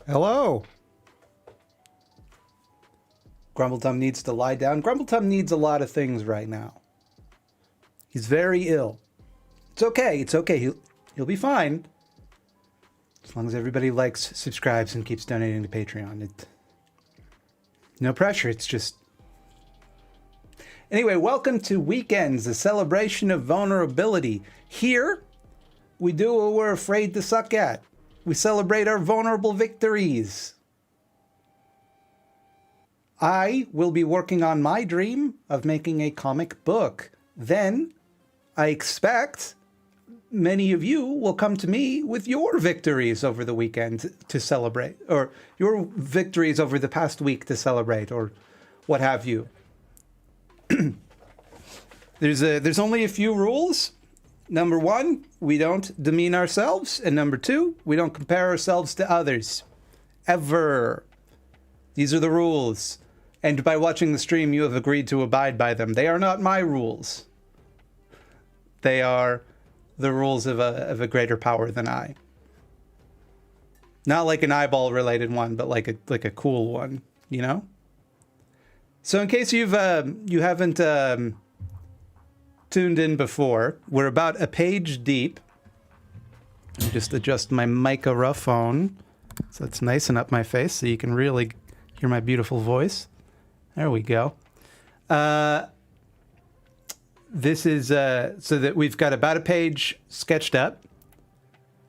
Hello. Grumbletum needs to lie down. Grumbletum needs a lot of things right now. He's very ill. It's okay. It's okay. He'll be fine. As long as everybody likes, subscribes, and keeps donating to Patreon. No pressure. It's just... Anyway, welcome to Weekends, a celebration of vulnerability. Here, we do what we're afraid to suck at. We celebrate our vulnerable victories. I will be working on my dream of making a comic book. Then, I expect many of you will come to me with your victories over the weekend to celebrate, or your victories over the past week to celebrate, or what have you. There's only a few rules. Number one, we don't demean ourselves. And number two, we don't compare ourselves to others. Ever. These are the rules. And by watching the stream, you have agreed to abide by them. They are not my rules. They are the rules of a greater power than I. Not like an eyeball-related one, but like a cool one, you know? So in case you haven't tuned in before, we're about a page deep. Let me just adjust my microphone so it's nice and up my face so you can really hear my beautiful voice. There we go. This is so that we've got about a page sketched up.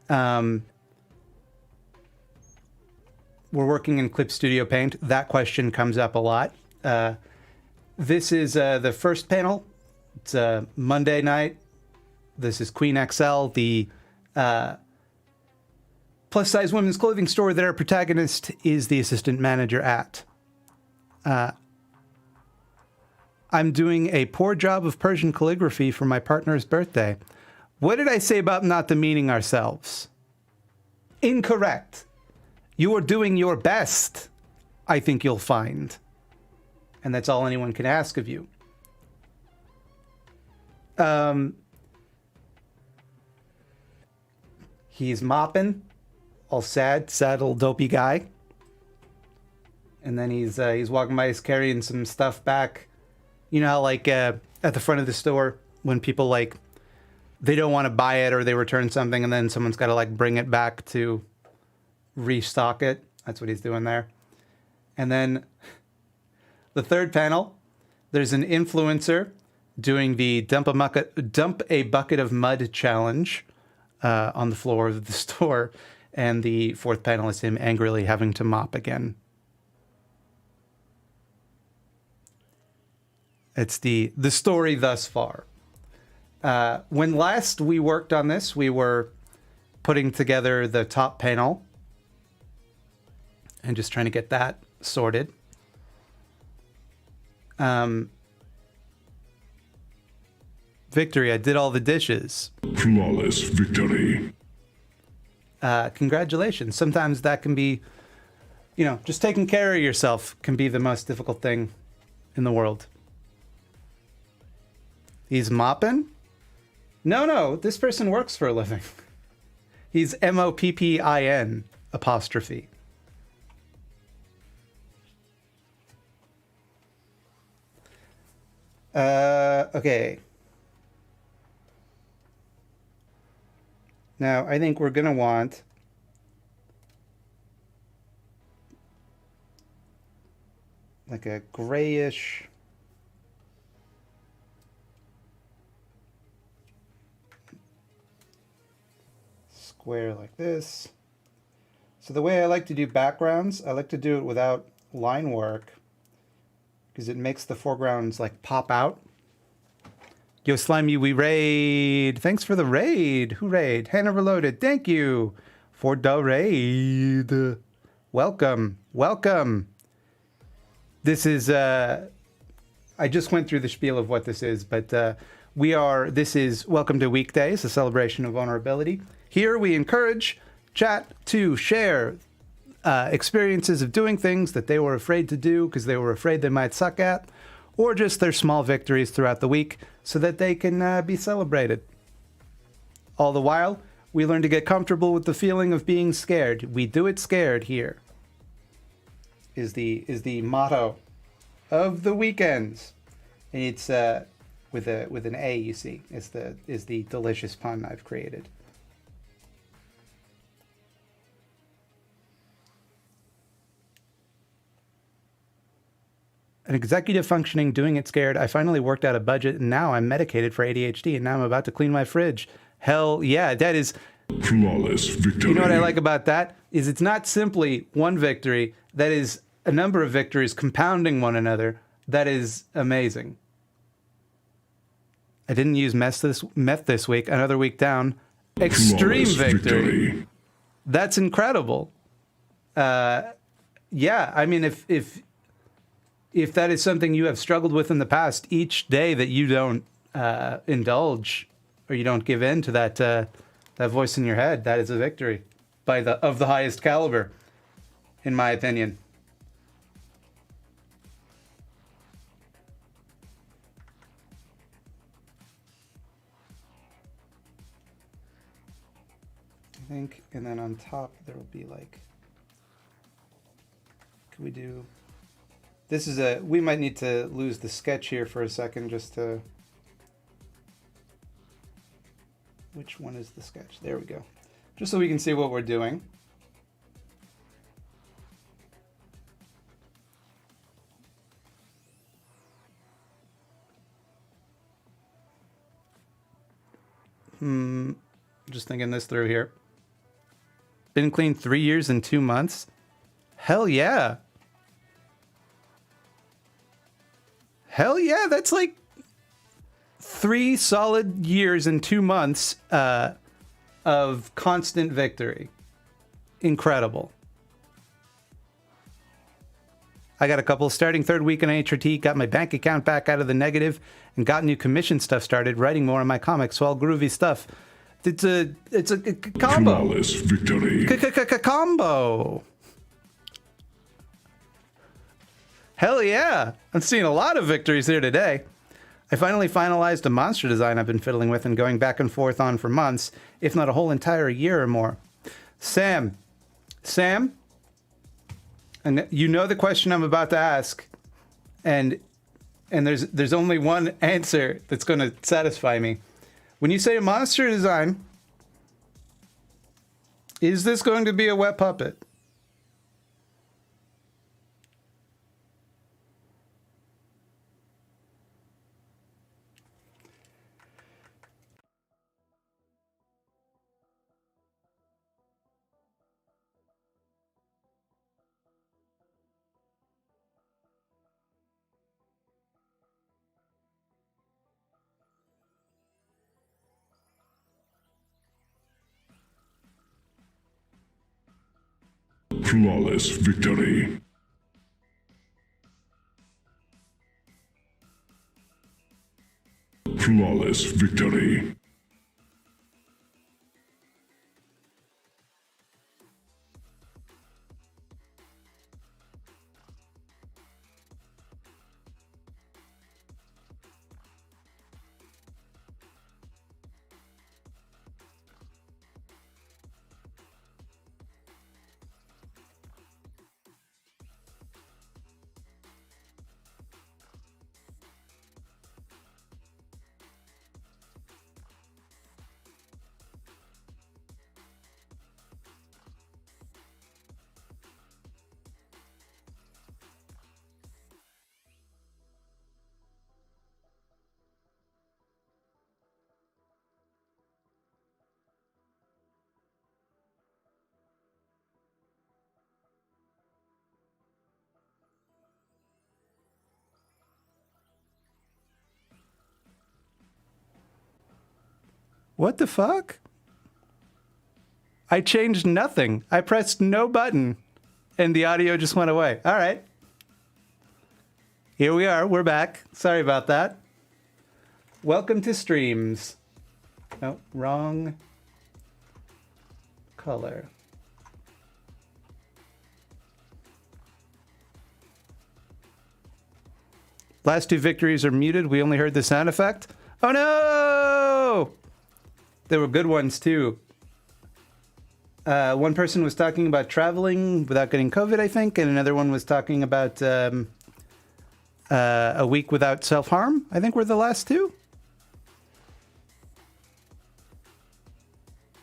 We're working in Clip Studio Paint. That question comes up a lot. This is the first panel. It's Monday night. This is Queen XL, the plus-size women's clothing store that our protagonist is the assistant manager at. I'm doing a poor job of Persian calligraphy for my partner's birthday. What did I say about not demeaning ourselves? Incorrect. You are doing your best, I think you'll find. And that's all anyone can ask of you. He's mopping, all sad little dopey guy. And then he's walking by, he's carrying some stuff back. You know how, like, at the front of the store, when people, like, they don't want to buy it or they return something and then someone's got to, like, bring it back to restock it. That's what he's doing there. And then the third panel, there's an influencer doing the dump a bucket of mud challenge on the floor of the store. And the fourth panel is him angrily having to mop again. It's the story thus far. When last we worked on this, we were putting together the top panel and just trying to get that sorted. Victory, I did all the dishes. Flawless victory. Congratulations. Sometimes that can be, you know, just taking care of yourself can be the most difficult thing in the world. He's mopping? No, this person works for a living. He's MOPPIN apostrophe. Okay. Now, I think we're going to want like a grayish square like this. So the way I like to do backgrounds, I like to do it without line work because it makes the foregrounds like pop out. Yo, Slimy, we raid. Thanks for the raid. Who raid? Hannah Reloaded. Thank you for the raid. Welcome. Welcome. This is, I just went through the spiel of what this is, but this is Welcome to Weekdays, a celebration of vulnerability. Here we encourage chat to share experiences of doing things that they were afraid to do because they were afraid they might suck at, or just their small victories throughout the week so that they can be celebrated. All the while, we learn to get comfortable with the feeling of being scared. We do it scared here. is the motto of the Weekends, and it's with an A. You see, is the delicious pun I've created. An executive functioning, doing it scared. I finally worked out a budget, and now I'm medicated for ADHD, and now I'm about to clean my fridge. Hell yeah, that is Flawless victory. You know what I like about that? Is it's not simply one victory, that is a number of victories compounding one another. That is amazing. I didn't use meth this week, another week down. Extreme victory. That's incredible. Yeah, I mean, if that is something you have struggled with in the past, each day that you don't indulge or you don't give in to that voice in your head, that is a victory of the highest caliber, in my opinion. I think, and then on top there will be like, can we do? This is we might need to lose the sketch here for a second just to, which one is the sketch? There we go. Just so we can see what we're doing. Just thinking this through here. Been clean 3 years and 2 months? Hell yeah. Hell yeah, that's like 3 solid years and 2 months of constant victory. Incredible. I got a couple starting third week in HRT, got my bank account back out of the negative, and got new commission stuff started, writing more of my comics, all groovy stuff. It's a combo. Flawless victory. Combo. Hell yeah. I'm seeing a lot of victories here today. I finally finalized a monster design I've been fiddling with and going back and forth on for months, if not a whole entire year or more. Sam, and you know the question I'm about to ask, and there's only one answer that's going to satisfy me. When you say a monster design, is this going to be a wet puppet? Flawless victory. Flawless victory. What the fuck? I changed nothing. I pressed no button, and the audio just went away. All right. Here we are. We're back. Sorry about that. Welcome to streams. Oh, wrong color. Last 2 victories are muted. We only heard the sound effect. Oh no! They were good ones too. One person was talking about traveling without getting COVID, I think, and another one was talking about a week without self-harm. I think were the last two.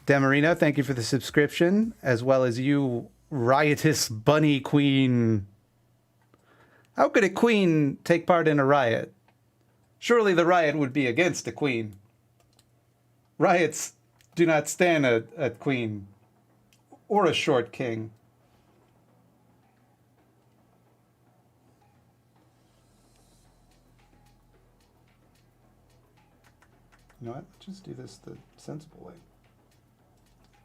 Demarino, thank you for the subscription, as well as you, riotous bunny queen. How could a queen take part in a riot? Surely the riot would be against a queen. Riots do not stand a queen or a short king. You know what? Let's just do this the sensible way.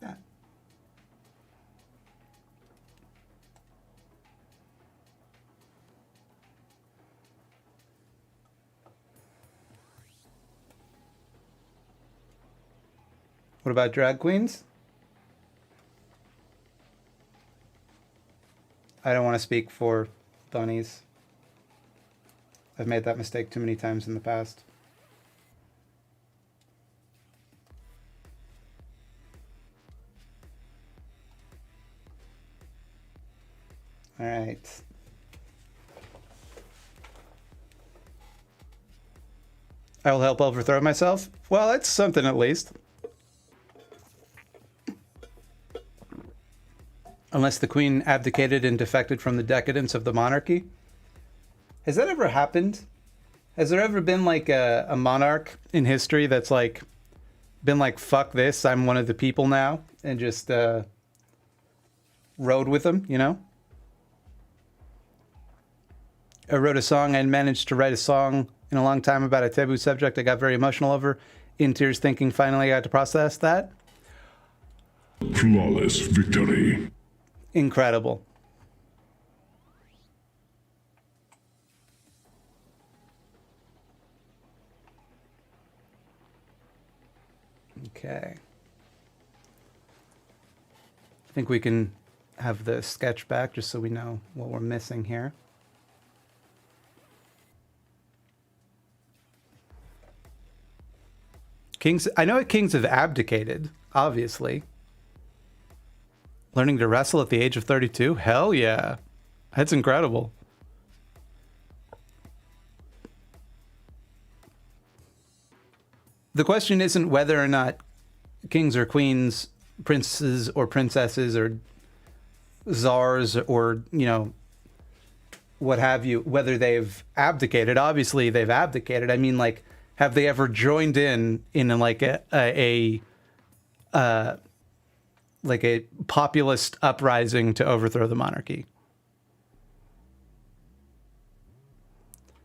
Yeah. What about drag queens? I don't want to speak for bunnies. I've made that mistake too many times in the past. All right. I will help overthrow myself. Well, that's something at least. Unless the queen abdicated and defected from the decadence of the monarchy. Has that ever happened? Has there ever been like a monarch in history that's like been like, fuck this, I'm one of the people now, and just rode with them, you know? I wrote a song and managed to write a song in a long time about a taboo subject I got very emotional over. In tears thinking finally I got to process that. Flawless victory. Incredible. Okay. I think we can have the sketch back just so we know what we're missing here. Kings, I know kings have abdicated, obviously. Learning to wrestle at the age of 32? Hell yeah. That's incredible. The question isn't whether or not kings or queens, princes or princesses or czars or, you know, what have you, whether they've abdicated. Obviously, they've abdicated. I mean, like, have they ever joined in like a populist uprising to overthrow the monarchy?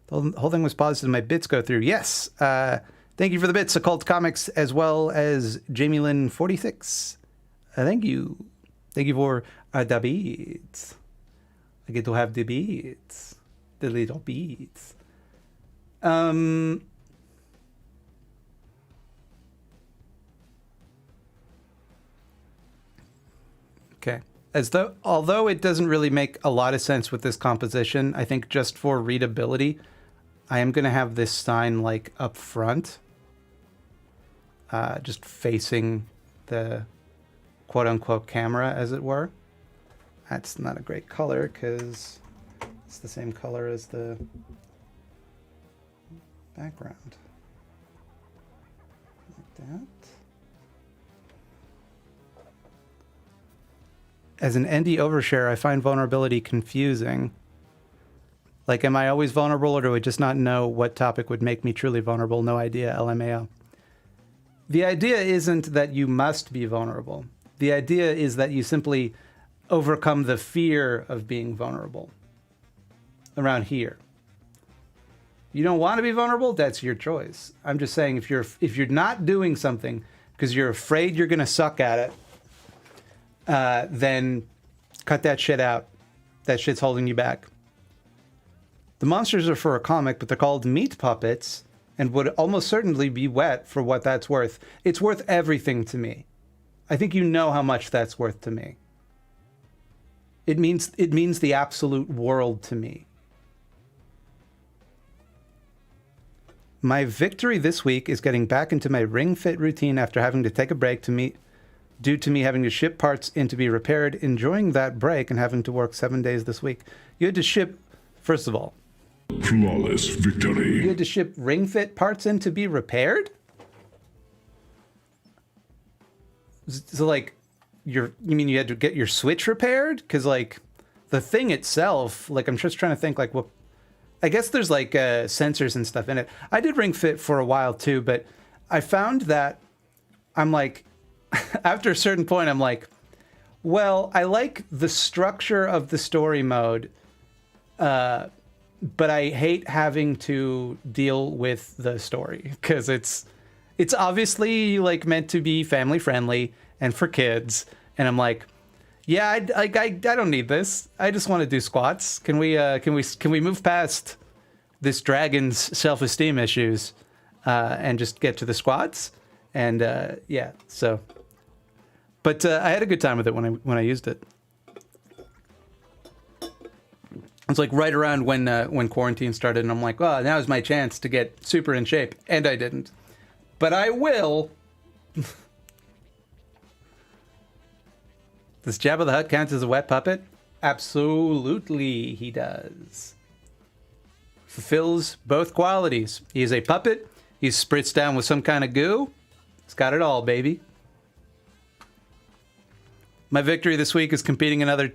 The whole thing was paused and my bits go through. Yes. Thank you for the bits, Occult Comics, as well as Jamie Lynn 46. Thank you. Thank you for the beats. I get to have the beats. The little beats. Okay. Although it doesn't really make a lot of sense with this composition, I think just for readability, I am going to have this sign like up front, just facing the quote unquote camera, as it were. That's not a great color because it's the same color as the background. Like that. As an ND overshare, I find vulnerability confusing. Like, am I always vulnerable, or do I just not know what topic would make me truly vulnerable? No idea, LMAO. The idea isn't that you must be vulnerable. The idea is that you simply overcome the fear of being vulnerable around here. You don't want to be vulnerable? That's your choice. I'm just saying, if you're not doing something because you're afraid you're going to suck at it, then cut that shit out. That shit's holding you back. The monsters are for a comic, but they're called meat puppets and would almost certainly be wet for what that's worth. It's worth everything to me. I think you know how much that's worth to me. It means the absolute world to me. My victory this week is getting back into my Ring Fit routine after having to take a break to meet due to me having to ship parts in to be repaired, enjoying that break and having to work 7 days this week. You had to ship, first of all, flawless victory. you had to ship Ring Fit parts in to be repaired? So like, you mean you had to get your Switch repaired? Because like, the thing itself, like I'm just trying to think like what, I guess there's like sensors and stuff in it. I did Ring Fit for a while too, but I found that I'm like, after a certain point, I'm like, well, I like the structure of the story mode, but I hate having to deal with the story because it's obviously like meant to be family friendly and for kids, and I'm like, yeah, I don't need this. I just want to do squats. Can we move past this dragon's self-esteem issues and just get to the squats? And yeah, so. But I had a good time with it when I used it. It's like right around when quarantine started, and I'm like, well, now's my chance to get super in shape, and I didn't. But I will. Does Jabba the Hutt count as a wet puppet? Absolutely, he does. Fulfills both qualities. He is a puppet. He's spritzed down with some kind of goo. He's got it all, baby. My victory this week is completing another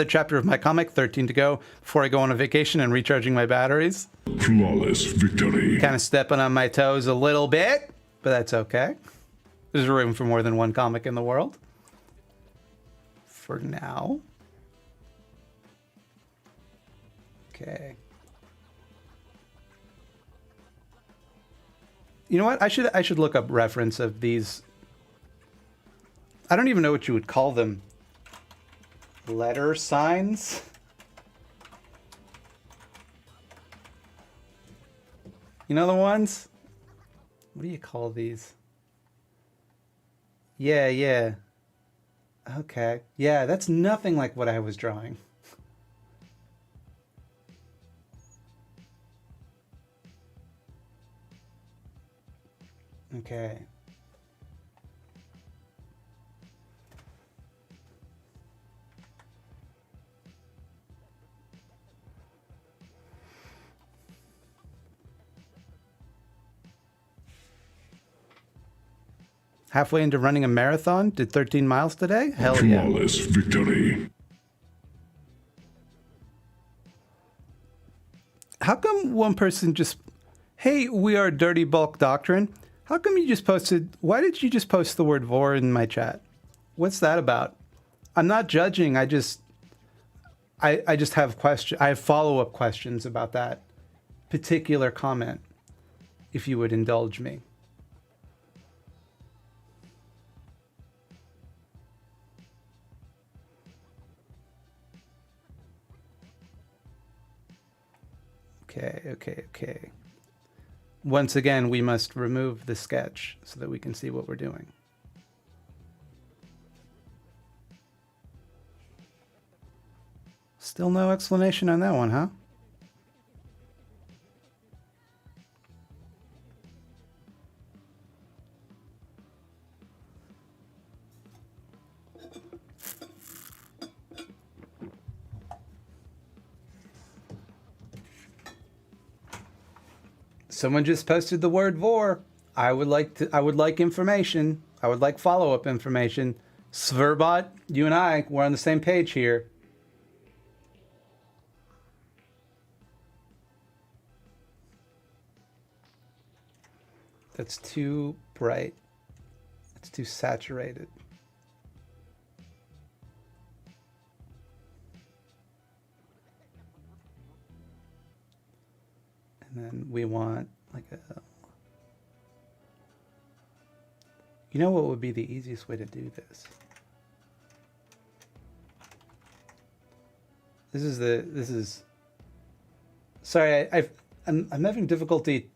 chapter of my comic, 13 to go, before I go on a vacation and recharging my batteries. Flawless victory. Kind of stepping on my toes a little bit, but that's okay. There's room for more than one comic in the world. For now. Okay. You know what? I should look up reference of these. I don't even know what you would call them. Letter signs? You know the ones? What do you call these? Yeah. Okay. Yeah, that's nothing like what I was drawing. Okay. Halfway into running a marathon, did 13 miles today? Hell yeah. Flawless victory. How come one person just, hey, we are Dirty Bulk Doctrine. How come you just posted, why did you just post the word vor in my chat? What's that about? I'm not judging. I just have questions. I have follow-up questions about that particular comment, if you would indulge me. Okay. Once again, we must remove the sketch so that we can see what we're doing. Still no explanation on that one, huh? Someone just posted the word vor. I would like information. I would like follow-up information. Sverbot, you and I, we're on the same page here. That's too bright. It's too saturated. And then we want like a... You know what would be the easiest way to do this? Sorry, I'm having difficulty.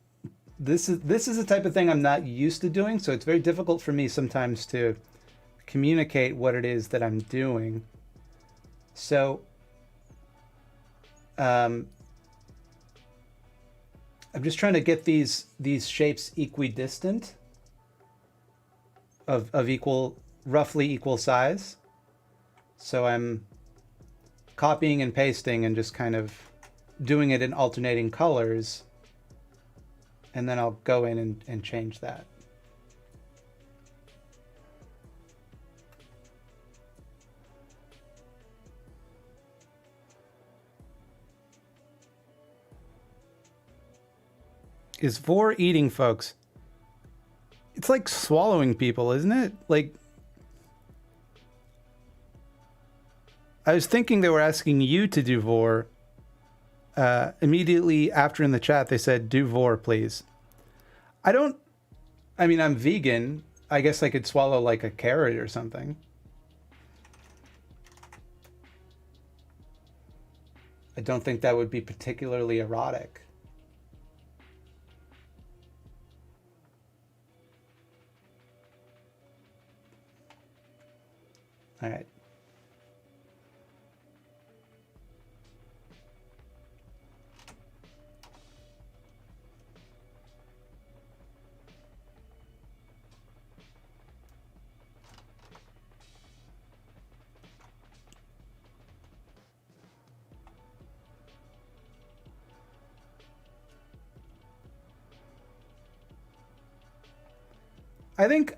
This is the type of thing I'm not used to doing, so it's very difficult for me sometimes to communicate what it is that I'm doing. So, I'm just trying to get these shapes equidistant of equal roughly equal size. So I'm copying and pasting and just kind of doing it in alternating colors. And then I'll go in and change that. Is vor eating, folks? It's like swallowing people, isn't it? Like, I was thinking they were asking you to do vor. Immediately after in the chat, they said, do vor, please. I mean, I'm vegan. I guess I could swallow like a carrot or something. I don't think that would be particularly erotic. All right.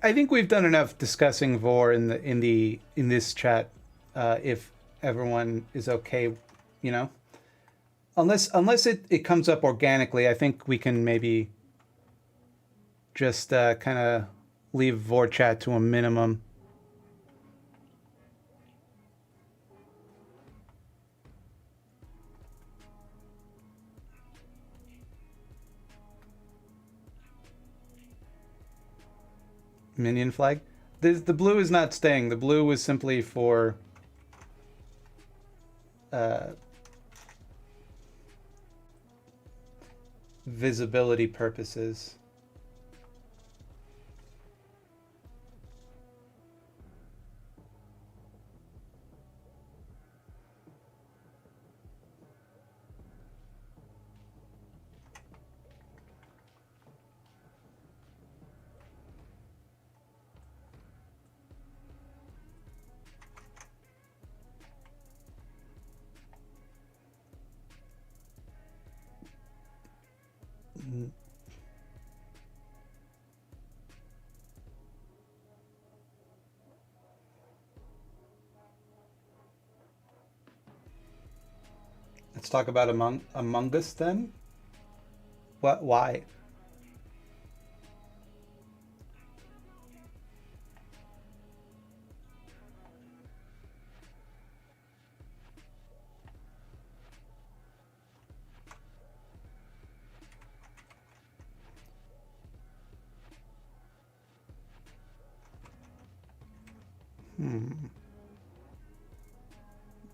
I think we've done enough discussing vor in this chat. If everyone is okay, you know, unless it comes up organically, I think we can maybe just kind of leave vor chat to a minimum. Minion flag. The blue is not staying. The blue was simply for visibility purposes. Let's talk about Among Us then. What? Why?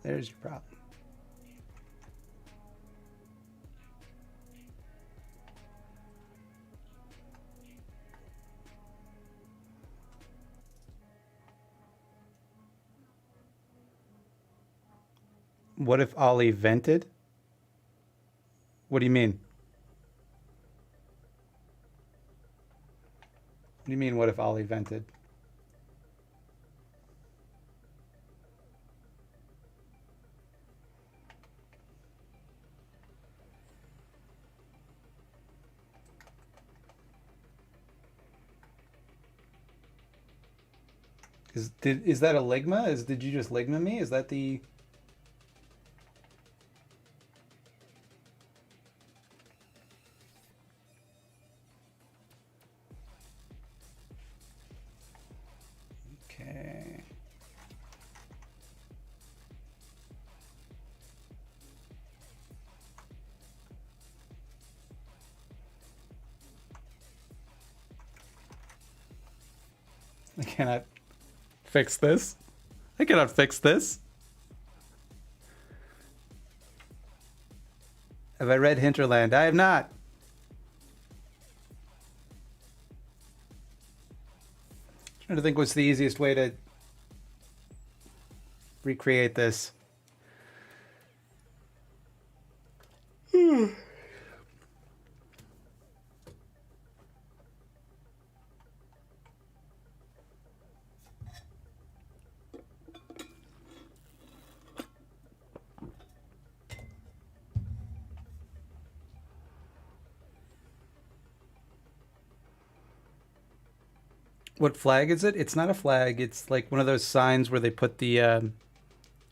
There's your problem. What if Ollie vented? What do you mean? What do you mean, what if Ollie vented? Is that a ligma? Did you just ligma me? Is that the... Okay. I cannot fix this. I cannot fix this. Have I read Hinterland? I have not. Trying to think what's the easiest way to recreate this. What flag is it? It's not a flag. It's like one of those signs where they put the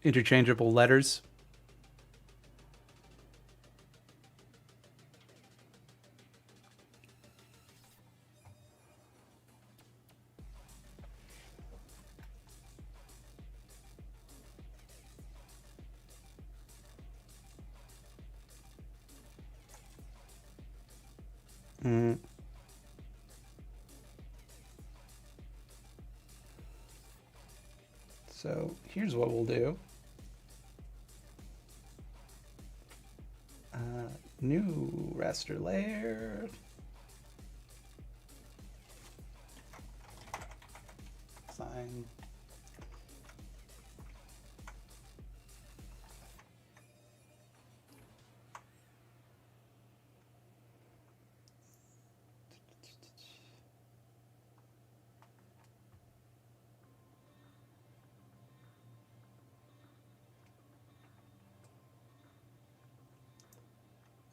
interchangeable letters. Mm. So here's what we'll do. New raster layer. Sign.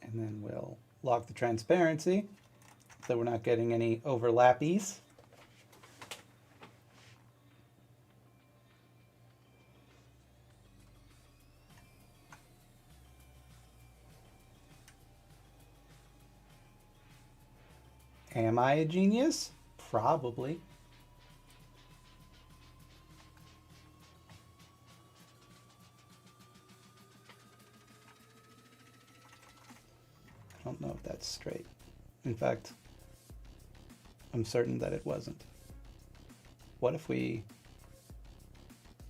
And then we'll lock the transparency so we're not getting any overlappies. Am I a genius? Probably. I don't know if that's straight. In fact, I'm certain that it wasn't. What if we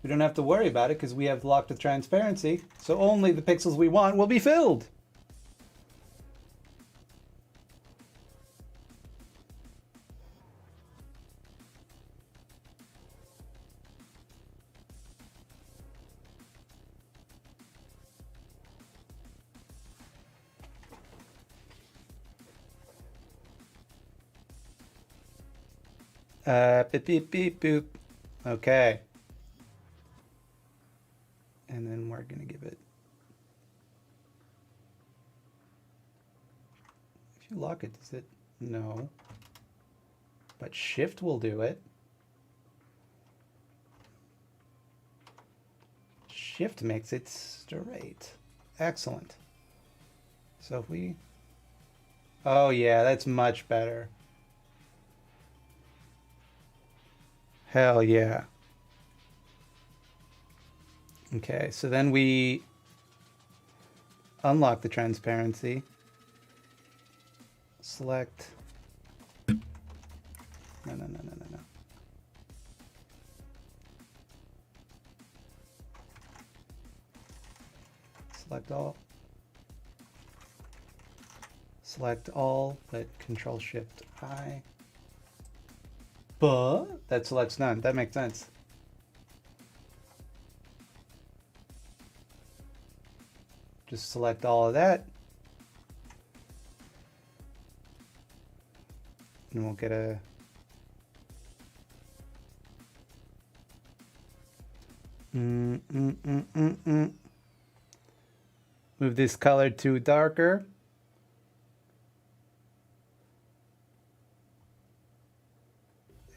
don't have to worry about it because we have locked the transparency, so only the pixels we want will be filled. Beep, beep, beep, boop. Okay. And then we're going to give it... If you lock it, does it? No. But shift will do it. Shift makes it straight. Excellent. So if we... Oh yeah, that's much better. Hell yeah. Okay, so then we unlock the transparency. Select. No. Select all. Select all, but Control Shift I. But that selects none. That makes sense. Just select all of that. And we'll get a... Move this color to darker.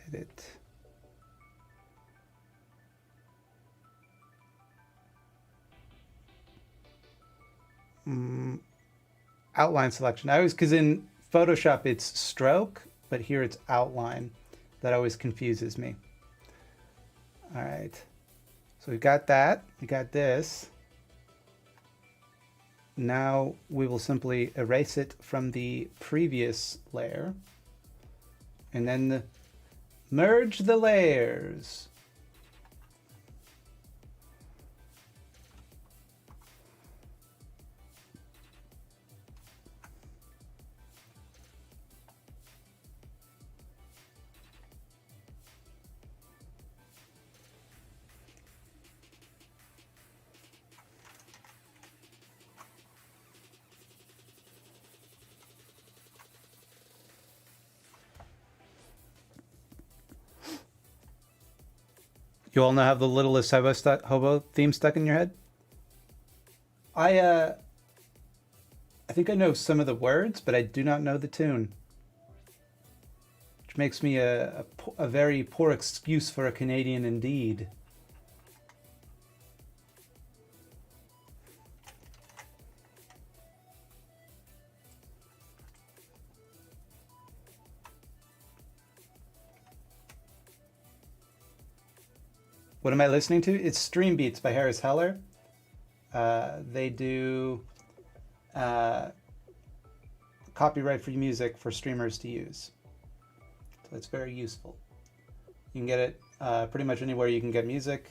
Edit. Outline selection. I always, because in Photoshop it's stroke, but here it's outline. That always confuses me. All right. So we've got that. We got this. Now we will simply erase it from the previous layer. And then merge the layers. You all now have the littlest hobo theme stuck in your head? I think I know some of the words, but I do not know the tune. which makes me a very poor excuse for a Canadian indeed. What am I listening to? It's Stream Beats by Harris Heller. They do copyright-free music for streamers to use. So it's very useful. You can get it pretty much anywhere you can get music,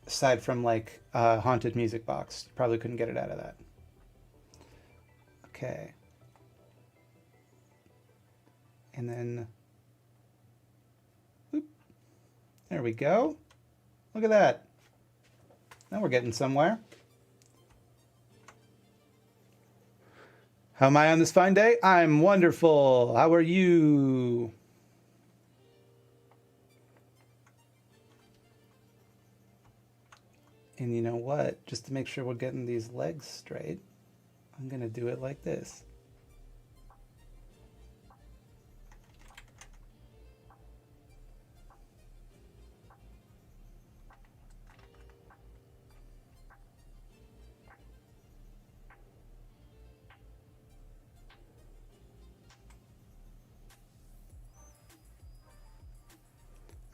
aside from like Haunted Music Box. You probably couldn't get it out of that. Okay. And then, whoop, there we go. Look at that. Now we're getting somewhere. How am I on this fine day? I'm wonderful. How are you? And you know what? Just to make sure we're getting these legs straight, I'm going to do it like this.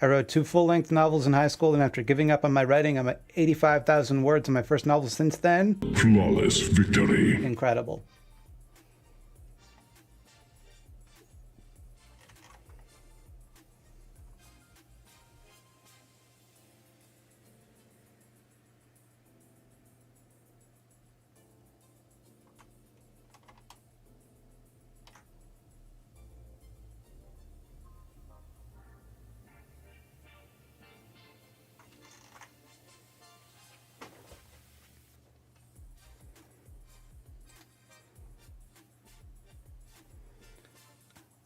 I wrote 2 full-length novels in high school, and after giving up on my writing, I'm at 85,000 words in my first novel since then. Flawless victory. Incredible.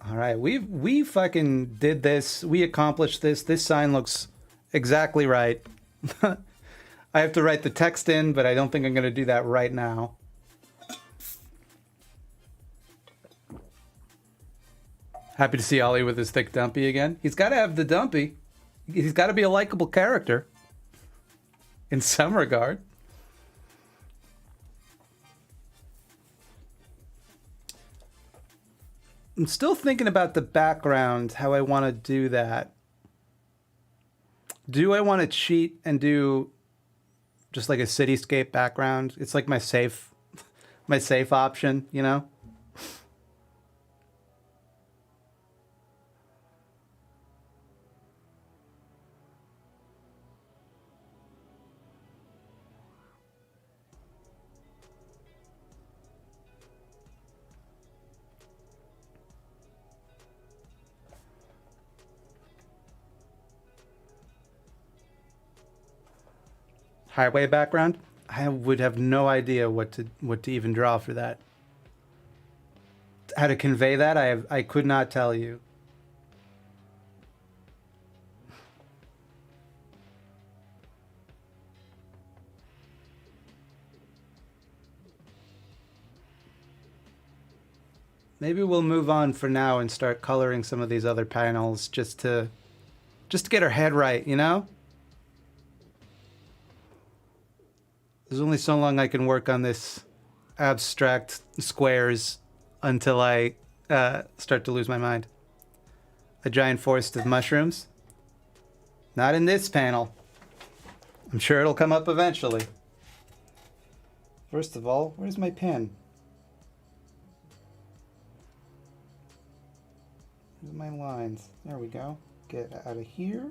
All right, we fucking did this. We accomplished this. This sign looks exactly right. I have to write the text in, but I don't think I'm going to do that right now. Happy to see Ollie with his thick dumpy again. He's got to have the dumpy. He's got to be a likable character in some regard. I'm still thinking about the background, how I want to do that. Do I want to cheat and do just like a cityscape background? It's like my safe option, you know? Highway background? I would have no idea what to even draw for that. How to convey that? I could not tell you. Maybe we'll move on for now and start coloring some of these other panels just to get our head right, you know? There's only so long I can work on this abstract squares until I start to lose my mind. A giant forest of mushrooms? Not in this panel. I'm sure it'll come up eventually. First of all, where's my pen? Where's my lines? There we go. Get out of here.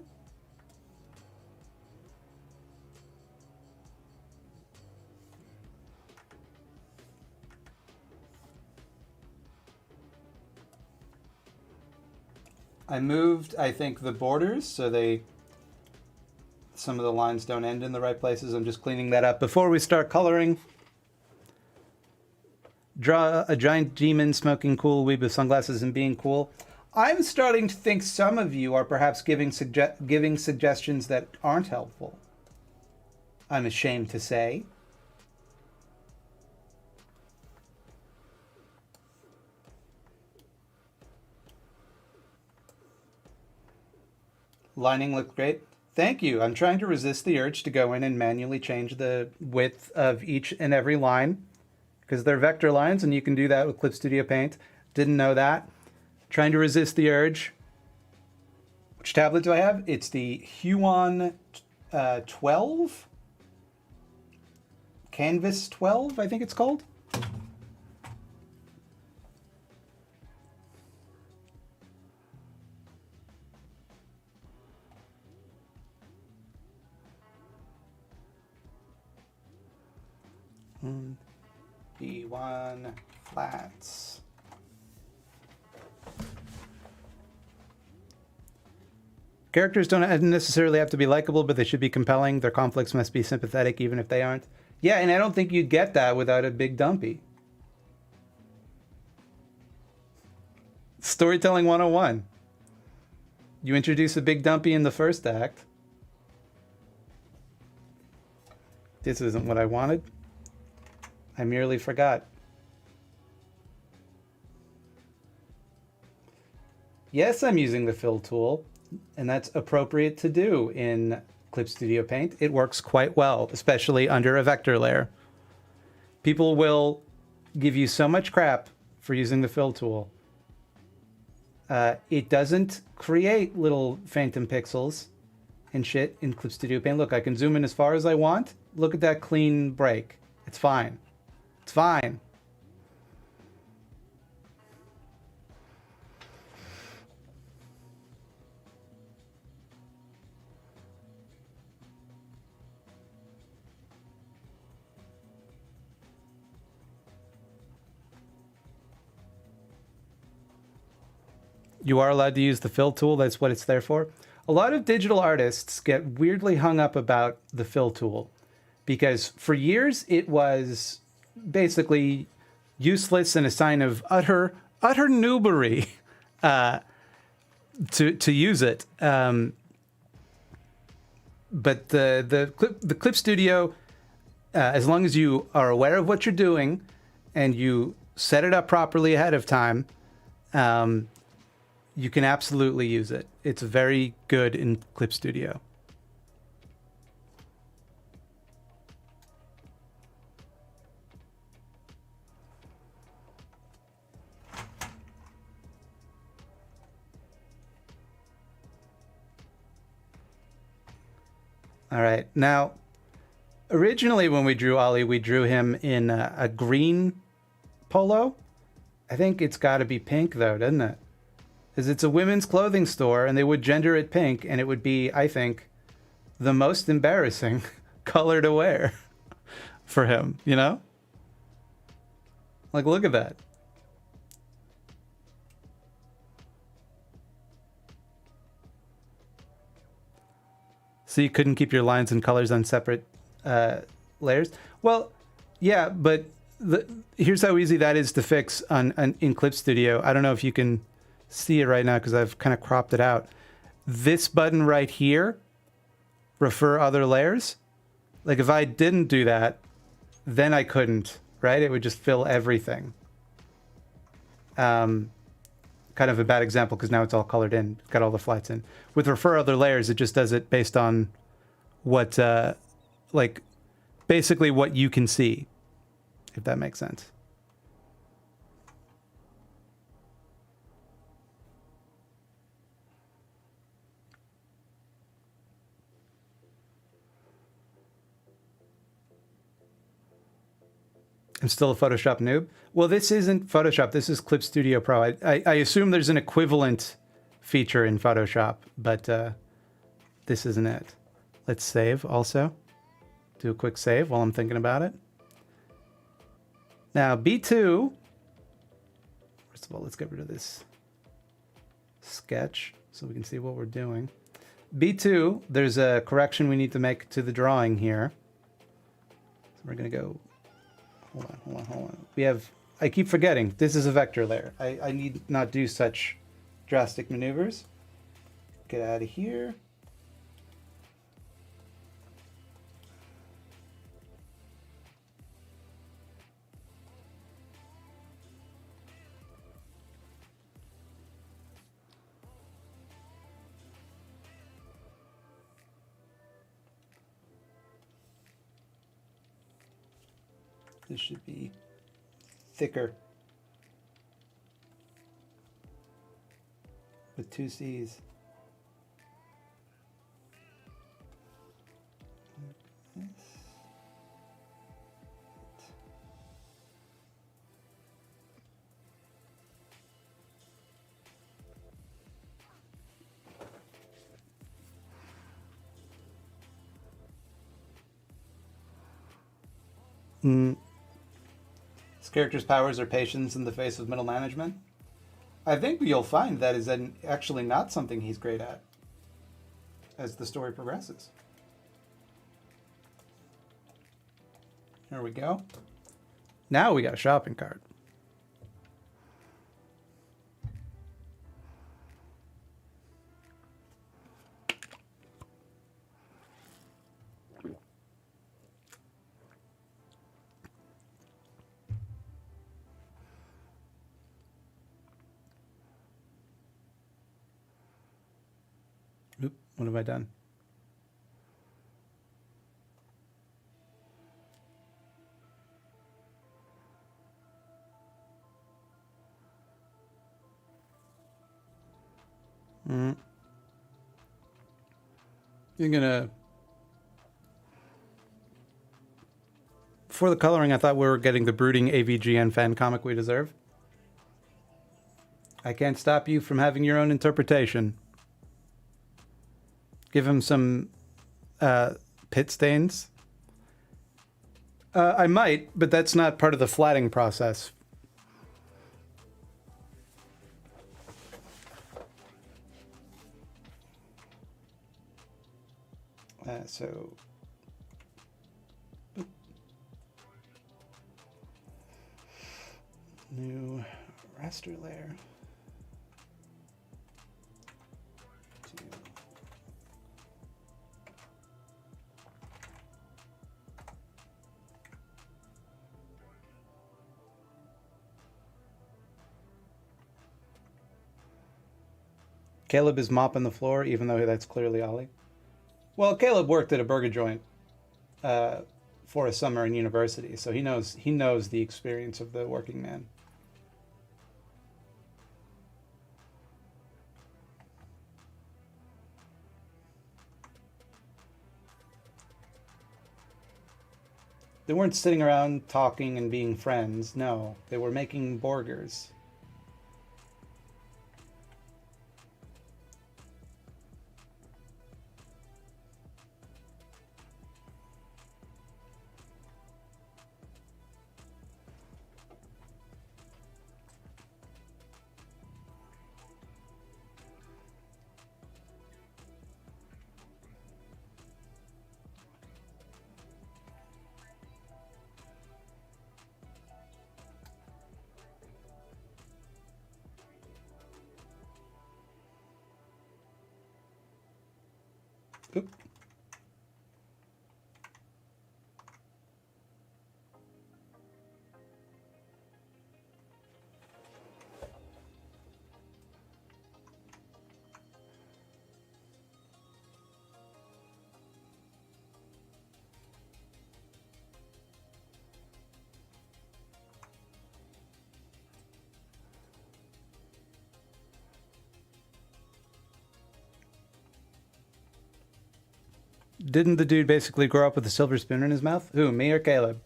I moved, I think, the borders so some of the lines don't end in the right places. I'm just cleaning that up. Before we start coloring, draw a giant demon smoking cool weed with sunglasses and being cool. I'm starting to think some of you are perhaps giving suggestions that aren't helpful. I'm ashamed to say. Lining looked great. Thank you. I'm trying to resist the urge to go in and manually change the width of each and every line because they're vector lines and you can do that with Clip Studio Paint. Didn't know that. Trying to resist the urge. Which tablet do I have? It's the Huon 12? Canvas 12, I think it's called. B1 flats. Characters don't necessarily have to be likable, but they should be compelling. Their conflicts must be sympathetic, even if they aren't. Yeah, and I don't think you'd get that without a big dumpy. Storytelling 101. You introduce a big dumpy in the first act. This isn't what I wanted. I merely forgot. Yes, I'm using the fill tool, and that's appropriate to do in Clip Studio Paint. It works quite well, especially under a vector layer. People will give you so much crap for using the fill tool. It doesn't create little phantom pixels and shit in Clip Studio Paint. Look, I can zoom in as far as I want. Look at that clean break. It's fine. It's fine. You are allowed to use the fill tool. That's what it's there for. A lot of digital artists get weirdly hung up about the fill tool because for years it was basically useless and a sign of utter noobery to use it. But the Clip Studio, as long as you are aware of what you're doing and you set it up properly ahead of time, you can absolutely use it. It's very good in Clip Studio. All right. Now, originally when we drew Ollie, we drew him in a green polo. I think it's got to be pink, though, doesn't it? Because it's a women's clothing store, and they would gender it pink, and it would be, I think, the most embarrassing color to wear for him, you know? Like, look at that. So you couldn't keep your lines and colors on separate layers? Well, yeah, but here's how easy that is to fix in Clip Studio. I don't know if you can see it right now because I've kind of cropped it out. This button right here, refer other layers. Like if I didn't do that, then I couldn't, right? It would just fill everything. Kind of a bad example because now it's all colored in. It's got all the flats in. With refer other layers, it just does it based on what, like basically what you can see, if that makes sense. I'm still a Photoshop noob. Well, this isn't Photoshop. This is Clip Studio Pro. I assume there's an equivalent feature in Photoshop, but this isn't it. Let's save also. Do a quick save while I'm thinking about it. Now, B2. First of all, let's get rid of this sketch so we can see what we're doing. B2, there's a correction we need to make to the drawing here. So we're going to go... Hold on. We have, I keep forgetting, this is a vector layer. I need not do such drastic maneuvers. Get out of here. This should be thicker. With 2 C's. Like this. This character's powers are patience in the face of middle management. I think you'll find that is actually not something he's great at as the story progresses. There we go. Now we got a shopping cart. Oop, what have I done? You're gonna... For the coloring, I thought we were getting the brooding AVGN fan comic we deserve. I can't stop you from having your own interpretation. Give him some pit stains. I might, but that's not part of the flatting process. So new raster layer. Caleb is mopping the floor, even though that's clearly Ollie. Well, Caleb worked at a burger joint for a summer in university, so he knows the experience of the working man. They weren't sitting around talking and being friends. No, they were making burgers. Oop. Didn't the dude basically grow up with a silver spoon in his mouth? Who, me or Caleb?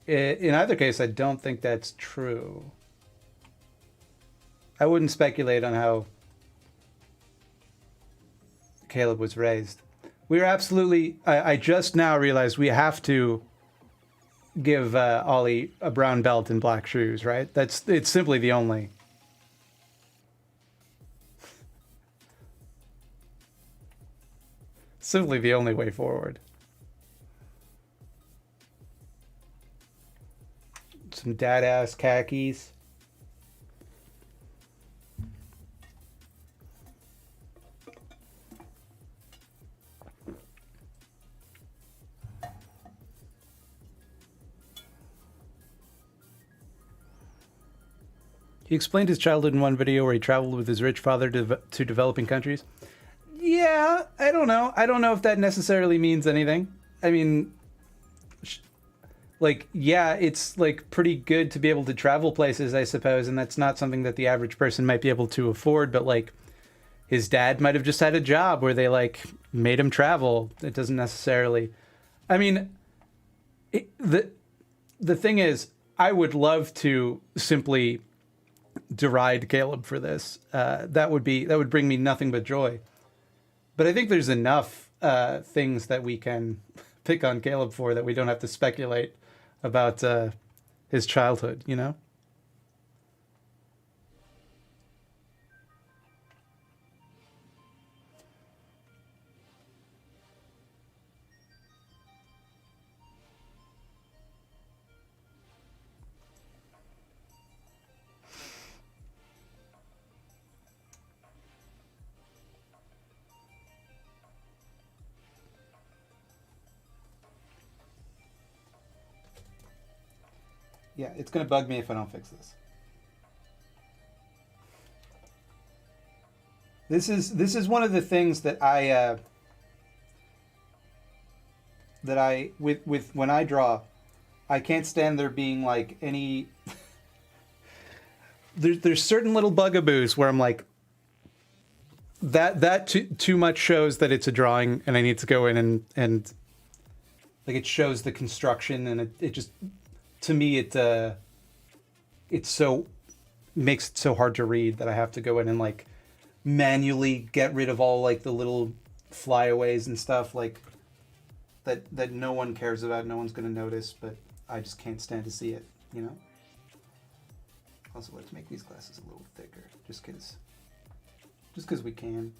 In either case, I don't think that's true. I wouldn't speculate on how Caleb was raised. We're absolutely... I just now realized we have to give Ollie a brown belt and black shoes, right? It's simply the only... Simply the only way forward. Some dad-ass khakis. He explained his childhood in one video where he traveled with his rich father to developing countries. Yeah, I don't know. I don't know if that necessarily means anything. I mean, like, yeah, it's like pretty good to be able to travel places, I suppose, and that's not something that the average person might be able to afford, but like his dad might have just had a job where they like made him travel. It doesn't necessarily, I mean, the thing is, I would love to simply deride Caleb for this. That would bring me nothing but joy. But I think there's enough things that we can pick on Caleb for that we don't have to speculate about his childhood, you know? Yeah, it's going to bug me if I don't fix this. This is one of the things that I with when I draw, I can't stand there being like any. There's certain little bugaboos where I'm like, that too much shows that it's a drawing, and I need to go in and like it shows the construction, and it just, to me, it's so makes it so hard to read that I have to go in and like manually get rid of all like the little flyaways and stuff like that no one cares about, no one's gonna notice, but I just can't stand to see it, you know? Also, let's make these glasses a little thicker, just cause we can.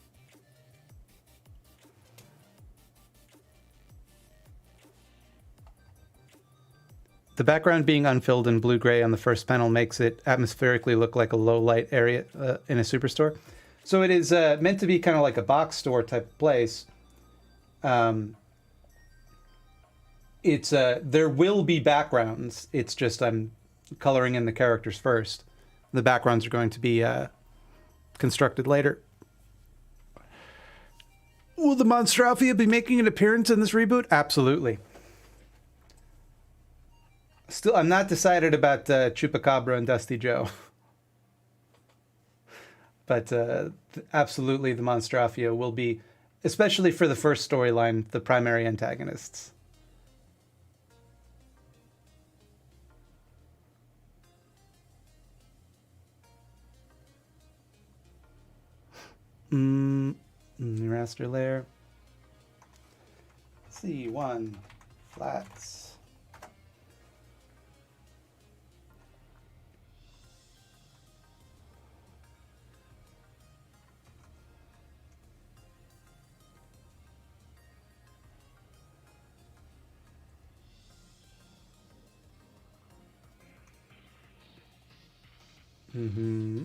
The background being unfilled in blue-gray on the first panel makes it atmospherically look like a low-light area in a superstore. So it is meant to be kind of like a box store type place. It's there will be backgrounds. It's just I'm coloring in the characters first. The backgrounds are going to be constructed later. Will the Monstrofia be making an appearance in this reboot? Absolutely. Still, I'm not decided about Chupacabra and Dusty Joe. But absolutely, the Monstrofia will be, especially for the first storyline, the primary antagonists. Raster layer. Let's see, one, flats. Mm-hmm.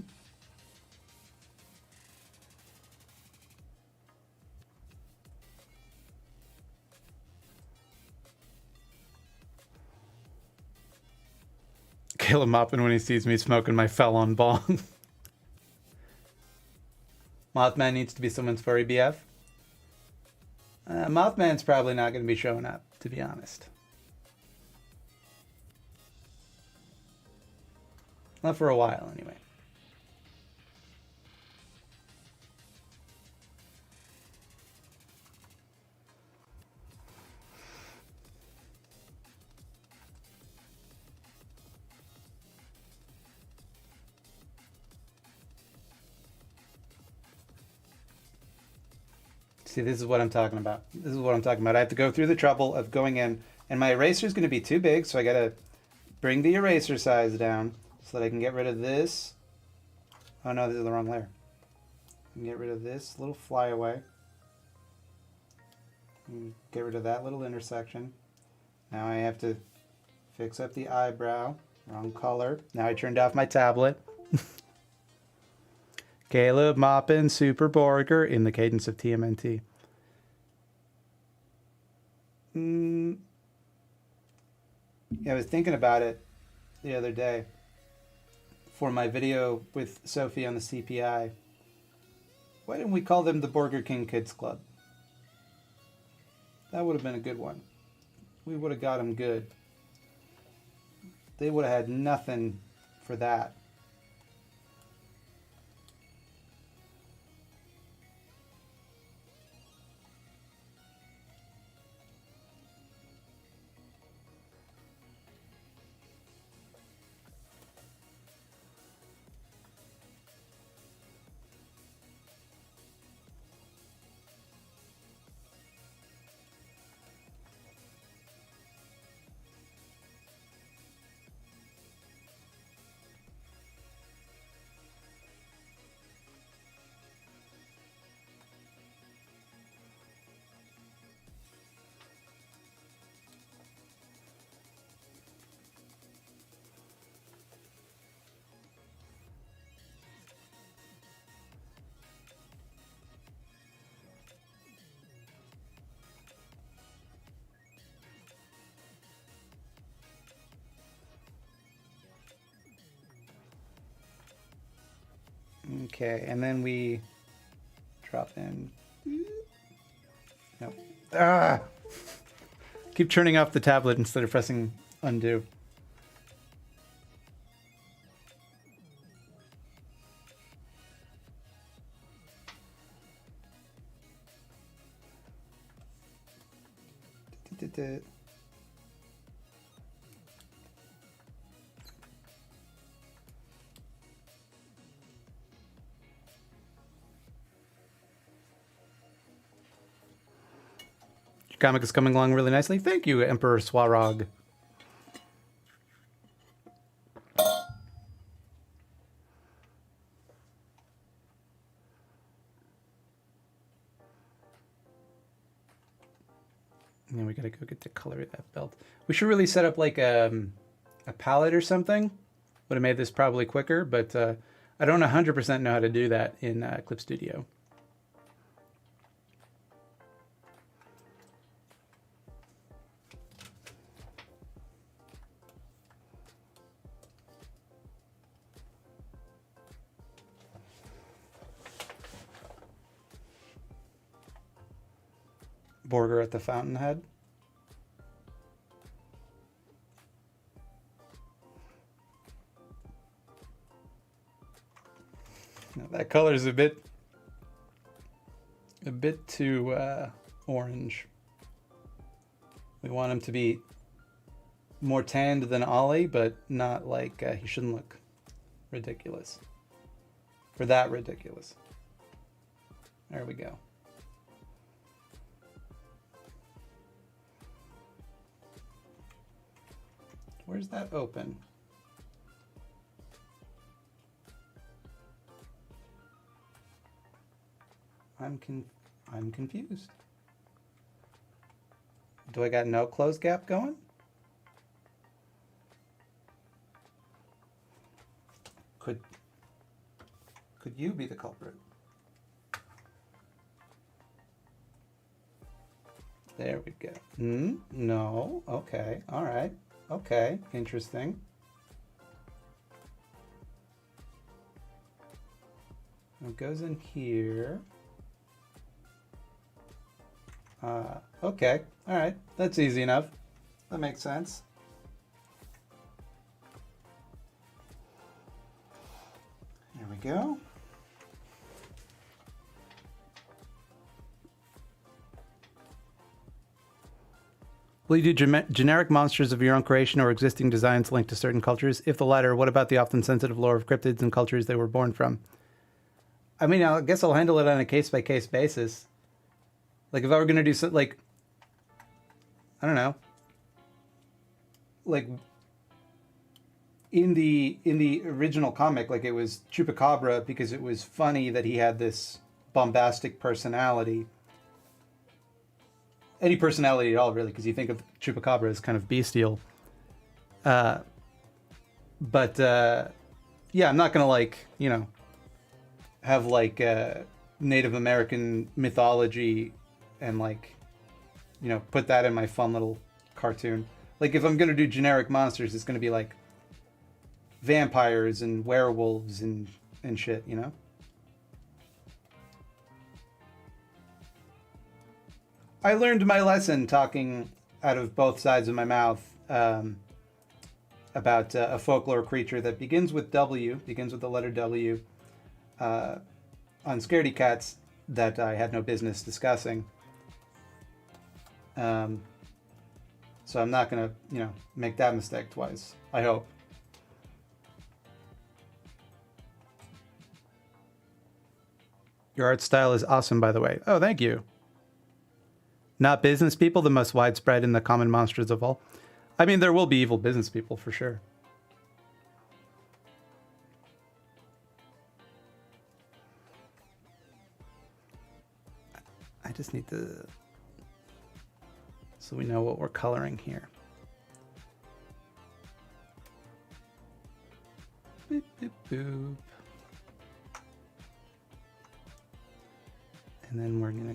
Caleb Moppin when he sees me smoking my fell-on bong. Mothman needs to be someone's furry BF. Mothman's probably not going to be showing up, to be honest. Not for a while, anyway. See, this is what I'm talking about. This is what I'm talking about. I have to go through the trouble of going in, and my eraser is going to be too big, so I got to bring the eraser size down so that I can get rid of this. Oh no, this is the wrong layer. I can get rid of this little flyaway. Get rid of that little intersection. Now I have to fix up the eyebrow. Wrong color. Now I turned off my tablet. Caleb Moppin, Super Borger in the cadence of TMNT. Yeah, I was thinking about it the other day for my video with Sophie on the CPI. Why didn't we call them the Burger King Kids Club? That would have been a good one. We would have got them good. They would have had nothing for that. Okay, and then we drop in. Nope. Ah! Keep turning off the tablet instead of pressing undo. Your comic is coming along really nicely. Thank you, Emperor Swarog. And we gotta go get the color of that belt. We should really set up like a palette or something. Would have made this probably quicker, but I don't 100% know how to do that in Clip Studio. Border at the fountainhead. Now that color is a bit too orange. We want him to be more tanned than Ollie, but not like he shouldn't look ridiculous. For that ridiculous. There we go. Where's that open? I'm confused. Do I got no close gap going? Could you be the culprit? There we go. No. Okay. All right. Okay, interesting. It goes in here. Okay, all right, that's easy enough. That makes sense. There we go. Will you do generic monsters of your own creation or existing designs linked to certain cultures? If the latter, what about the often sensitive lore of cryptids and cultures they were born from? I mean, I guess I'll handle it on a case-by-case basis. Like, if I were going to do something, like, I don't know. Like, in the original comic, like, it was Chupacabra because it was funny that he had this bombastic personality. Any personality at all, really, because you think of Chupacabra as kind of bestial. Yeah, I'm not going to, like, you know, have, like, Native American mythology and, like, you know, put that in my fun little cartoon. Like, if I'm going to do generic monsters, it's going to be, like, vampires and werewolves and shit, you know? I learned my lesson talking out of both sides of my mouth about a folklore creature that begins with W, begins with the letter W, on Scaredy Cats that I had no business discussing. So I'm not gonna, make that mistake twice. I hope. Your art style is awesome, by the way. Oh, thank you. Not business people, the most widespread in the common monsters of all. I mean, there will be evil business people for sure. I just need to... so we know what we're coloring here. Boop, boop, boop. And then we're gonna...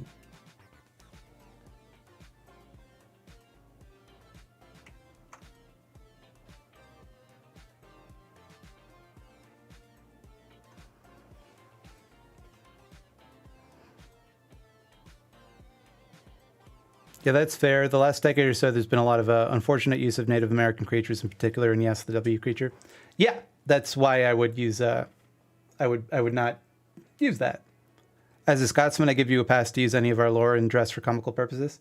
Yeah, that's fair. The last decade or so, there's been a lot of unfortunate use of Native American creatures in particular, and yes, the W creature. Yeah, that's why I would use... I would not use that. As a Scotsman, I give you a pass to use any of our lore and dress for comical purposes.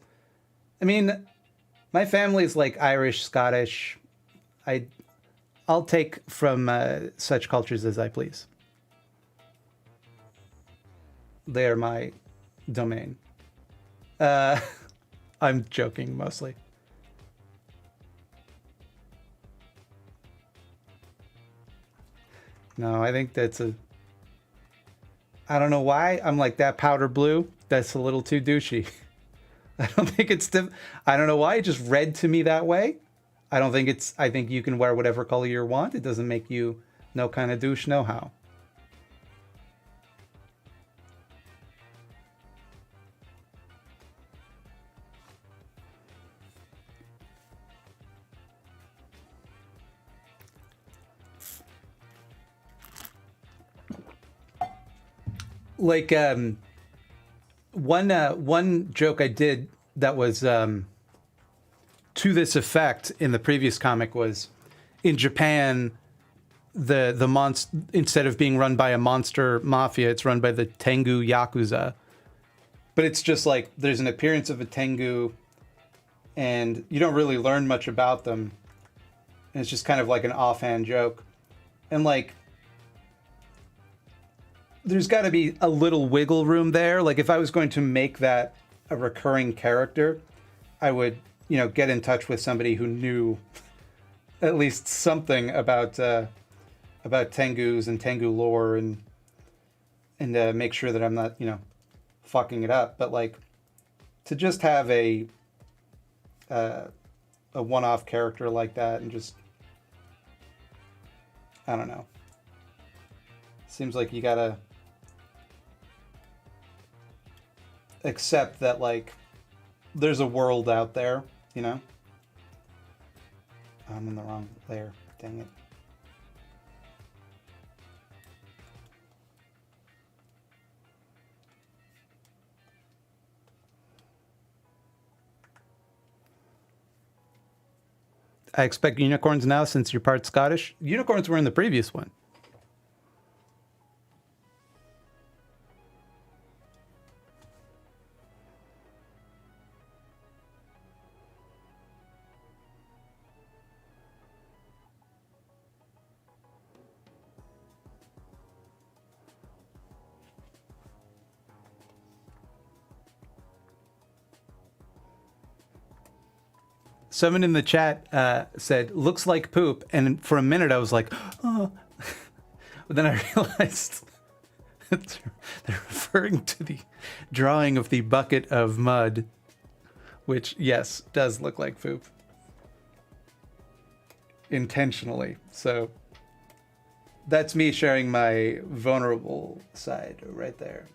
I mean, my family is like Irish, Scottish. I'll take from such cultures as I please. They are my domain. I'm joking mostly. No, I think that's a... I don't know why I'm like that powder blue. That's a little too douchey. I don't think it's... I don't know why. It just read to me that way. I don't think it's... I think you can wear whatever color you want. It doesn't make you no kind of douche, no how. Like one joke I did that was to this effect in the previous comic was, in Japan, the monster, instead of being run by a monster mafia, it's run by the Tengu Yakuza. But it's just like there's an appearance of a Tengu, and you don't really learn much about them. And it's just kind of like an offhand joke, and like, there's got to be a little wiggle room there. Like if I was going to make that a recurring character, I would, get in touch with somebody who knew at least something about Tengus and Tengu lore and make sure that I'm not, fucking it up. But like to just have a one-off character like that and just, I don't know. Seems like you gotta accept that, like, there's a world out there, I'm in the wrong layer. Dang it. I expect unicorns now since you're part Scottish. Unicorns were in the previous one. Someone in the chat said, looks like poop. And for a minute, I was like, oh. But then I realized that they're referring to the drawing of the bucket of mud, which, yes, does look like poop. Intentionally. So that's me sharing my vulnerable side right there.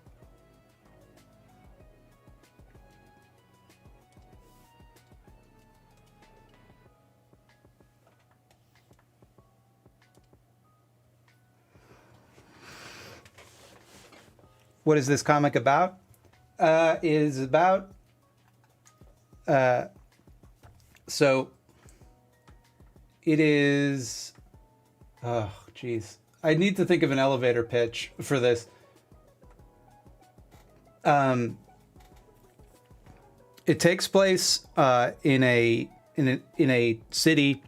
What is this comic about? It is about... so It is... Oh, geez. I need to think of an elevator pitch for this. It takes place in a city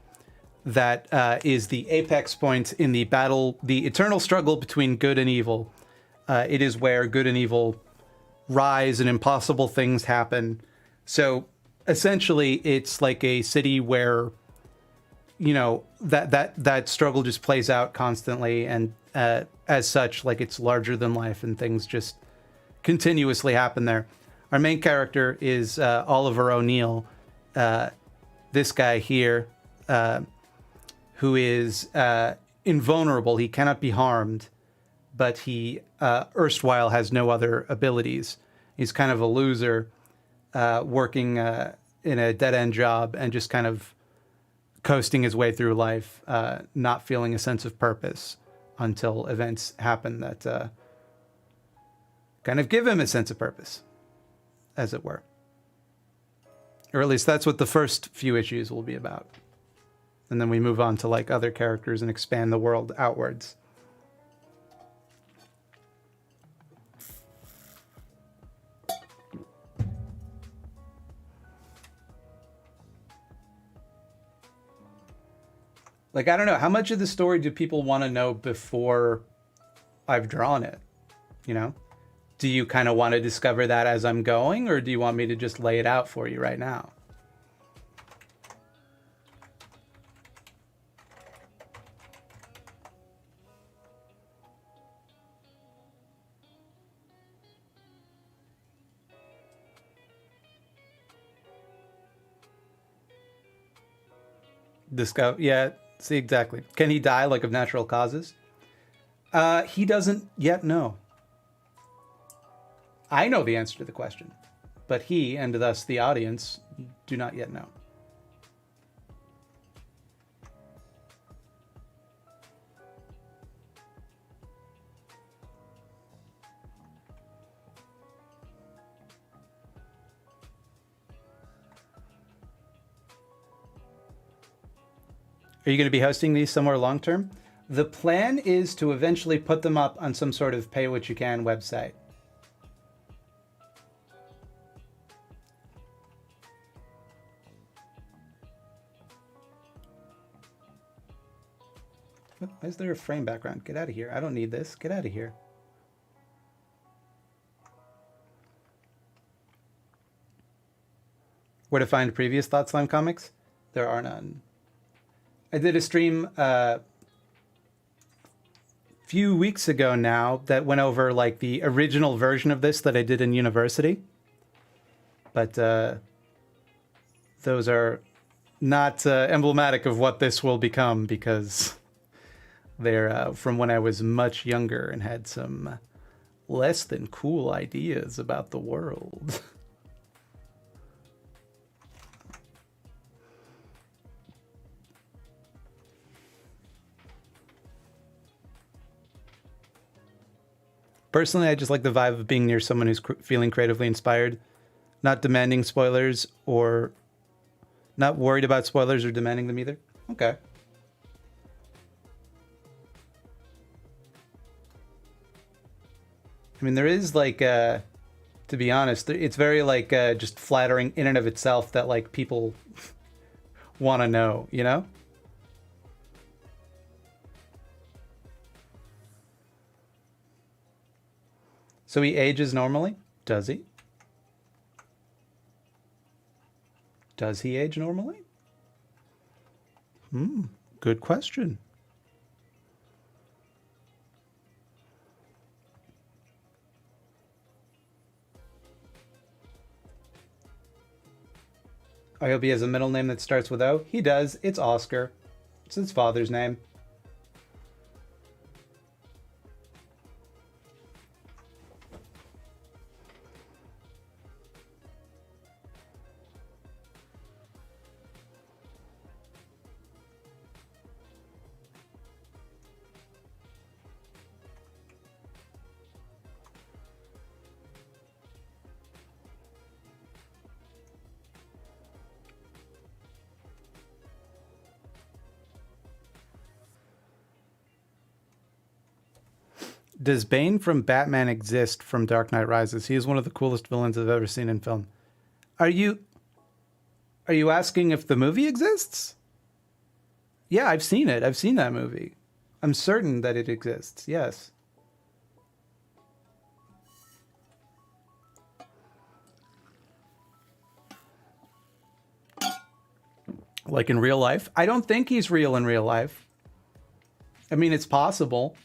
that is the apex point in the battle, the eternal struggle between good and evil. It is where good and evil rise and impossible things happen. So essentially, it's like a city where, you know, that struggle just plays out constantly, and as such, like, it's larger than life, and things just continuously happen there. Our main character is Oliver O'Neill, this guy here, who is invulnerable. He cannot be harmed, but he erstwhile has no other abilities. He's kind of a loser, working in a dead-end job and just kind of coasting his way through life, not feeling a sense of purpose until events happen that kind of give him a sense of purpose, as it were. Or at least that's what the first few issues will be about. And then we move on to like other characters and expand the world outwards. Like, I don't know, how much of the story do people want to know before I've drawn it? You know? Do you kind of want to discover that as I'm going, or do you want me to just lay it out for you right now? Discover, yeah, see, exactly. Can he die, like, of natural causes? He doesn't yet know. I know the answer to the question, but he, and thus the audience, do not yet know. Are you going to be hosting these somewhere long term? The plan is to eventually put them up on some sort of pay-what-you-can website. Why is there a frame background? Get out of here. I don't need this. Get out of here. Where to find previous Thought Slime comics? There are none. I did a stream a few weeks ago now that went over like the original version of this that I did in university. But those are not emblematic of what this will become, because they're from when I was much younger and had some less than cool ideas about the world. Personally, I just like the vibe of being near someone who's feeling creatively inspired, not demanding spoilers, or not worried about spoilers or demanding them either. Okay. I mean, there is like, to be honest, it's very like just flattering in and of itself that like people want to know, you know? So he ages normally? Does he? Does he age normally? Good question. I hope he has a middle name that starts with O. He does. It's Oscar. It's his father's name. Does Bane from Batman exist from Dark Knight Rises? He is one of the coolest villains I've ever seen in film. Are you asking if the movie exists? Yeah, I've seen it. I've seen that movie. I'm certain that it exists. Yes. Like in real life? I don't think he's real in real life. I mean, it's possible,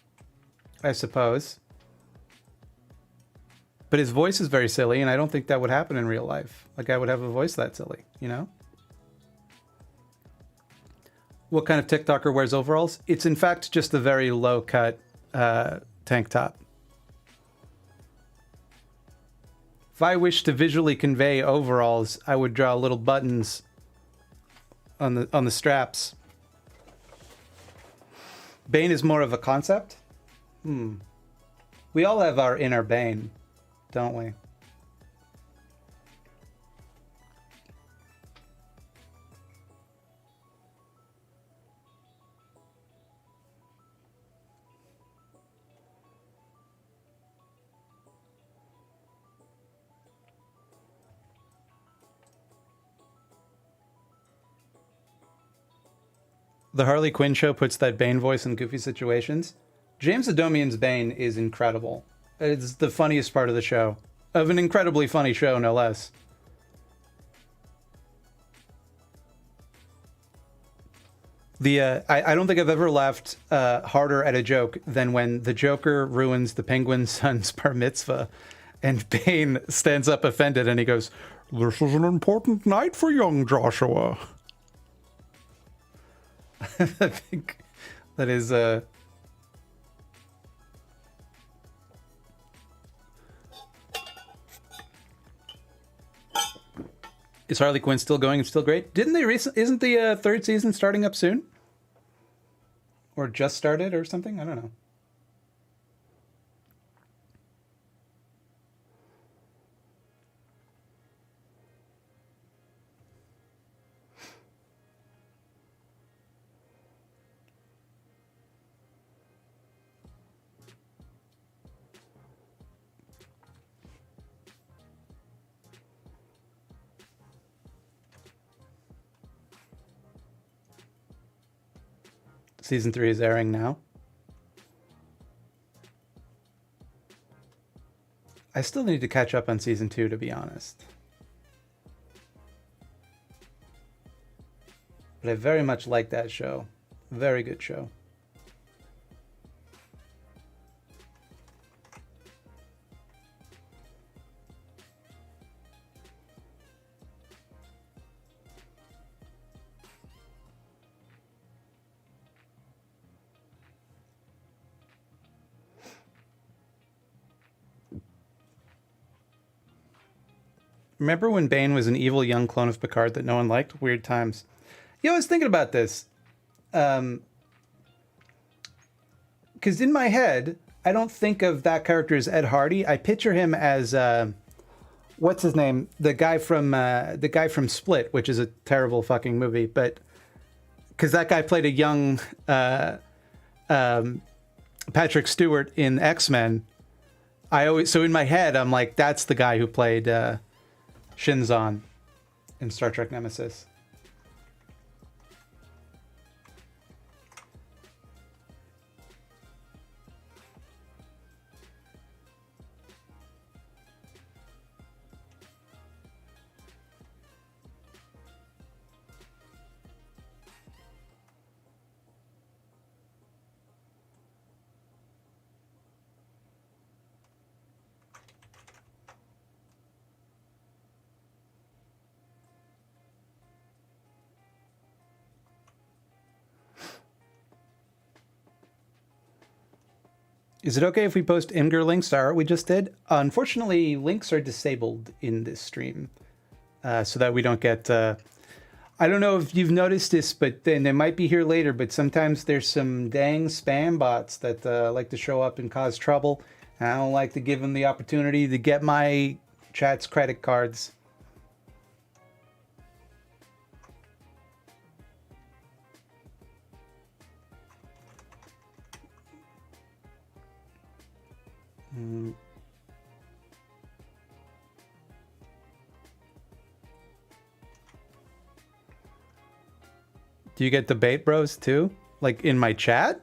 I suppose. But his voice is very silly, and I don't think that would happen in real life. Like, I would have a voice that silly, you know? What kind of TikToker wears overalls? It's, in fact, just a very low-cut tank top. If I wish to visually convey overalls, I would draw little buttons on the straps. Bane is more of a concept? We all have our inner Bane, don't we? The Harley Quinn show puts that Bane voice in goofy situations. James Adomian's Bane is incredible. It's the funniest part of the show. Of an incredibly funny show, no less. I don't think I've ever laughed harder at a joke than when the Joker ruins the Penguin's son's bar mitzvah, and Bane stands up offended and he goes, "This is an important night for young Joshua." I think that is Is Harley Quinn still going and still great? Didn't they isn't the third season starting up soon? Or just started or something? I don't know. Season 3 is airing now. I still need to catch up on season 2, to be honest. But I very much like that show. Very good show. Remember when Bane was an evil young clone of Picard that no one liked? Weird times. Yeah, I was thinking about this. Because in my head, I don't think of that character as Ed Hardy. I picture him as, what's his name? The guy from Split, which is a terrible fucking movie. But because that guy played a young Patrick Stewart in X-Men. So in my head, I'm like, that's the guy who played Shinzon in Star Trek Nemesis. Is it okay if we post Imgur links to art we just did? Unfortunately, links are disabled in this stream so that we don't get... I don't know if you've noticed this, but then they might be here later, but sometimes there's some dang spam bots that like to show up and cause trouble. And I don't like to give them the opportunity to get my chat's credit cards. Do you get debate bros too? Like in my chat?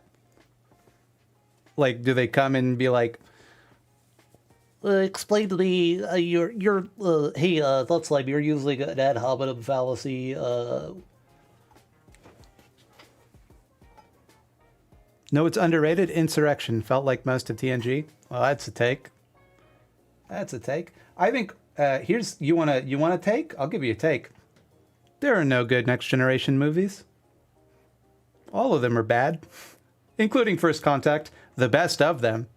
Like, do they come and be like, explain to me hey, that's like you're using an ad hominem fallacy. No, it's underrated. Insurrection felt like most of TNG. Well, that's a take. That's a take. I think here's you want a take? I'll give you a take. There are no good Next Generation movies. All of them are bad, including First Contact, the best of them.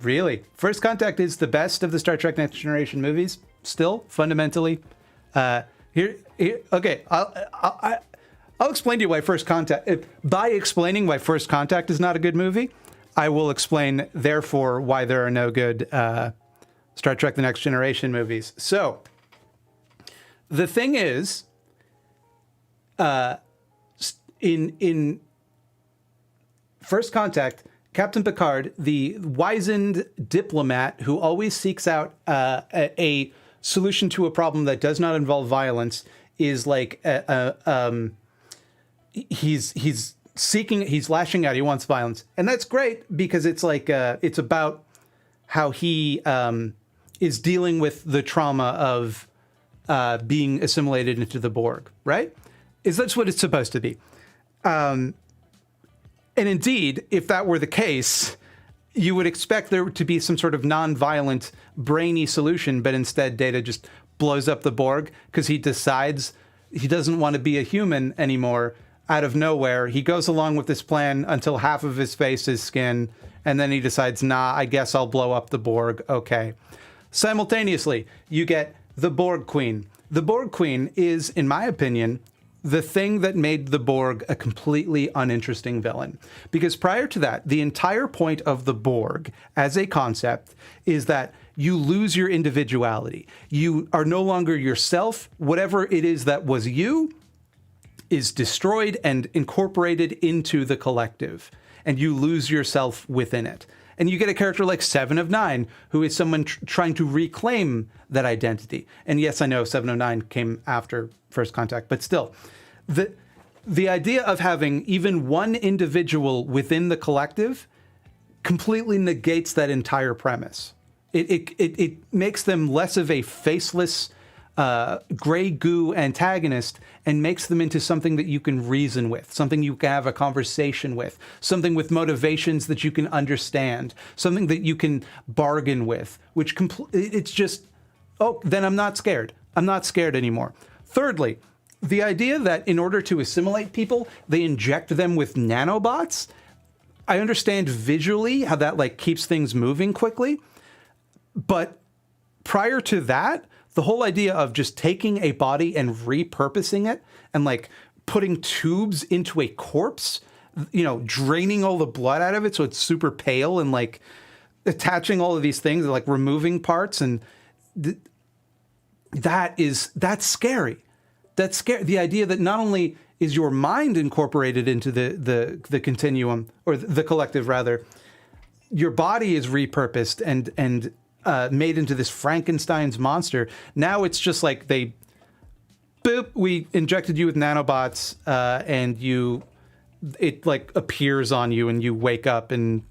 Really? First Contact is the best of the Star Trek Next Generation movies, still, fundamentally. Okay, I'll explain to you why First Contact... By explaining why First Contact is not a good movie, I will explain, therefore, why there are no good Star Trek The Next Generation movies. So, the thing is, in First Contact, Captain Picard, the wizened diplomat who always seeks out a solution to a problem that does not involve violence, is like he's lashing out. He wants violence, and that's great because it's like it's about how he is dealing with the trauma of being assimilated into the Borg. Right? That's what it's supposed to be. And indeed, if that were the case, you would expect there to be some sort of non-violent, brainy solution, but instead Data just blows up the Borg because he decides he doesn't want to be a human anymore out of nowhere. He goes along with this plan until half of his face is skin, and then he decides, nah, I guess I'll blow up the Borg. Okay. Simultaneously, you get the Borg Queen. The Borg Queen is, in my opinion, the thing that made the Borg a completely uninteresting villain. Because prior to that, the entire point of the Borg as a concept is that you lose your individuality. You are no longer yourself. Whatever it is that was you is destroyed and incorporated into the collective, and you lose yourself within it. And you get a character like Seven of Nine, who is someone trying to reclaim that identity. And yes, I know 709 came after First Contact, but still, the idea of having even one individual within the collective completely negates that entire premise. It makes them less of a faceless, gray goo antagonist and makes them into something that you can reason with, something you can have a conversation with, something with motivations that you can understand, something that you can bargain with, which it's just, oh, then I'm not scared. I'm not scared anymore. Thirdly, the idea that in order to assimilate people, they inject them with nanobots. I understand visually how that like keeps things moving quickly. But prior to that, the whole idea of just taking a body and repurposing it and like putting tubes into a corpse, you know, draining all the blood out of it so it's super pale and like attaching all of these things, like removing parts, and that's scary. That's scary. The idea that not only is your mind incorporated into the continuum, or the collective rather, your body is repurposed and made into this Frankenstein's monster. Now it's just like we injected you with nanobots, and it like appears on you and you wake up, and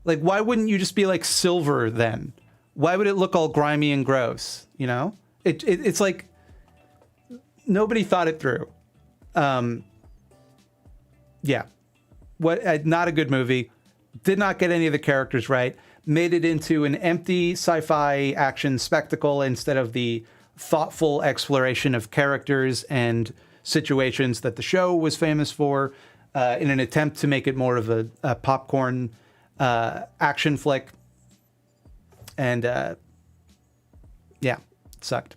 like, why wouldn't you just be like silver then? Why would it look all grimy and gross? You know, it's like nobody thought it through. Yeah, not a good movie. Did not get any of the characters right. Made it into an empty sci-fi action spectacle instead of the thoughtful exploration of characters and situations that the show was famous for, in an attempt to make it more of a popcorn action flick. And yeah, it sucked.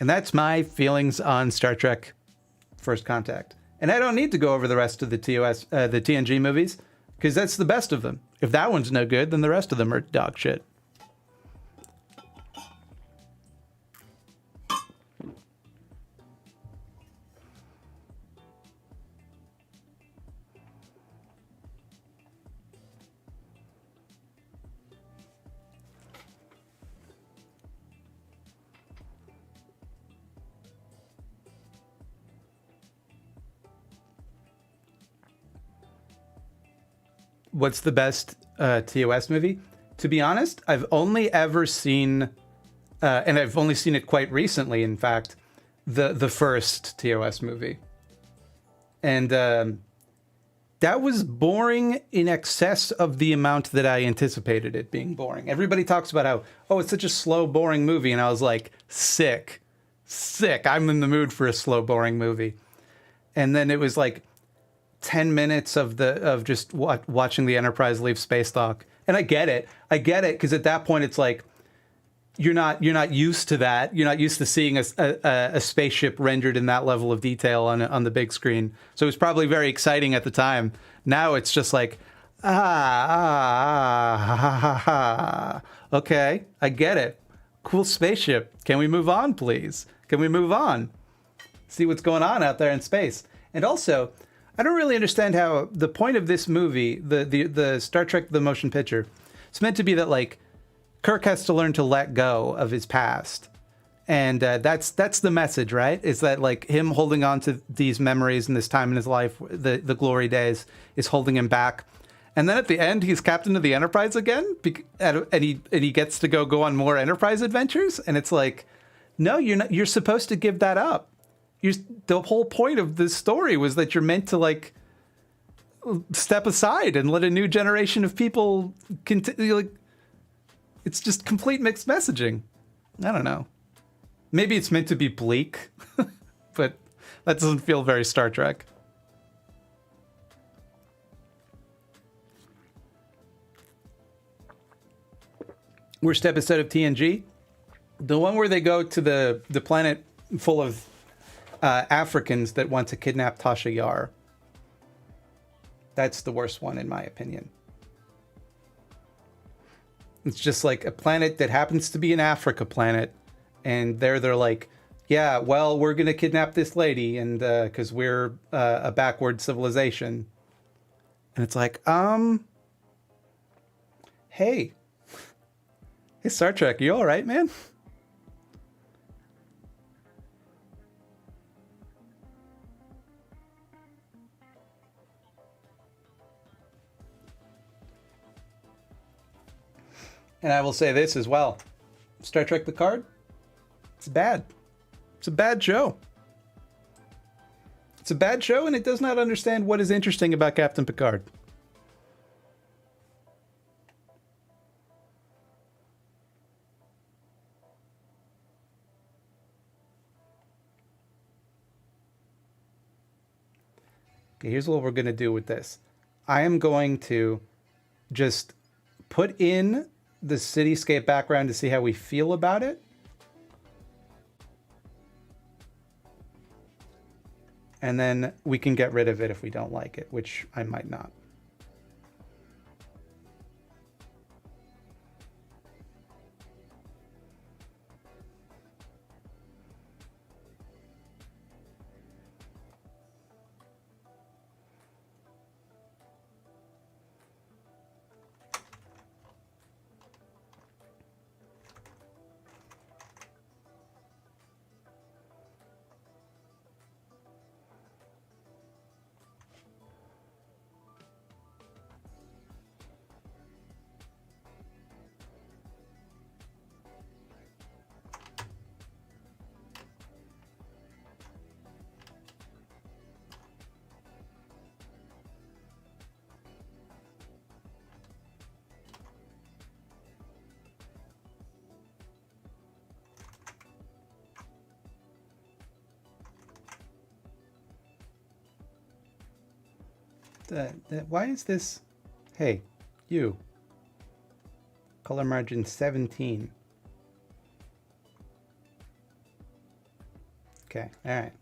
And that's my feelings on Star Trek First Contact. And I don't need to go over the rest of the TNG movies, Because that's the best of them. If that one's no good, then the rest of them are dog shit. What's the best TOS movie? To be honest, I've only ever seen, and I've only seen it quite recently, in fact, the first TOS movie. And that was boring in excess of the amount that I anticipated it being boring. Everybody talks about how, oh, it's such a slow, boring movie. And I was like, sick. I'm in the mood for a slow, boring movie. And then it was like 10 minutes of just watching the Enterprise leave space dock. And I get it because at that point it's like you're not used to that. You're not used to seeing a spaceship rendered in that level of detail on the big screen. So it was probably very exciting at the time. Now it's just like okay, I get it. Cool spaceship. Can we move on, please? Can we move on? See what's going on out there in space. And also, I don't really understand how the point of this movie, the Star Trek the motion picture, it's meant to be that like Kirk has to learn to let go of his past, and that's the message, right? Is that like him holding on to these memories and this time in his life, the glory days, is holding him back, and then at the end he's captain of the Enterprise again, and he gets to go on more Enterprise adventures, and it's like, no, you're not. You're supposed to give that up. The whole point of this story was that you're meant to like step aside and let a new generation of people continue. Like, it's just complete mixed messaging. I don't know. Maybe it's meant to be bleak, but that doesn't feel very Star Trek. Worst episode of TNG? The one where they go to the planet full of Africans that want to kidnap Tasha Yar. That's the worst one, in my opinion. It's just like a planet that happens to be an Africa planet, and they're like, yeah, well, we're gonna kidnap this lady, and because we're a backward civilization. And it's like, hey, Star Trek, you all right, man? And I will say this as well. Star Trek Picard, it's bad. It's a bad show. It's a bad show, and it does not understand what is interesting about Captain Picard. Okay, here's what we're going to do with this. I am going to just put in the cityscape background to see how we feel about it. And then we can get rid of it if we don't like it, which I might not. Why is this? Hey, you. Color margin 17. Okay, alright.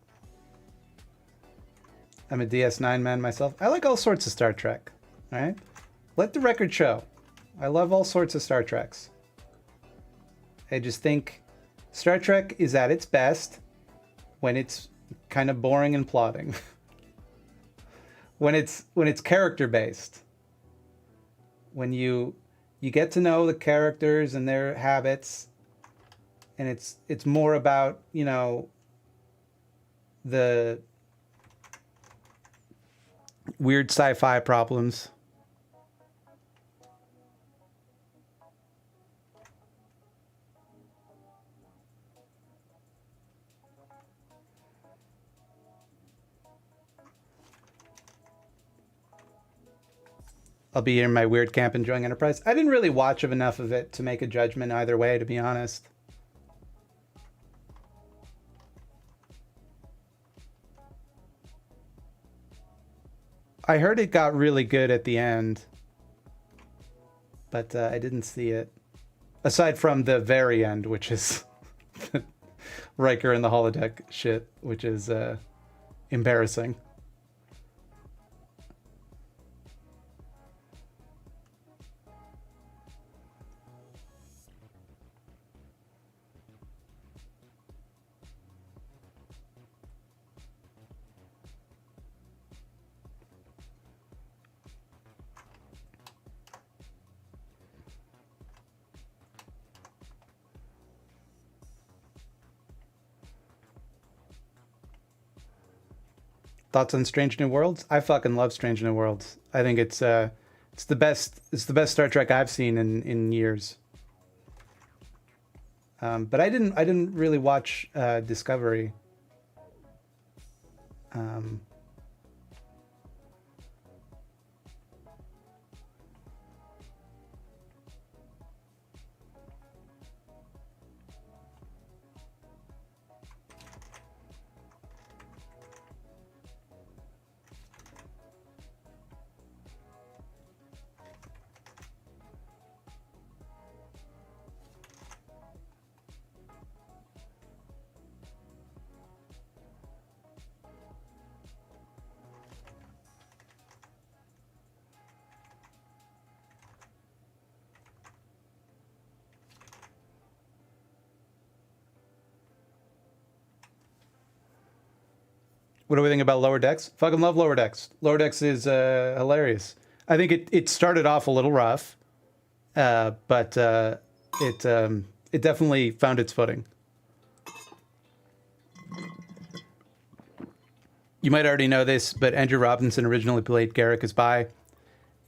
I'm a DS9 man myself. I like all sorts of Star Trek. All right? Let the record show. I love all sorts of Star Treks. I just think Star Trek is at its best when it's kind of boring and plotting. when it's character based. When you get to know the characters and their habits, and it's more about, you know, the weird sci-fi problems. I'll be in my weird camp enjoying Enterprise. I didn't really watch enough of it to make a judgment either way, to be honest. I heard it got really good at the end, but I didn't see it. Aside from the very end, which is Riker and the holodeck shit, which is embarrassing. Thoughts on Strange New Worlds? I fucking love Strange New Worlds. I think it's the best Star Trek I've seen in years. But I didn't really watch Discovery. What do we think about Lower Decks? Fucking love Lower Decks. Lower Decks is hilarious. I think it started off a little rough, but it definitely found its footing. You might already know this, but Andrew Robinson originally played Garrick as Bai.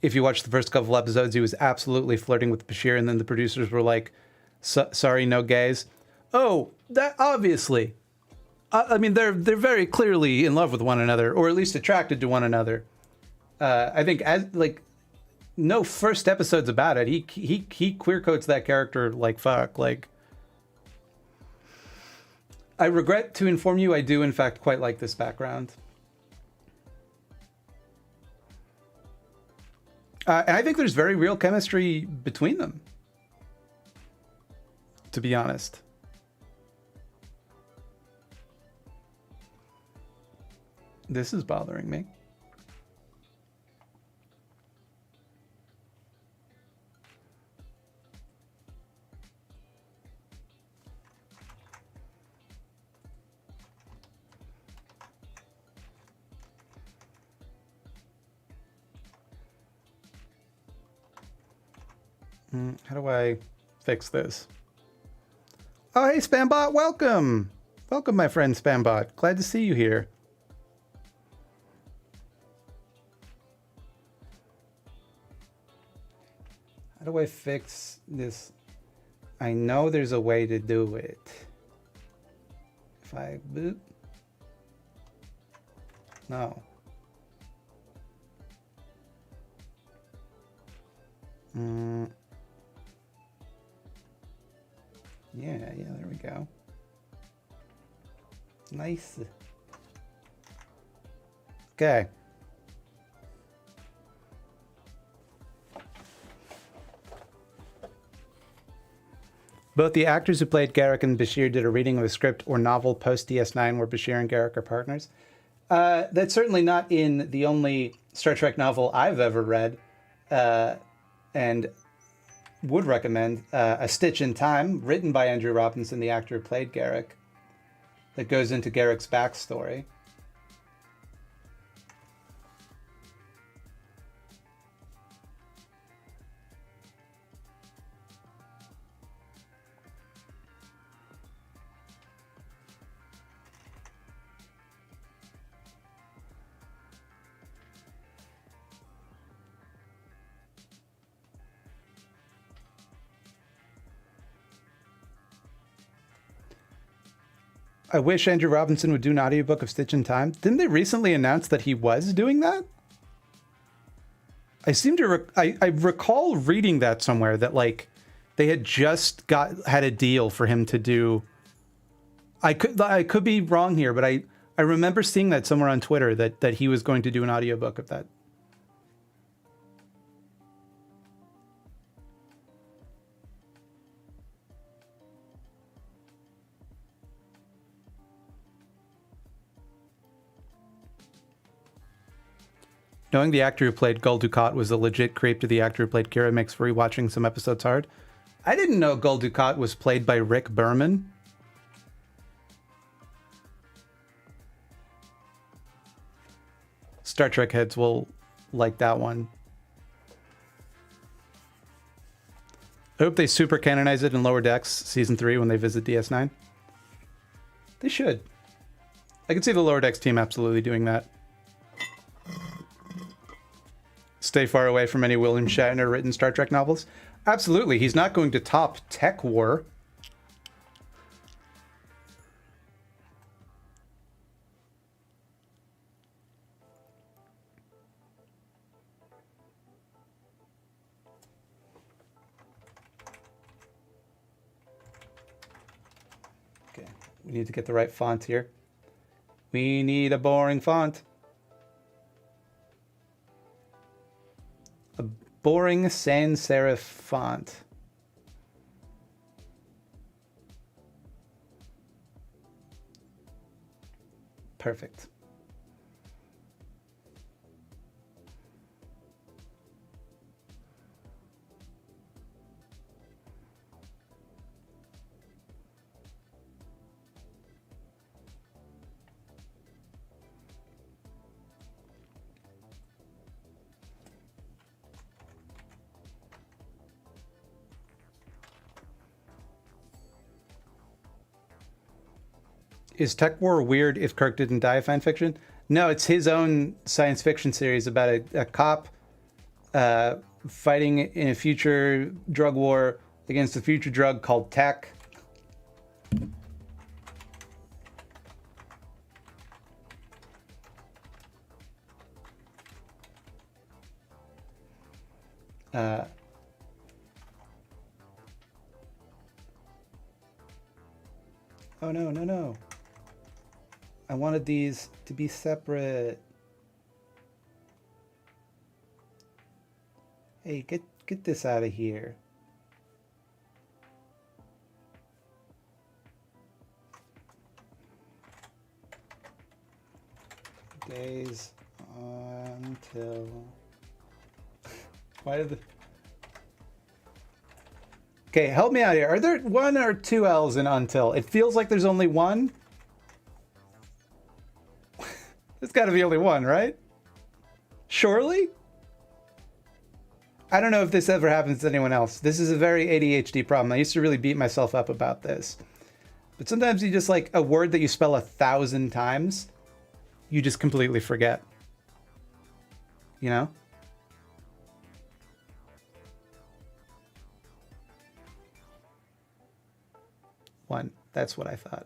If you watch the first couple of episodes, he was absolutely flirting with Bashir, and then the producers were like, "Sorry, no gays." Oh, that obviously. I mean, they're very clearly in love with one another, or at least attracted to one another. I think no first episode's about it. He queer codes that character like fuck. Like, I regret to inform you, I do in fact quite like this background. And I think there's very real chemistry between them, to be honest. This is bothering me. How do I fix this? Oh, hey, Spambot, welcome. Welcome, my friend Spambot. Glad to see you here. How do I fix this? I know there's a way to do it. If I boop. No. Yeah, there we go. Nice. Okay. Both the actors who played Garrick and Bashir did a reading of a script or novel post DS9 where Bashir and Garrick are partners. That's certainly not in the only Star Trek novel I've ever read. and would recommend A Stitch in Time, written by Andrew Robinson, the actor who played Garrick, that goes into Garrick's backstory. I wish Andrew Robinson would do an audiobook of Stitch in Time. Didn't they recently announce that he was doing that? I seem to I recall reading that somewhere, that like they had just had a deal for him to do. I could be wrong here, but I remember seeing that somewhere on Twitter that he was going to do an audiobook of that. Knowing the actor who played Gul Dukat was a legit creep to the actor who played Kira makes rewatching some episodes hard. I didn't know Gul Dukat was played by Rick Berman. Star Trek heads will like that one. I hope they super canonize it in Lower Decks Season 3 when they visit DS9. They should. I can see the Lower Decks team absolutely doing that. Stay far away from any William Shatner written Star Trek novels. Absolutely, he's not going to top Tech War. Okay, we need to get the right font here. We need a boring font. Boring sans serif font. Perfect. Is Tech War weird if Kirk didn't die of fan fiction? No, it's his own science fiction series about a cop fighting in a future drug war against a future drug called Tech. Oh no, no, no. I wanted these to be separate. Hey, get this out of here. Days until... Why did the... Okay, help me out here. Are there 1 or 2 L's in until? It feels like there's only one. There's got to be only one, right? Surely? I don't know if this ever happens to anyone else. This is a very ADHD problem. I used to really beat myself up about this. But sometimes you just like a word that you spell 1,000 times, you just completely forget. You know? One. That's what I thought.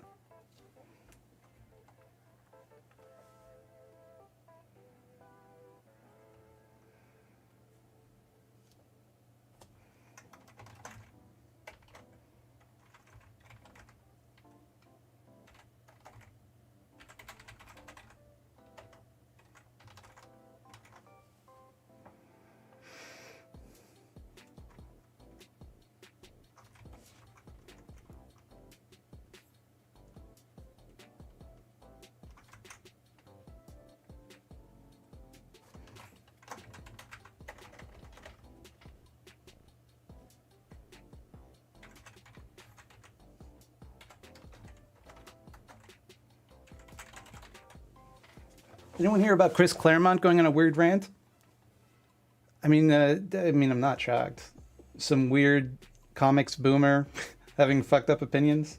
Anyone hear about Chris Claremont going on a weird rant? I mean, I'm not shocked. Some weird comics boomer having fucked up opinions.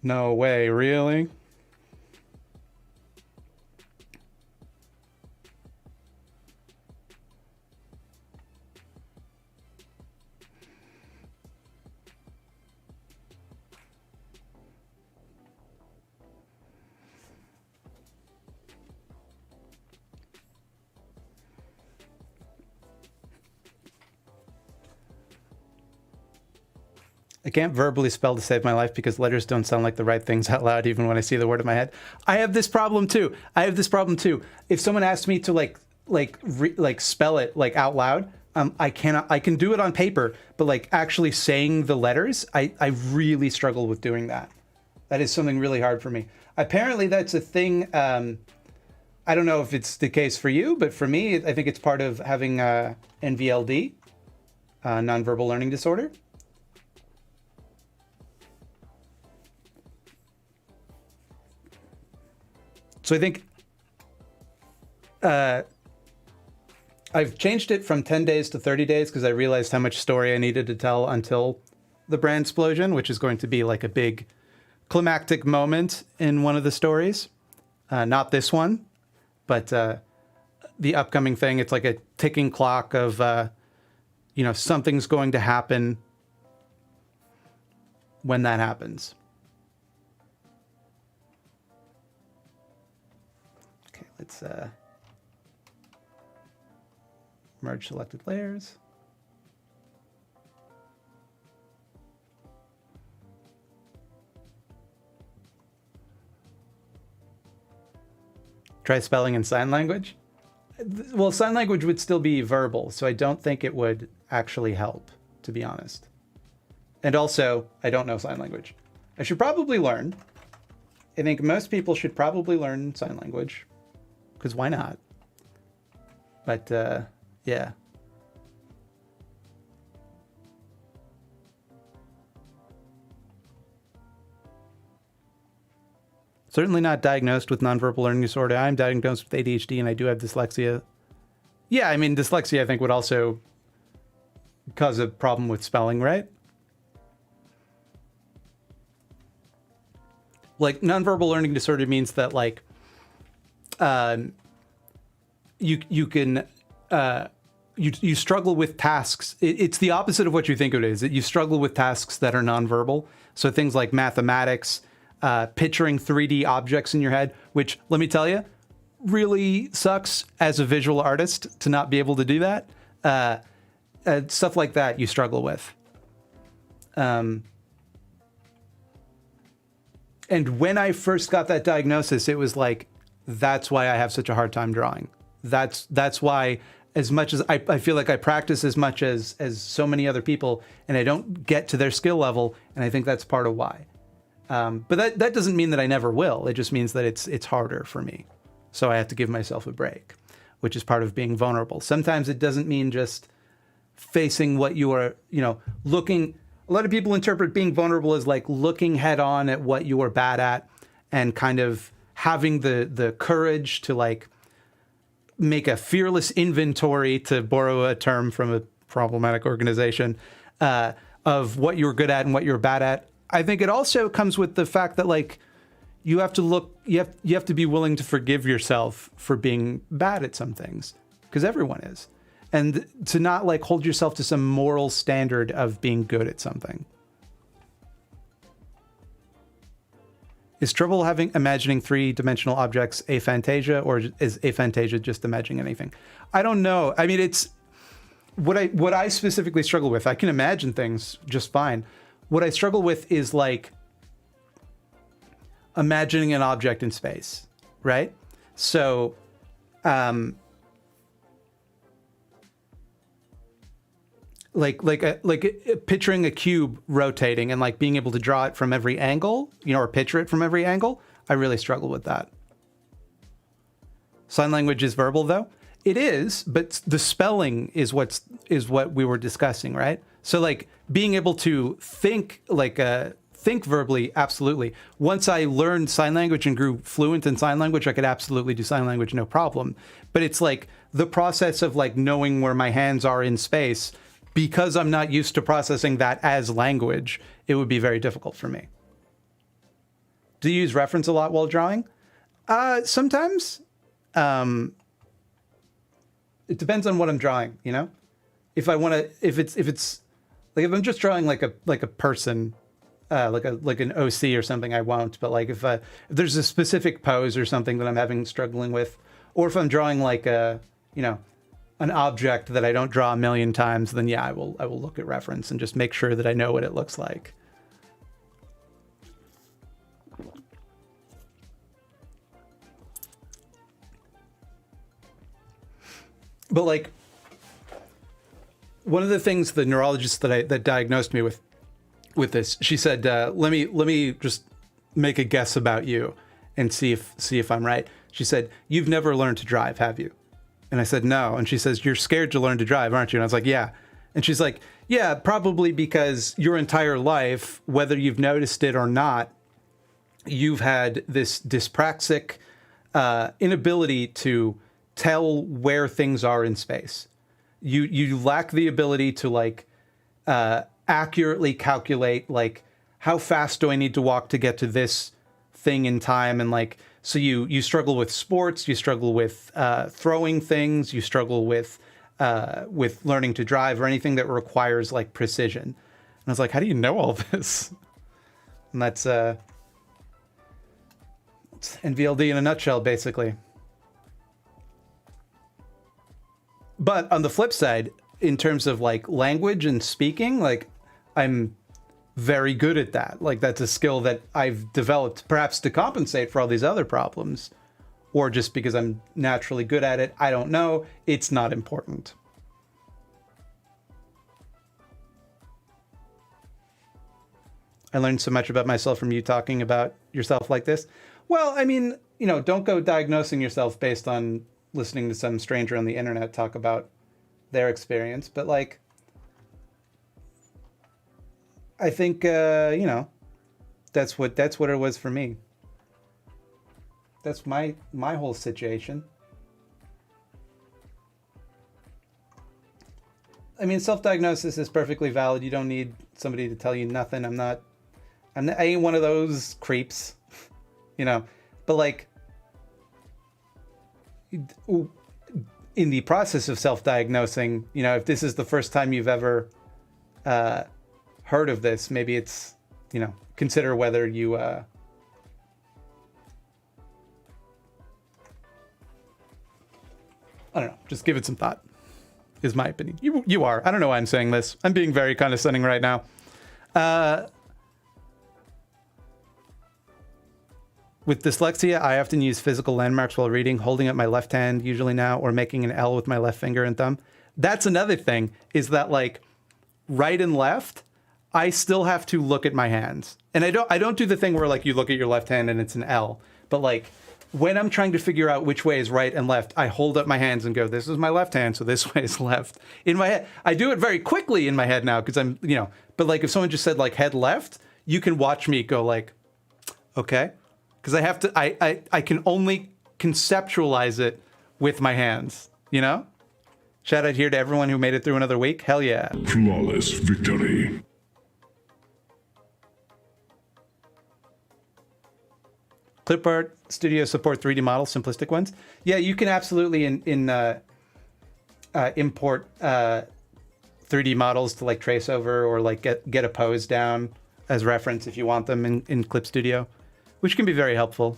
No way, really? I can't verbally spell to save my life because letters don't sound like the right things out loud, even when I see the word in my head. I have this problem too. If someone asks me to like spell it like out loud, I cannot. I can do it on paper, but like actually saying the letters, I really struggle with doing that. That is something really hard for me. Apparently, that's a thing. I don't know if it's the case for you, but for me, I think it's part of having NVLD, nonverbal learning disorder. So I think I've changed it from 10 days to 30 days because I realized how much story I needed to tell until the brand explosion, which is going to be like a big climactic moment in one of the stories. Not this one, but the upcoming thing. It's like a ticking clock of, something's going to happen when that happens. Let's merge selected layers. Try spelling in sign language. Well, sign language would still be verbal, so I don't think it would actually help, to be honest. And also, I don't know sign language. I should probably learn. I think most people should probably learn sign language. Because why not? But, yeah. Certainly not diagnosed with nonverbal learning disorder. I'm diagnosed with ADHD and I do have dyslexia. Yeah, I mean, dyslexia I think would also cause a problem with spelling, right? Like, nonverbal learning disorder means that, like, you struggle with tasks. It's the opposite of what you think it is. You struggle with tasks that are nonverbal. So things like mathematics, picturing 3D objects in your head, which, let me tell you, really sucks as a visual artist to not be able to do that. Stuff like that you struggle with. And when I first got that diagnosis, it was like, that's why I have such a hard time drawing. That's why, as much as I feel like I practice as much as so many other people, and I don't get to their skill level, and I think that's part of why. But that doesn't mean that I never will. It just means that it's harder for me. So I have to give myself a break, which is part of being vulnerable. Sometimes it doesn't mean just facing what you are, looking. A lot of people interpret being vulnerable as like looking head on at what you are bad at and kind of having the courage to like make a fearless inventory, to borrow a term from a problematic organization, of what you're good at and what you're bad at. I think it also comes with the fact that like you have to be willing to forgive yourself for being bad at some things, because everyone is, and to not like hold yourself to some moral standard of being good at something. Is trouble imagining three-dimensional objects aphantasia, or is aphantasia just imagining anything? I don't know. I mean, it's what I specifically struggle with. I can imagine things just fine. What I struggle with is like imagining an object in space, right? So, picturing a cube rotating and like being able to draw it from every angle, or picture it from every angle. I really struggle with that. Sign language is verbal though. It is, but the spelling is what we were discussing, right? So like being able to think think verbally, absolutely. Once I learned sign language and grew fluent in sign language, I could absolutely do sign language, no problem. But it's like the process of like knowing where my hands are in space, because I'm not used to processing that as language, it would be very difficult for me. Do you use reference a lot while drawing? Sometimes. It depends on what I'm drawing, you know? If it's like if I'm just drawing like a person, like an OC or something, I won't. But like if there's a specific pose or something that I'm struggling with, or if I'm drawing like an object that I don't draw a million times, then yeah, I will look at reference and just make sure that I know what it looks like. But like one of the things the neurologist that diagnosed me with this, she said, let me just make a guess about you and see if I'm right. She said, "You've never learned to drive, have you?" And I said, "No." And she says, "You're scared to learn to drive, aren't you?" And I was like, "Yeah." And she's like, "Yeah, probably because your entire life, whether you've noticed it or not, you've had this dyspraxic inability to tell where things are in space. You lack the ability to like accurately calculate like how fast do I need to walk to get to this thing in time, and like so you struggle with sports, you struggle with throwing things, you struggle with learning to drive or anything that requires like precision." And I was like, "How do you know all this?" And that's NVLD in a nutshell, basically. But on the flip side, in terms of like language and speaking, like I'm very good at that. Like that's a skill that I've developed perhaps to compensate for all these other problems, or just because I'm naturally good at it. I don't know. It's not important. I learned so much about myself from you talking about yourself like this. Well, I mean, don't go diagnosing yourself based on listening to some stranger on the internet talk about their experience. But like, I think, that's what it was for me. That's my whole situation. I mean, self-diagnosis is perfectly valid. You don't need somebody to tell you nothing. I ain't one of those creeps, but like, in the process of self-diagnosing, if this is the first time you've ever heard of this, maybe it's, consider whether you I don't know, just give it some thought, is my opinion. You are. I don't know why I'm saying this. I'm being very condescending right now. With dyslexia, I often use physical landmarks while reading, holding up my left hand usually now, or making an L with my left finger and thumb. That's another thing, is that like right and left, I still have to look at my hands. And I don't do the thing where like you look at your left hand and it's an L. But like when I'm trying to figure out which way is right and left, I hold up my hands and go, this is my left hand, so this way is left. In my head, I do it very quickly in my head now because I'm, but like if someone just said like head left, you can watch me go like, okay. Because I have to, I can only conceptualize it with my hands, Shout out here to everyone who made it through another week. Hell yeah. Flawless victory. Clip Art Studio support 3D models, simplistic ones. Yeah, you can absolutely import 3D models to like trace over or like get a pose down as reference if you want them in Clip Studio, which can be very helpful.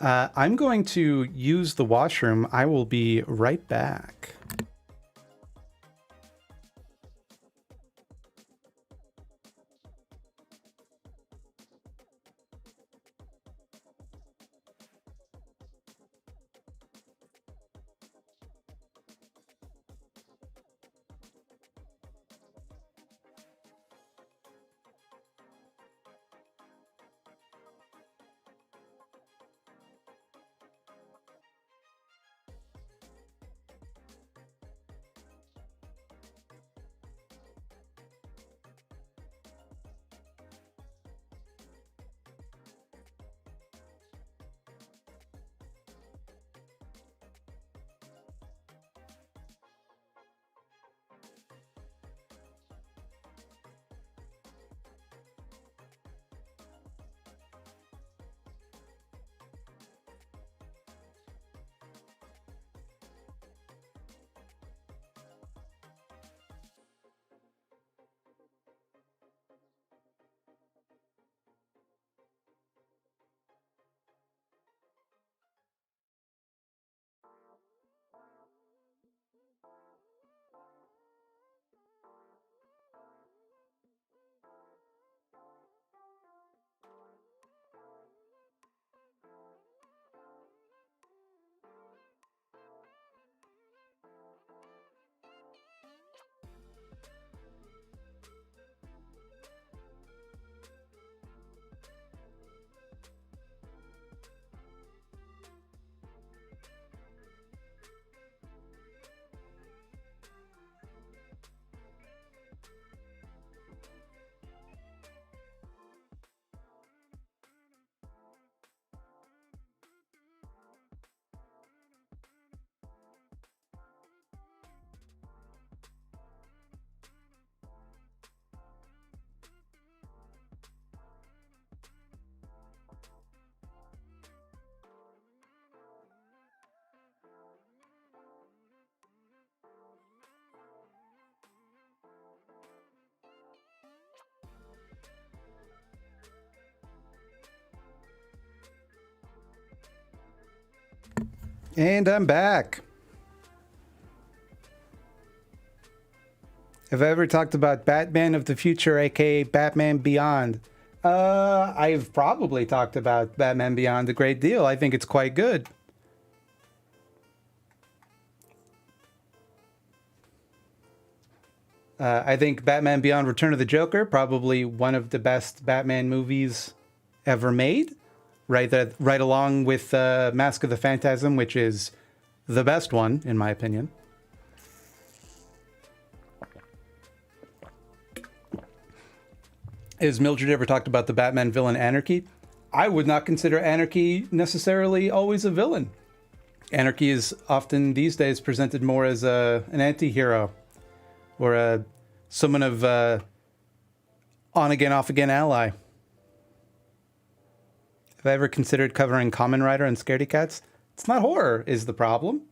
I'm going to use the washroom. I will be right back. And I'm back. Have I ever talked about Batman of the Future, aka Batman Beyond? I've probably talked about Batman Beyond a great deal. I think it's quite good. I think Batman Beyond Return of the Joker, probably one of the best Batman movies ever made. Right along with Mask of the Phantasm, which is the best one, in my opinion. Has Mildred ever talked about the Batman villain Anarchy? I would not consider Anarchy necessarily always a villain. Anarchy is often these days presented more as an anti-hero or someone of on-again, off-again ally. Have I ever considered covering Kamen Rider and Scaredy Cats? It's not horror is the problem.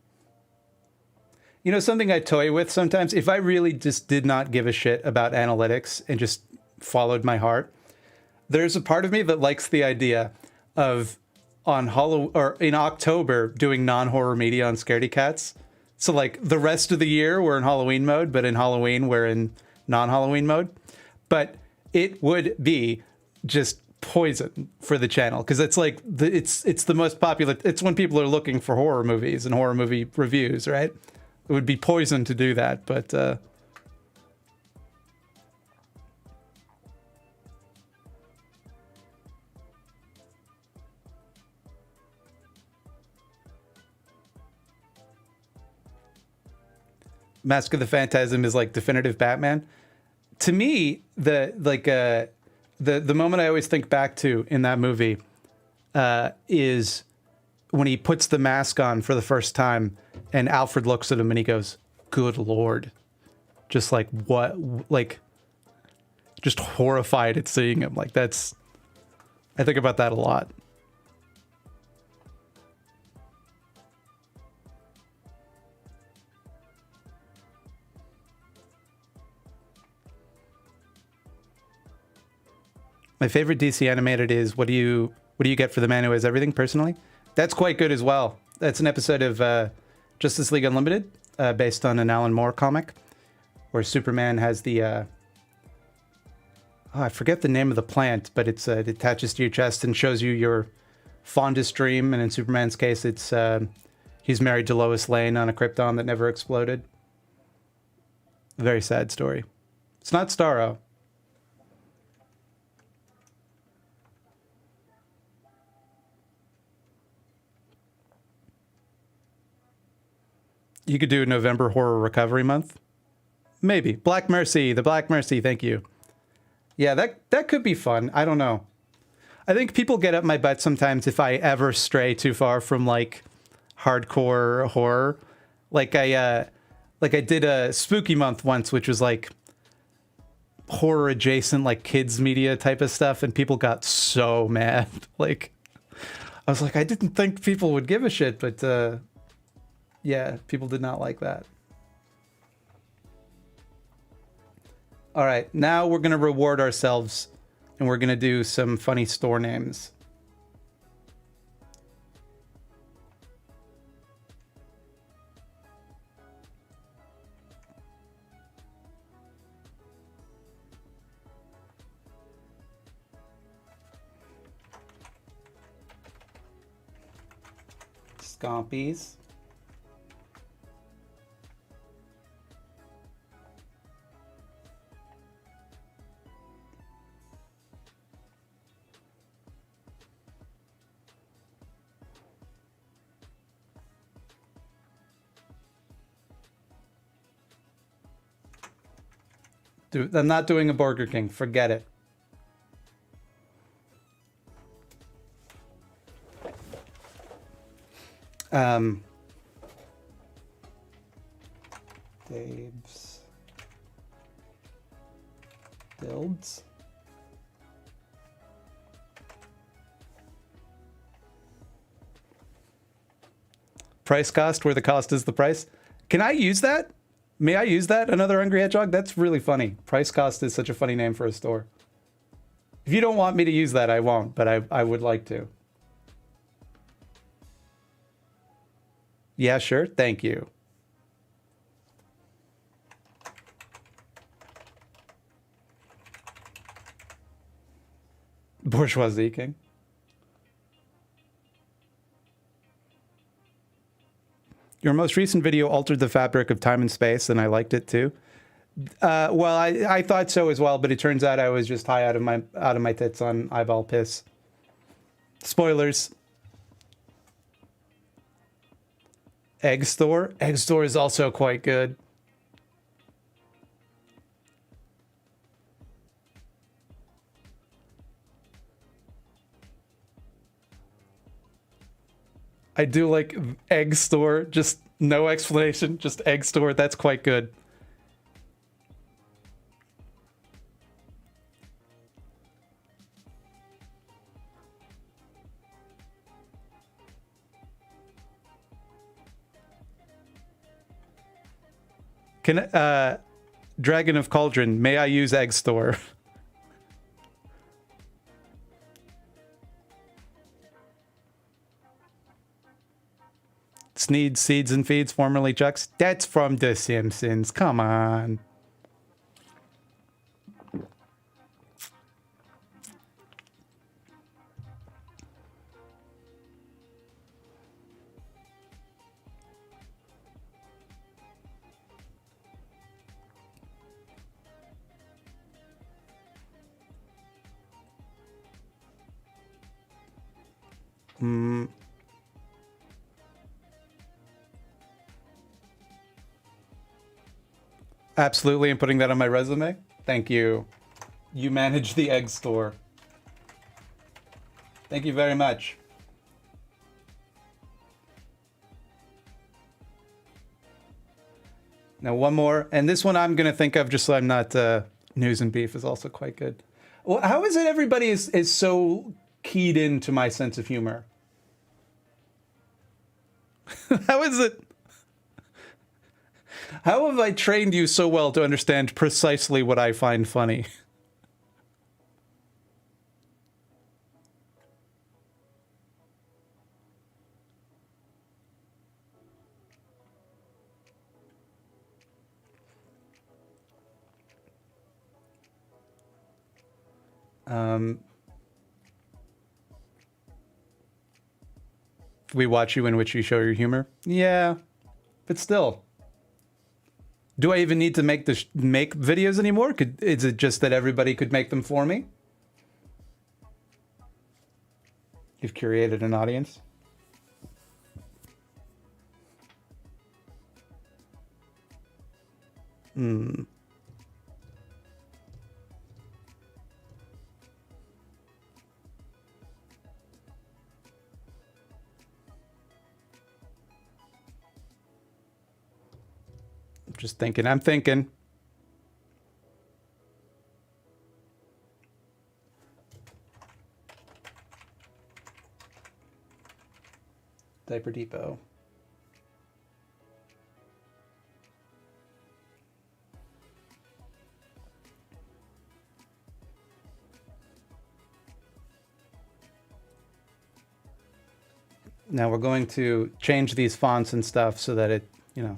You know, something I toy with sometimes, if I really just did not give a shit about analytics and just followed my heart, there's a part of me that likes the idea of in October doing non-horror media on Scaredy Cats. So like the rest of the year we're in Halloween mode, but in Halloween we're in non-Halloween mode. But it would be just poison for the channel because it's like it's the most popular. It's when people are looking for horror movies and horror movie reviews, right? It would be poison to do that, but Mask of the Phantasm is like definitive Batman. To me, the moment I always think back to in that movie is when he puts the mask on for the first time and Alfred looks at him and he goes, "Good Lord." Just like what, like just horrified at seeing him. Like that's, I think about that a lot. My favorite DC animated is what do you get for the man who has everything? Personally, that's quite good as well. That's an episode of Justice League Unlimited, based on an Alan Moore comic, where Superman has the I forget the name of the plant, but it attaches to your chest and shows you your fondest dream. And in Superman's case, it's he's married to Lois Lane on a Krypton that never exploded. A very sad story. It's not Starro. You could do November Horror Recovery Month. Maybe. Black Mercy, the Black Mercy, thank you. Yeah, that could be fun. I don't know. I think people get up my butt sometimes if I ever stray too far from like hardcore horror. Like I did a Spooky Month once, which was like horror adjacent, like kids media type of stuff, and people got so mad. Like I was like, I didn't think people would give a shit, but yeah, people did not like that. All right, now we're going to reward ourselves, and we're going to do some funny store names. Scompies. Dude, I'm not doing a Burger King. Forget it. Dave's builds. Price cost, where the cost is the price. Can I use that? May I use that? Another Hungry Hedgehog? That's really funny. Price cost is such a funny name for a store. If you don't want me to use that, I won't, but I would like to. Yeah, sure. Thank you. Bourgeoisie King. Your most recent video altered the fabric of time and space, and I liked it too. Well, I thought so as well, but it turns out I was just high out of my tits on eyeball piss. Spoilers. Egg Store. Egg Store is also quite good. I do like Egg Store. Just no explanation. Just Egg Store. That's quite good. Can Dragon of Cauldron, may I use Egg Store? Sneeds, Seeds, and Feeds, formerly Chucks. That's from The Simpsons. Come on. Absolutely, I'm putting that on my resume. Thank you. You manage the Egg Store. Thank you very much. Now one more, and this one I'm gonna think of just so I'm not news and beef is also quite good. Well, how is it everybody is so keyed into my sense of humor? How is it? How have I trained you so well to understand precisely what I find funny? We watch you in which you show your humor. Yeah, but still. Do I even need to make videos anymore? Is it just that everybody could make them for me? You've curated an audience. Just thinking. I'm thinking. Diaper Depot. Now we're going to change these fonts and stuff so that it, you know.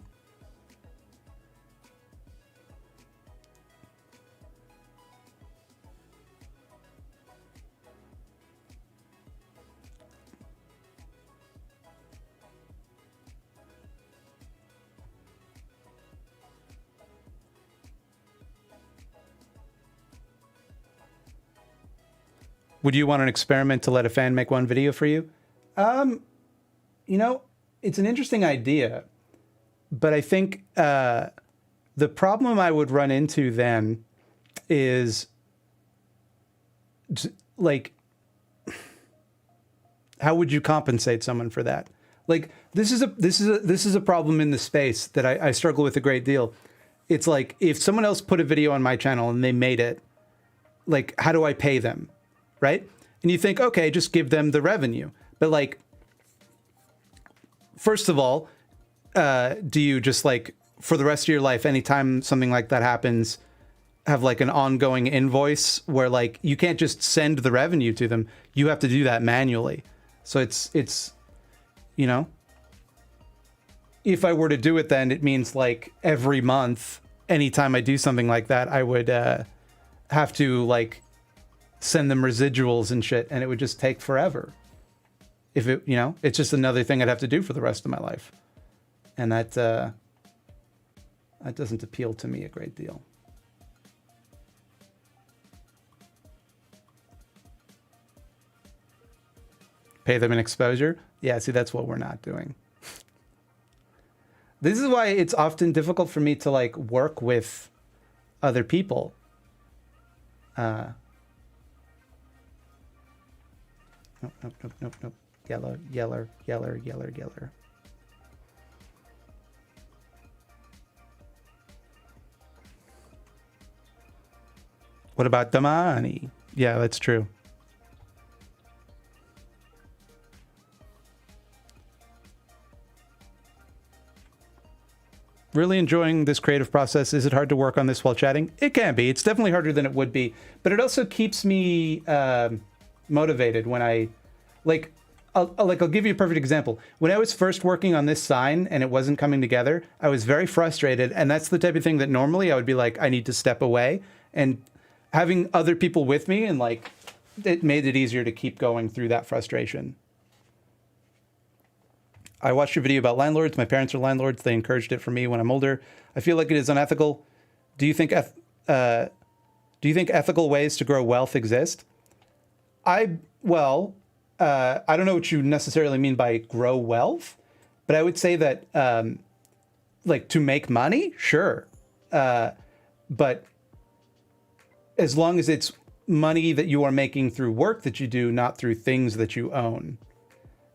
Would you want an experiment to let a fan make one video for you? You know, it's an interesting idea, but I think the problem I would run into then is like, how would you compensate someone for that? Like, this is a problem in the space that I struggle with a great deal. It's like, if someone else put a video on my channel and they made it, like, how do I pay them? Right? And you think, okay, just give them the revenue. But like, first of all, do you just like, for the rest of your life, anytime something like that happens, have like an ongoing invoice where like, you can't just send the revenue to them. You have to do that manually. So it's, you know, if I were to do it, then it means like every month, anytime I do something like that, I would have to like send them residuals and shit, and it would just take forever. If it, you know, it's just another thing I'd have to do for the rest of my life, and that doesn't appeal to me a great deal. Pay them an exposure? Yeah, see, that's what we're not doing. This is why it's often difficult for me to like work with other people. Nope. Yeller. What about Damani? Yeah, that's true. Really enjoying this creative process. Is it hard to work on this while chatting? It can be. It's definitely harder than it would be, but it also keeps me motivated when I like. I'll give you a perfect example. When I was first working on this sign and it wasn't coming together, I was very frustrated, and that's the type of thing that normally I would be like, I need to step away. And having other people with me and like, it made it easier to keep going through that frustration. I watched your video about landlords. My parents are landlords. They encouraged it for me when I'm older. I feel like it is unethical. Do you think ethical ways to grow wealth exist? I don't know what you necessarily mean by grow wealth, but I would say that like to make money, sure. But as long as it's money that you are making through work that you do, not through things that you own.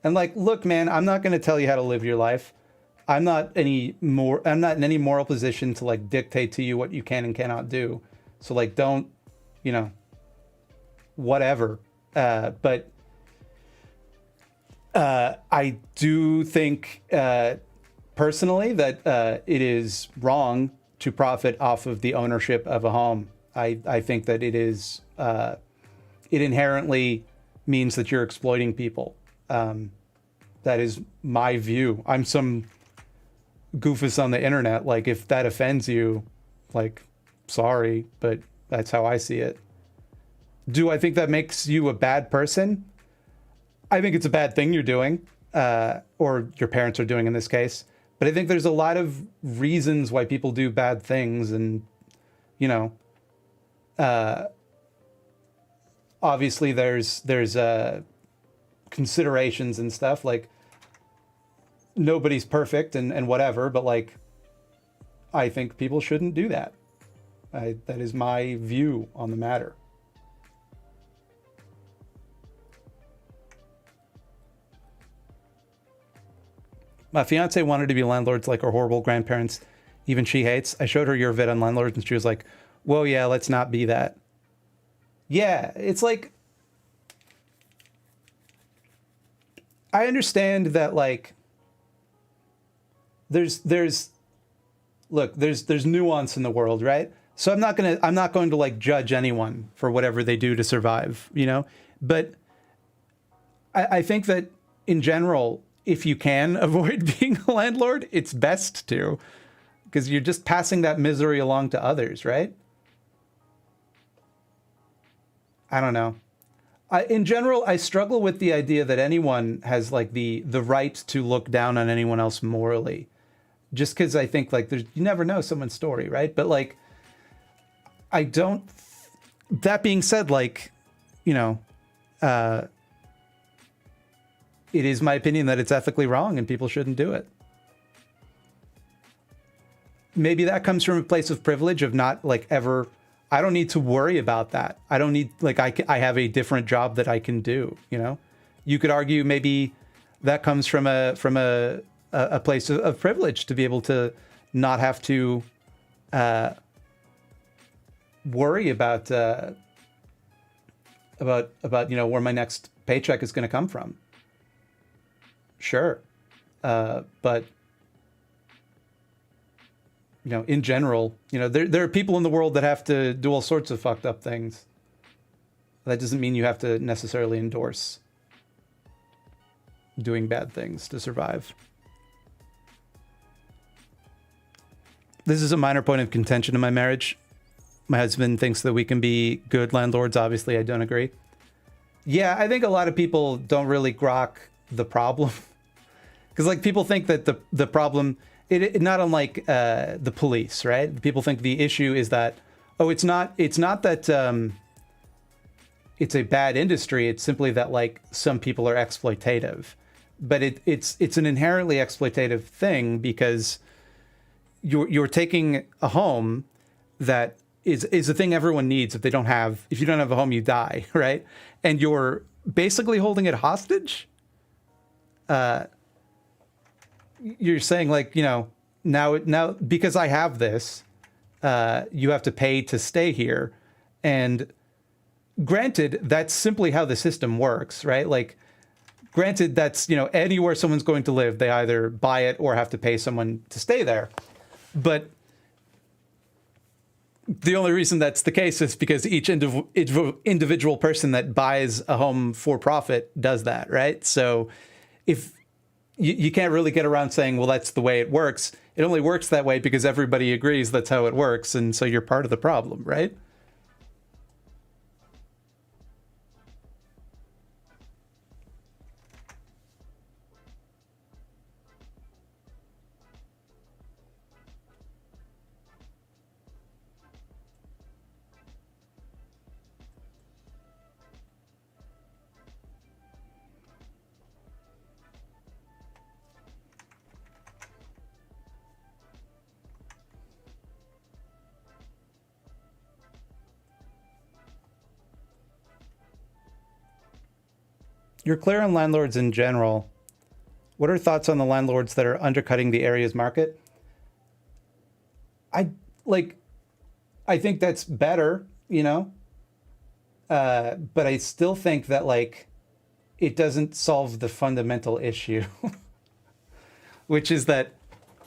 And like, look, man, I'm not going to tell you how to live your life. I'm not in any moral position to like dictate to you what you can and cannot do. So like, don't, you know, whatever. But I do think personally that it is wrong to profit off of the ownership of a home. I think that it is, it inherently means that you're exploiting people. That is my view. I'm some goofus on the internet. Like, if that offends you, like, sorry, but that's how I see it. Do I think that makes you a bad person? I think it's a bad thing you're doing, or your parents are doing in this case. But I think there's a lot of reasons why people do bad things, and, you know, obviously there's considerations and stuff, like nobody's perfect and whatever, but like I think people shouldn't do that. That is my view on the matter. My fiance wanted to be landlords like her horrible grandparents, even she hates. I showed her your vid on landlords and she was like, whoa, yeah, let's not be that. Yeah, it's like, I understand that, like, there's nuance in the world, right? So I'm not going to like judge anyone for whatever they do to survive, you know? But I think that in general, if you can avoid being a landlord, it's best to, because you're just passing that misery along to others, right? I don't know. In general, I struggle with the idea that anyone has like the right to look down on anyone else morally, just because I think like you never know someone's story, right? But like, I don't. That being said, like, you know, it is my opinion that it's ethically wrong and people shouldn't do it. Maybe that comes from a place of privilege of not like ever. I don't need to worry about that. I don't need, like, I have a different job that I can do, you know? You could argue maybe that comes from a place of privilege to be able to not have to worry about, you know, where my next paycheck is going to come from. Sure. But, you know, in general, you know, there are people in the world that have to do all sorts of fucked up things. That doesn't mean you have to necessarily endorse doing bad things to survive. This is a minor point of contention in my marriage. My husband thinks that we can be good landlords. Obviously, I don't agree. Yeah, I think a lot of people don't really grok the problem. Because like people think that the problem, it not unlike the police, right? People think the issue is that, oh, it's not that it's a bad industry. It's simply that like some people are exploitative. But it's an inherently exploitative thing because you're taking a home that is a thing everyone needs. If you don't have a home, you die, right? And you're basically holding it hostage. You're saying like, you know, now because I have this, you have to pay to stay here. And granted, that's simply how the system works, right? Like, granted, that's, you know, anywhere someone's going to live, they either buy it or have to pay someone to stay there. But the only reason that's the case is because each individual person that buys a home for profit does that, right? So if you can't really get around saying, well, that's the way it works. It only works that way because everybody agrees that's how it works. And so you're part of the problem, right? You're clear on landlords in general. What are thoughts on the landlords that are undercutting the area's market? I think that's better, you know? But I still think that like it doesn't solve the fundamental issue, which is that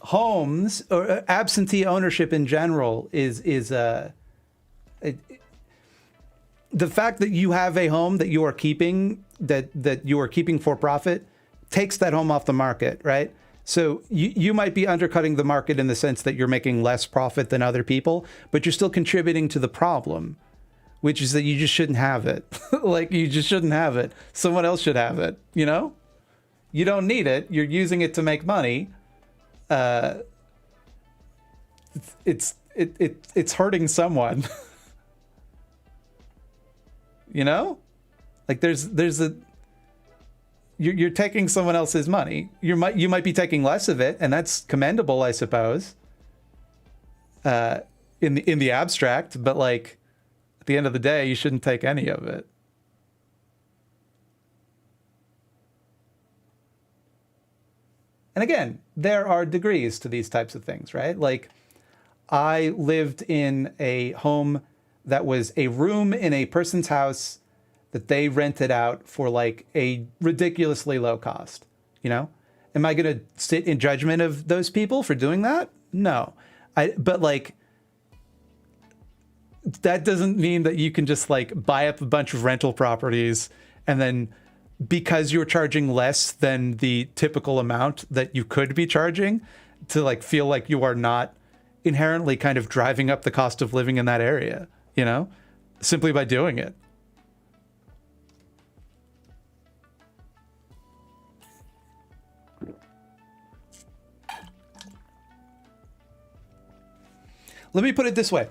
homes or absentee ownership in general is the fact that you have a home that you are keeping that you are keeping for profit takes that home off the market, right? So you might be undercutting the market in the sense that you're making less profit than other people, but you're still contributing to the problem, which is that you just shouldn't have it. Like, you just shouldn't have it. Someone else should have it, you know? You don't need it. You're using it to make money. It's hurting someone. You know? Like you're taking someone else's money. You might be taking less of it, and that's commendable, I suppose. In the abstract, but like at the end of the day, you shouldn't take any of it. And again, there are degrees to these types of things, right? Like, I lived in a home that was a room in a person's house that they rented out for like a ridiculously low cost, you know? Am I going to sit in judgment of those people for doing that? No. But like, that doesn't mean that you can just like buy up a bunch of rental properties and then because you're charging less than the typical amount that you could be charging to like feel like you are not inherently kind of driving up the cost of living in that area, you know, simply by doing it. Let me put it this way.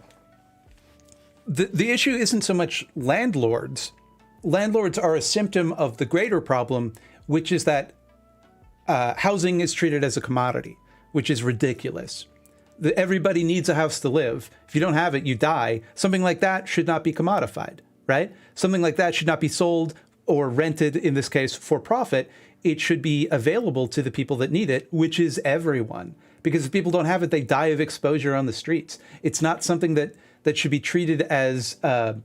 The issue isn't so much landlords. Landlords are a symptom of the greater problem, which is that housing is treated as a commodity, which is ridiculous. Everybody needs a house to live. If you don't have it, you die. Something like that should not be commodified, right? Something like that should not be sold or rented, in this case, for profit. It should be available to the people that need it, which is everyone. Because if people don't have it, they die of exposure on the streets. It's not something that should be treated as up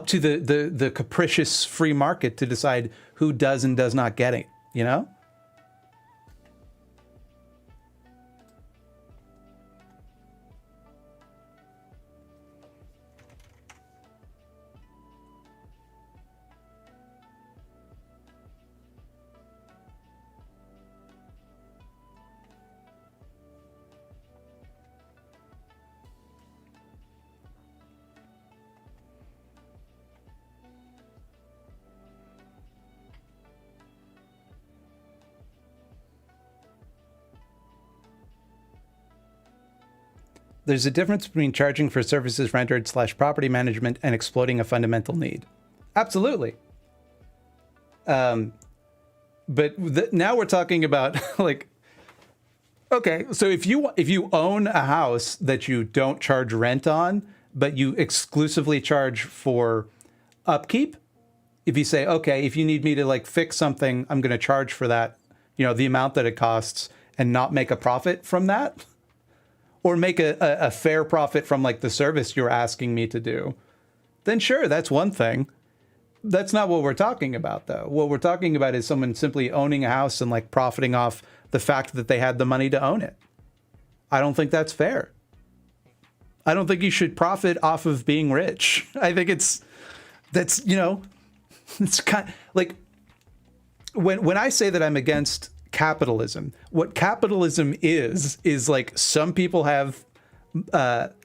to the capricious free market to decide who does and does not get it, you know? There's a difference between charging for services rendered / property management and exploiting a fundamental need. Absolutely. But now we're talking about like, okay, so if you own a house that you don't charge rent on, but you exclusively charge for upkeep, if you say, okay, if you need me to like fix something, I'm going to charge for that, the amount that it costs, and not make a profit from that, or make a fair profit from like the service you're asking me to do, then sure, that's one thing. That's not what we're talking about, though. What we're talking about is someone simply owning a house and like profiting off the fact that they had the money to own it. I don't think that's fair. I don't think you should profit off of being rich. I think it's kind of like when I say that I'm against capitalism, what capitalism is like some people have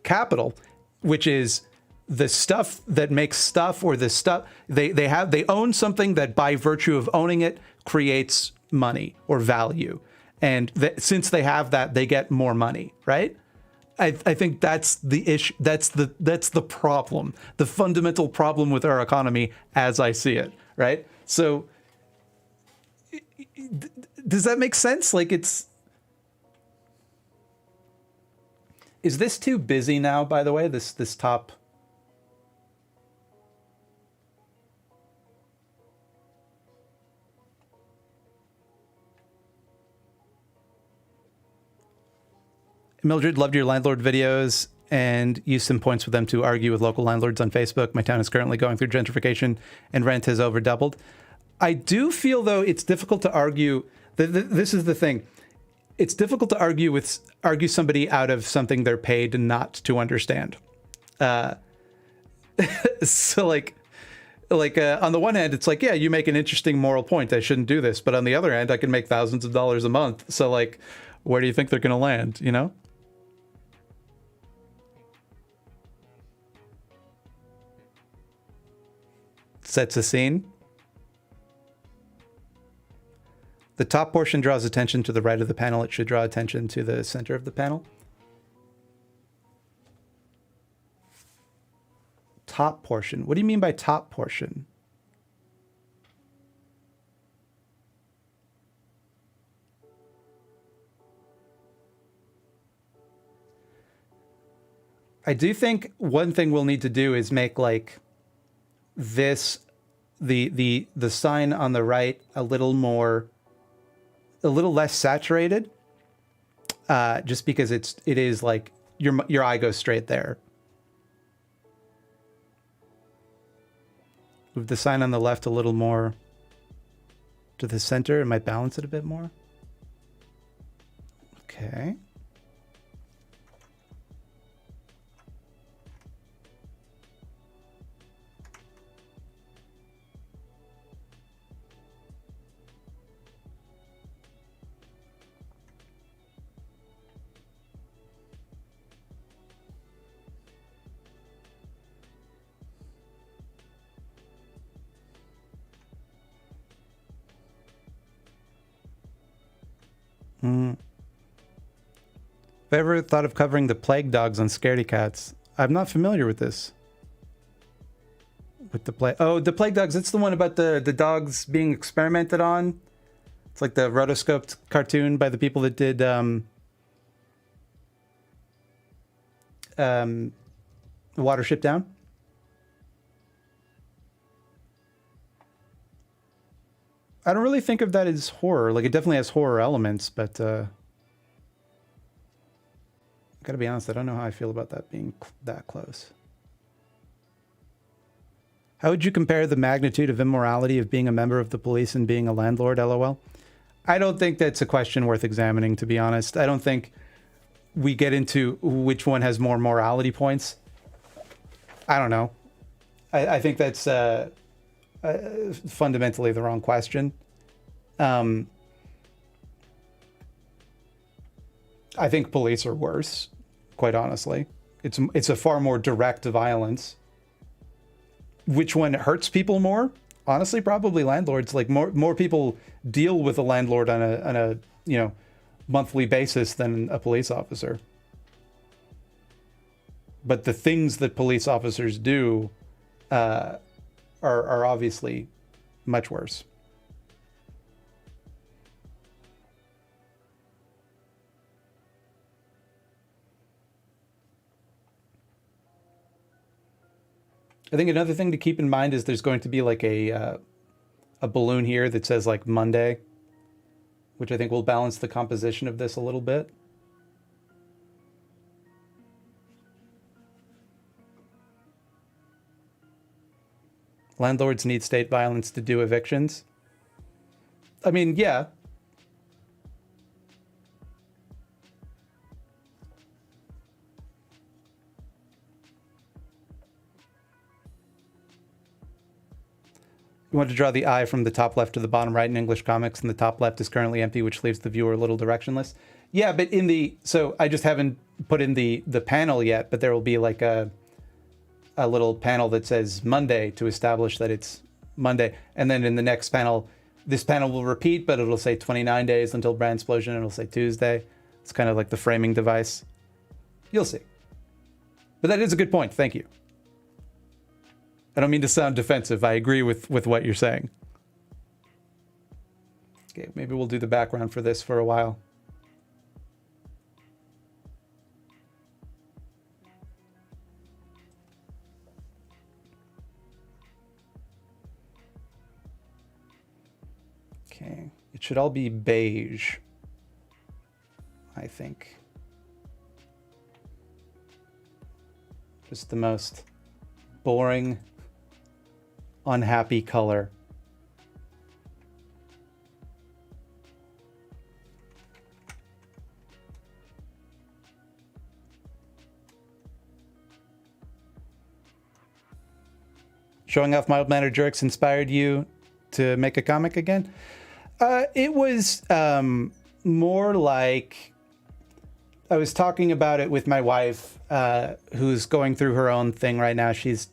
capital, which is the stuff that makes stuff, or the stuff they own something that by virtue of owning it creates money or value. And since they have that, they get more money, right? I think that's the issue. That's the problem, the fundamental problem with our economy as I see it, right? So does that make sense? Like is this too busy now, by the way, this top? Mildred, loved your landlord videos and used some points with them to argue with local landlords on Facebook. My town is currently going through gentrification and rent has over doubled. I do feel, though, it's difficult to argue. This is the thing. It's difficult to argue somebody out of something they're paid not to understand. So like on the one hand, it's like, yeah, you make an interesting moral point. I shouldn't do this. But on the other hand, I can make thousands of dollars a month. So like, where do you think they're going to land? Sets a scene. The top portion draws attention to the right of the panel. It should draw attention to the center of the panel. Top portion. What do you mean by top portion? I do think one thing we'll need to do is make like this, the sign on the right a little less saturated, just because it is like your eye goes straight there. Move the sign on the left a little more to the center. It might balance it a bit more. Okay. Have I ever thought of covering the plague dogs on Scaredy Cats? I'm not familiar with this. With the plague... Oh, the plague dogs. It's the one about the dogs being experimented on. It's like the rotoscoped cartoon by the people that did Watership Down. I don't really think of that as horror. Like, it definitely has horror elements, but I gotta be honest, I don't know how I feel about that being that close. How would you compare the magnitude of immorality of being a member of the police and being a landlord, LOL? I don't think that's a question worth examining, to be honest. I don't think we get into which one has more morality points. I don't know. I think that's fundamentally the wrong question. I think police are worse, quite honestly. It's a far more direct violence. Which one hurts people more? Honestly, probably landlords. Like more people deal with a landlord on a monthly basis than a police officer. but the things that police officers do are obviously much worse. I think another thing to keep in mind is there's going to be like a balloon here that says like Monday, which I think will balance the composition of this a little bit. Landlords need state violence to do evictions. I mean, yeah. You want to draw the eye from the top left to the bottom right in English comics, and the top left is currently empty, which leaves the viewer a little directionless. Yeah, but in the, so I just haven't put in the panel yet, but there will be like a little panel that says Monday to establish that it's Monday. And then in the next panel, this panel will repeat, but it'll say 29 days until brand explosion, and it'll say Tuesday. It's kind of like the framing device. You'll see. But that is a good point. Thank you. I don't mean to sound defensive. I agree with what you're saying. Okay, maybe we'll do the background for this for a while. Okay, it should all be beige, I think. Just the most boring, unhappy color. Showing off mild-mannered jerks inspired you to make a comic again? It was more like I was talking about it with my wife, who's going through her own thing right now. She's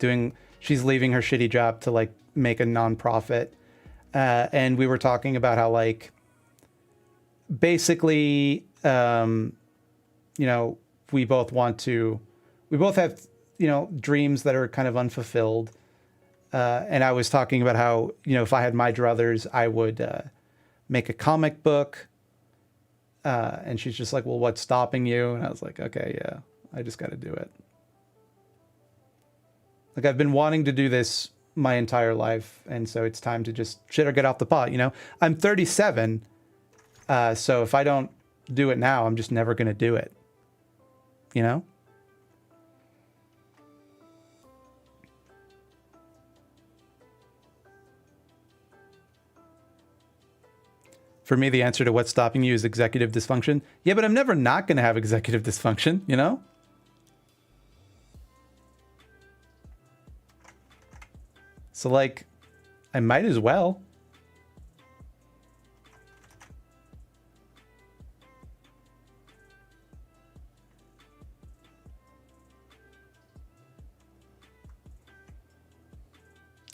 leaving her shitty job to like make a nonprofit. And we were talking about how like, basically, you know, we both have, you know, dreams that are kind of unfulfilled. And I was talking about how, you know, if I had my druthers, I would make a comic book. And she's just like, well, what's stopping you? And I was like, okay, yeah, I just got to do it. Like, I've been wanting to do this my entire life, and so it's time to just shit or get off the pot, you know? I'm 37, so if I don't do it now, I'm just never going to do it, you know? For me, the answer to what's stopping you is executive dysfunction. Yeah, but I'm never not going to have executive dysfunction, you know? So, like, I might as well.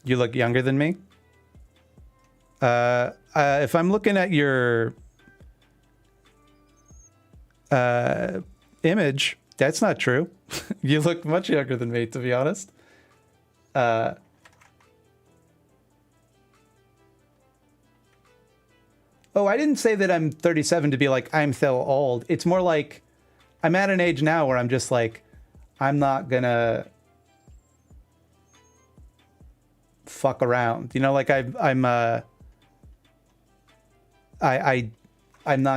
You look younger than me? If I'm looking at your image, that's not true. You look much younger than me, to be honest. Oh, I didn't say that I'm 37 to be like, I'm so old. It's more like I'm at an age now where I'm just like, I'm not gonna fuck around. You know, like I'm not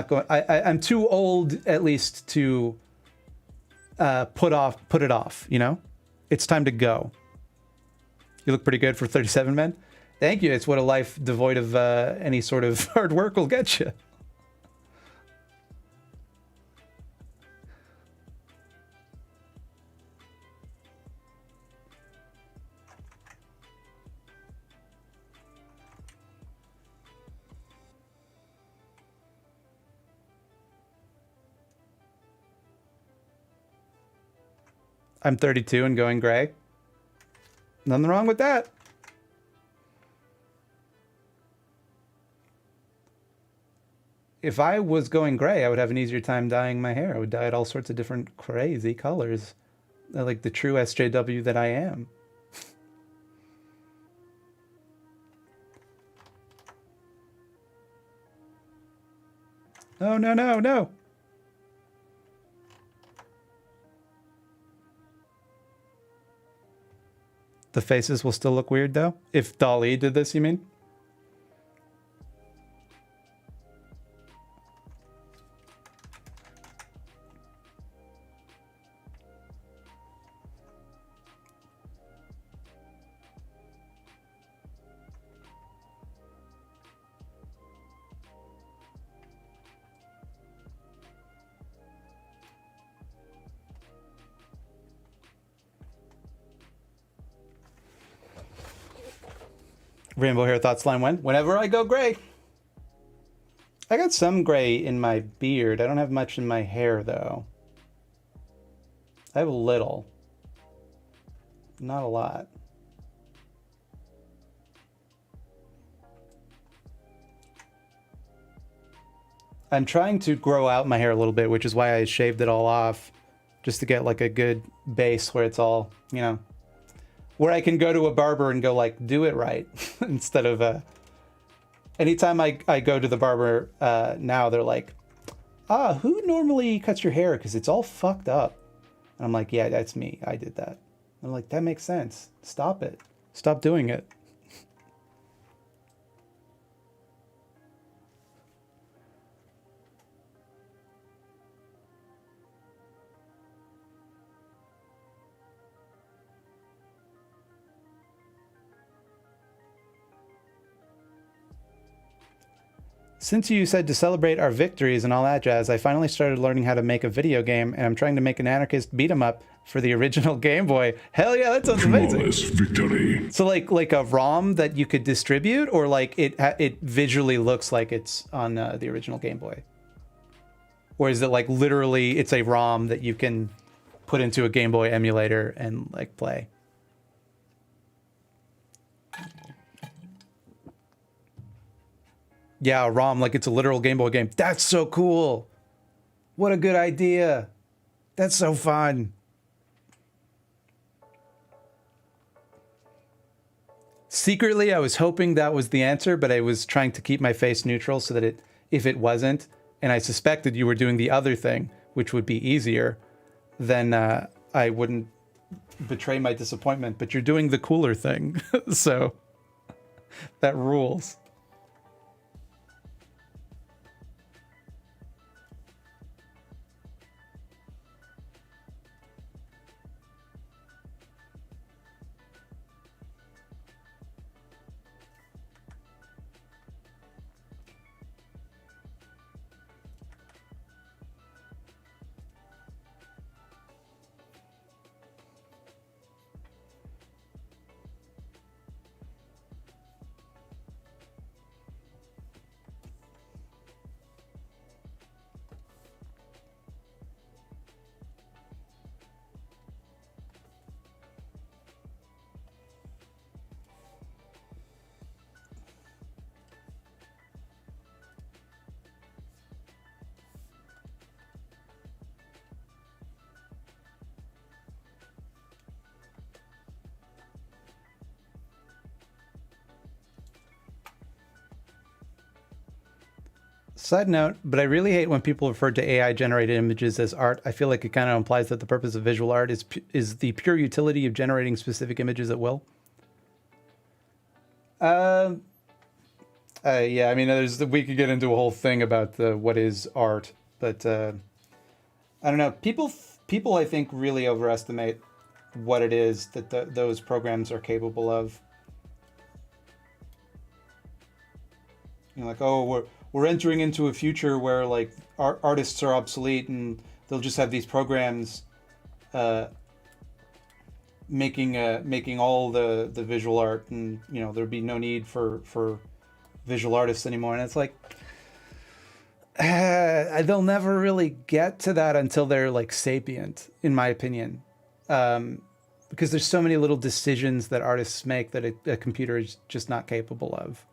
going, I'm too old at least to put it off, you know? It's time to go. You look pretty good for 37, man. Thank you. It's what a life devoid of any sort of hard work will get you. I'm 32 and going gray. Nothing wrong with that. If I was going gray, I would have an easier time dyeing my hair. I would dye it all sorts of different crazy colors. Like the true SJW that I am. Oh, no, no, no. The faces will still look weird, though? If DALL-E did this, you mean? Rainbow hair thoughts line when? Whenever I go gray. I got some gray in my beard. I don't have much in my hair, though. I have a little. Not a lot. I'm trying to grow out my hair a little bit, which is why I shaved it all off. Just to get like a good base where it's all, you know, where I can go to a barber and go like, do it right. Instead of, anytime I go to the barber now, they're like, who normally cuts your hair? Because it's all fucked up. And I'm like, yeah, that's me. I did that. I'm like, that makes sense. Stop it. Stop doing it. Since you said to celebrate our victories and all that jazz, I finally started learning how to make a video game, and I'm trying to make an anarchist beat 'em up for the original Game Boy. Hell yeah, that sounds amazing. Flawless victory. So like a ROM that you could distribute, or like it visually looks like it's on the original Game Boy? Or is it like literally it's a ROM that you can put into a Game Boy emulator and like play? Yeah, a ROM, like it's a literal Game Boy game. That's so cool. What a good idea. That's so fun. Secretly, I was hoping that was the answer, but I was trying to keep my face neutral so that if it wasn't, and I suspected you were doing the other thing, which would be easier, then I wouldn't betray my disappointment. But you're doing the cooler thing, so that rules. Side note, but I really hate when people refer to AI generated images as art. I feel like it kind of implies that the purpose of visual art is the pure utility of generating specific images at will. Yeah, I mean, we could get into a whole thing about what is art, but I don't know. People, I think, really overestimate what it is that those programs are capable of. You know, like, oh, we're entering into a future where like artists are obsolete and they'll just have these programs making all the visual art, and you know there'd be no need for visual artists anymore. And it's like they'll never really get to that until they're like sapient, in my opinion, because there's so many little decisions that artists make that a computer is just not capable of.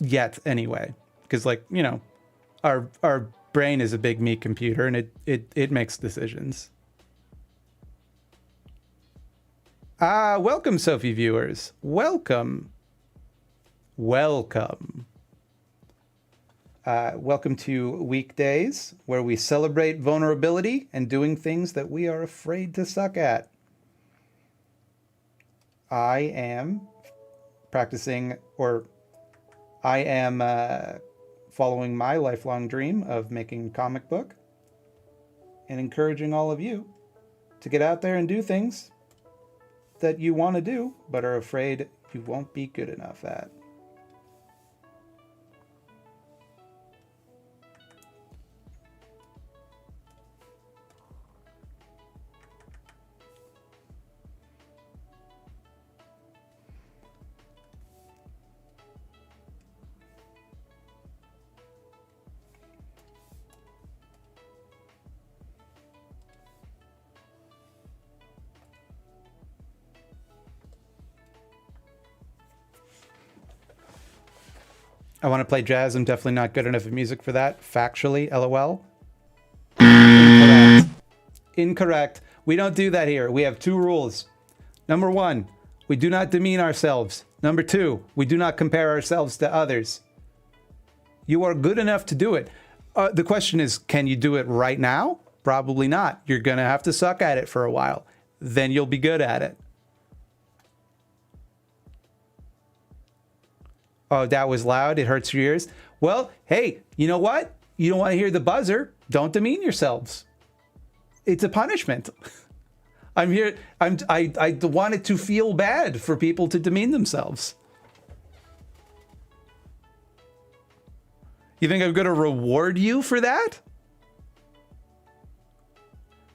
Yet anyway, because like, you know, our brain is a big meat computer, and it makes decisions. Welcome, Sophie viewers. Welcome. Welcome. Welcome to Weekdays, where we celebrate vulnerability and doing things that we are afraid to suck at. I am practicing, or I am following my lifelong dream of making a comic book and encouraging all of you to get out there and do things that you want to do, but are afraid you won't be good enough at. I want to play jazz. I'm definitely not good enough at music for that. Factually, LOL. Incorrect. Incorrect. We don't do that here. We have 2 rules. Number 1, we do not demean ourselves. Number 2, we do not compare ourselves to others. You are good enough to do it. The question is, can you do it right now? Probably not. You're going to have to suck at it for a while. Then you'll be good at it. Oh, that was loud. It hurts your ears. Well, hey, you know what? You don't want to hear the buzzer. Don't demean yourselves. It's a punishment. I'm here. I wanted to feel bad for people to demean themselves. You think I'm going to reward you for that?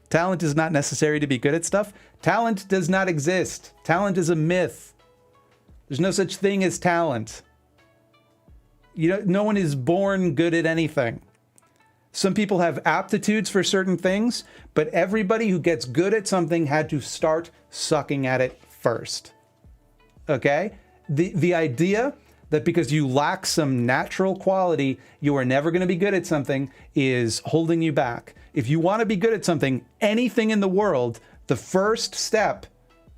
Talent is not necessary to be good at stuff. Talent does not exist. Talent is a myth. There's no such thing as talent. You know, no one is born good at anything. Some people have aptitudes for certain things, but everybody who gets good at something had to start sucking at it first. Okay? The idea that because you lack some natural quality, you are never going to be good at something is holding you back. If you want to be good at something, anything in the world, the first step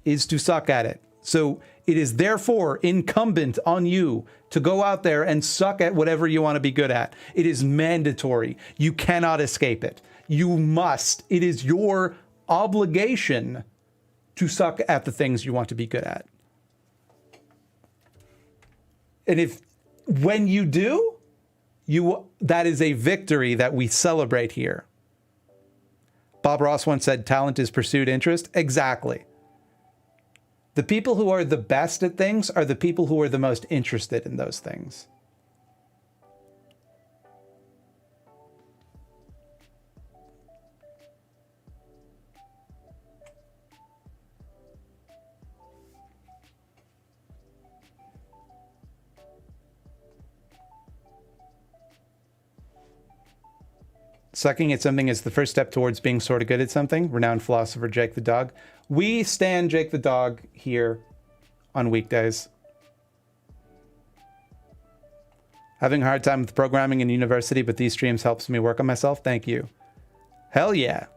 is to suck at it. So it is therefore incumbent on you to go out there and suck at whatever you want to be good at. It is mandatory. You cannot escape it. You must. It is your obligation to suck at the things you want to be good at. And if when you do, that is a victory that we celebrate here. Bob Ross once said, talent is pursued interest. Exactly. The people who are the best at things are the people who are the most interested in those things. Sucking at something is the first step towards being sort of good at something. Renowned philosopher Jake the Dog. We stand Jake the Dog here on Weekdays. Having a hard time with programming in university, but these streams helps me work on myself. Thank you. Hell yeah.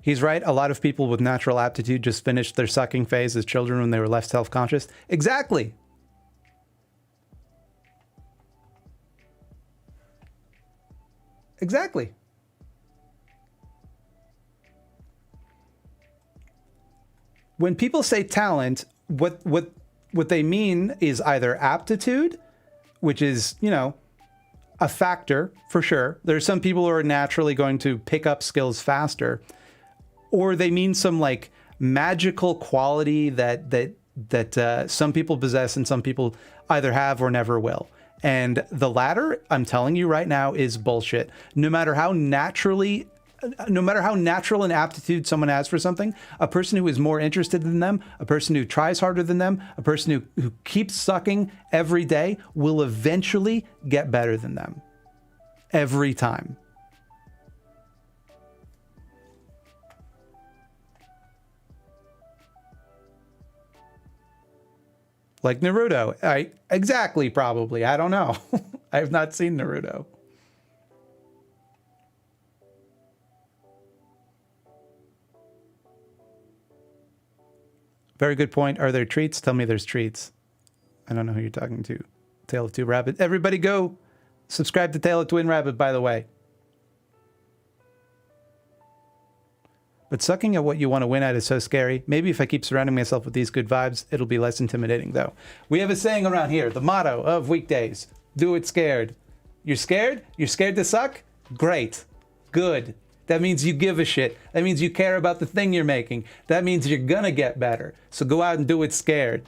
He's right. A lot of people with natural aptitude just finished their sucking phase as children when they were less self-conscious. Exactly. Exactly. When people say talent, what they mean is either aptitude, which is, you know, a factor for sure. There's some people who are naturally going to pick up skills faster. Or they mean some like magical quality that some people possess and some people either have or never will. And the latter, I'm telling you right now, is bullshit. No matter how natural an aptitude someone has for something, a person who is more interested than them, a person who tries harder than them, a person who keeps sucking every day will eventually get better than them. Every time. Like Naruto. Exactly, probably. I don't know. I have not seen Naruto. Very good point. Are there treats? Tell me there's treats. I don't know who you're talking to. Tale of Two Rabbit. Everybody go subscribe to Tale of Twin Rabbit, by the way. But sucking at what you want to win at is so scary. Maybe if I keep surrounding myself with these good vibes, it'll be less intimidating, though. We have a saying around here, the motto of Weekdays. Do it scared. You're scared? You're scared to suck? Great. Good. That means you give a shit. That means you care about the thing you're making. That means you're gonna get better. So go out and do it scared.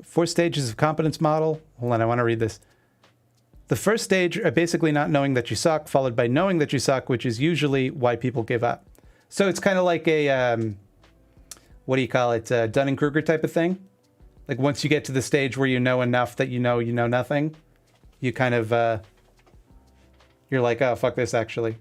Four stages of competence model. Hold on, I want to read this. The first stage are basically not knowing that you suck, followed by knowing that you suck, which is usually why people give up. So it's kind of like a, what do you call it, Dunning-Kruger type of thing. Like once you get to the stage where you know enough that you know nothing, you kind of, you're like, oh, fuck this, actually.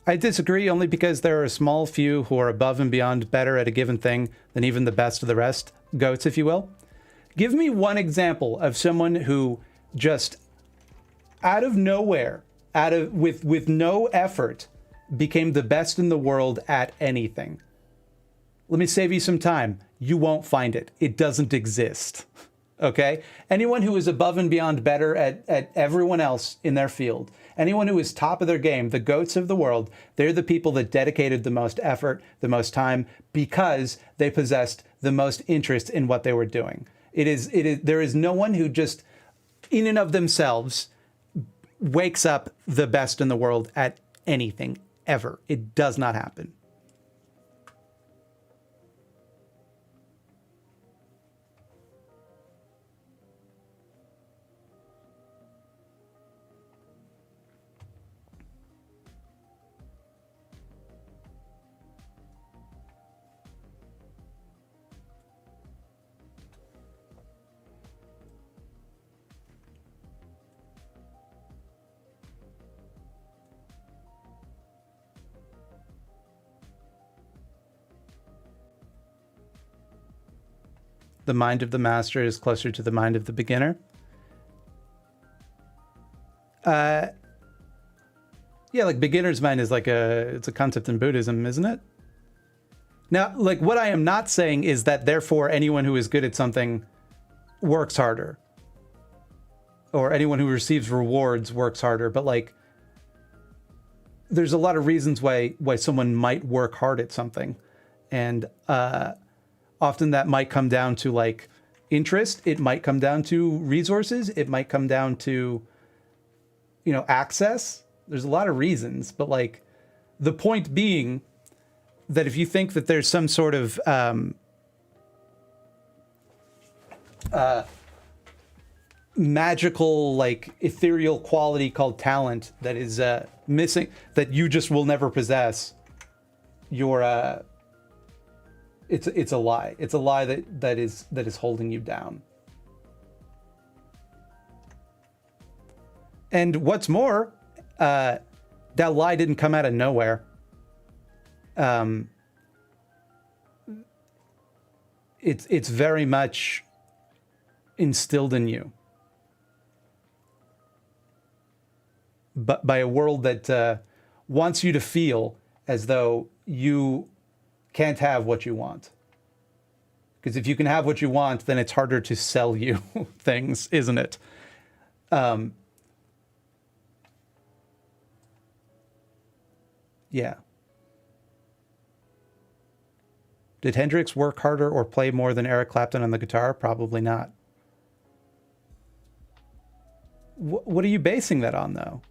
I disagree only because there are a small few who are above and beyond better at a given thing than even the best of the rest. Goats, if you will. Give me one example of someone who just out of nowhere, with no effort, became the best in the world at anything. Let me save you some time. You won't find it. It doesn't exist. Okay? Anyone who is above and beyond better at everyone else in their field, anyone who is top of their game, the goats of the world, they're the people that dedicated the most effort, the most time, because they possessed the most interest in what they were doing. There is no one who just, in and of themselves, wakes up the best in the world at anything, ever. It does not happen. The mind of the master is closer to the mind of the beginner. Yeah, like beginner's mind is like it's a concept in Buddhism, isn't it? Now, like what I am not saying is that therefore anyone who is good at something works harder. Or anyone who receives rewards works harder, but like there's a lot of reasons why someone might work hard at something. And often that might come down to like interest. It might come down to resources. It might come down to, you know, access. There's a lot of reasons, but like the point being that if you think that there's some sort of magical, like ethereal quality called talent that is missing, that you just will never possess, you're it's a lie. It's a lie that is holding you down. And what's more, that lie didn't come out of nowhere. It's very much instilled in you, but by a world that wants you to feel as though you can't have what you want. Because if you can have what you want, then it's harder to sell you things, isn't it? Yeah. Did Hendrix work harder or play more than Eric Clapton on the guitar? Probably not. What are you basing that on, though?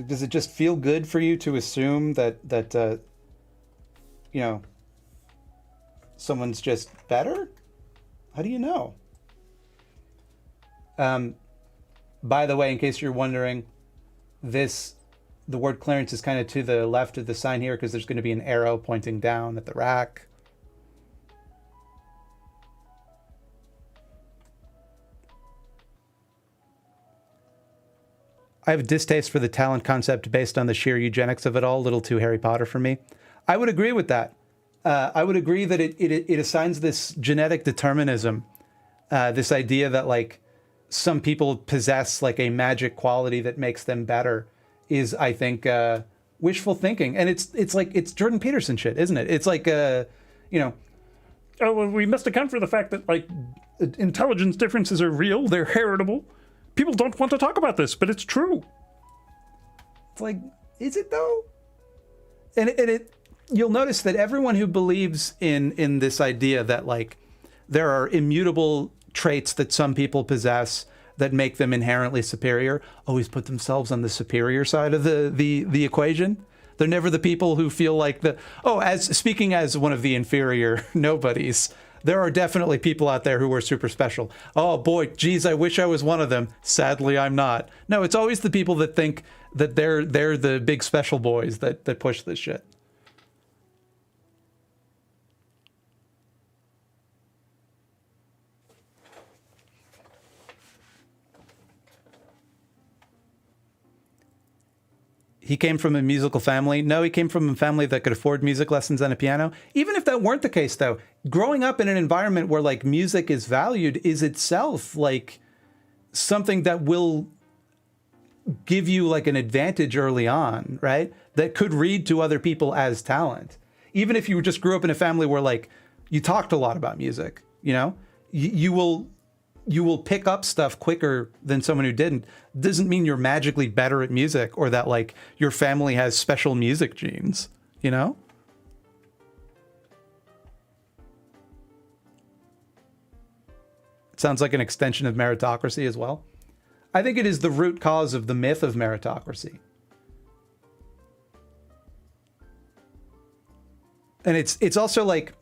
Does it just feel good for you to assume that you know, someone's just better? How do you know? By the way, in case you're wondering, the word clearance is kind of to the left of the sign here because there's going to be an arrow pointing down at the rack. I have a distaste for the talent concept based on the sheer eugenics of it all, a little too Harry Potter for me. I would agree with that. I would agree that it assigns this genetic determinism, this idea that like some people possess like a magic quality that makes them better is, I think, wishful thinking. And it's like, it's Jordan Peterson shit, isn't it? It's like, you know. Oh, well, we must account for the fact that, like, intelligence differences are real, they're heritable. People don't want to talk about this, but it's true. It's like, is it though? And you'll notice that everyone who believes in this idea that like there are immutable traits that some people possess that make them inherently superior always put themselves on the superior side of the equation. They're never the people who feel like speaking as one of the inferior nobodies, there are definitely people out there who are super special. Oh boy, geez, I wish I was one of them. Sadly, I'm not. No, it's always the people that think that they're the big special boys that push this shit. He came from a musical family. No, he came from a family that could afford music lessons and a piano. Even if that weren't the case, though, growing up in an environment where like music is valued is itself like something that will give you like an advantage early on, right? That could read to other people as talent. Even if you just grew up in a family where like you talked a lot about music, you know, you will pick up stuff quicker than someone who didn't. Doesn't mean you're magically better at music or that like your family has special music genes, you know? It sounds like an extension of meritocracy as well. I think it is the root cause of the myth of meritocracy. And it's also like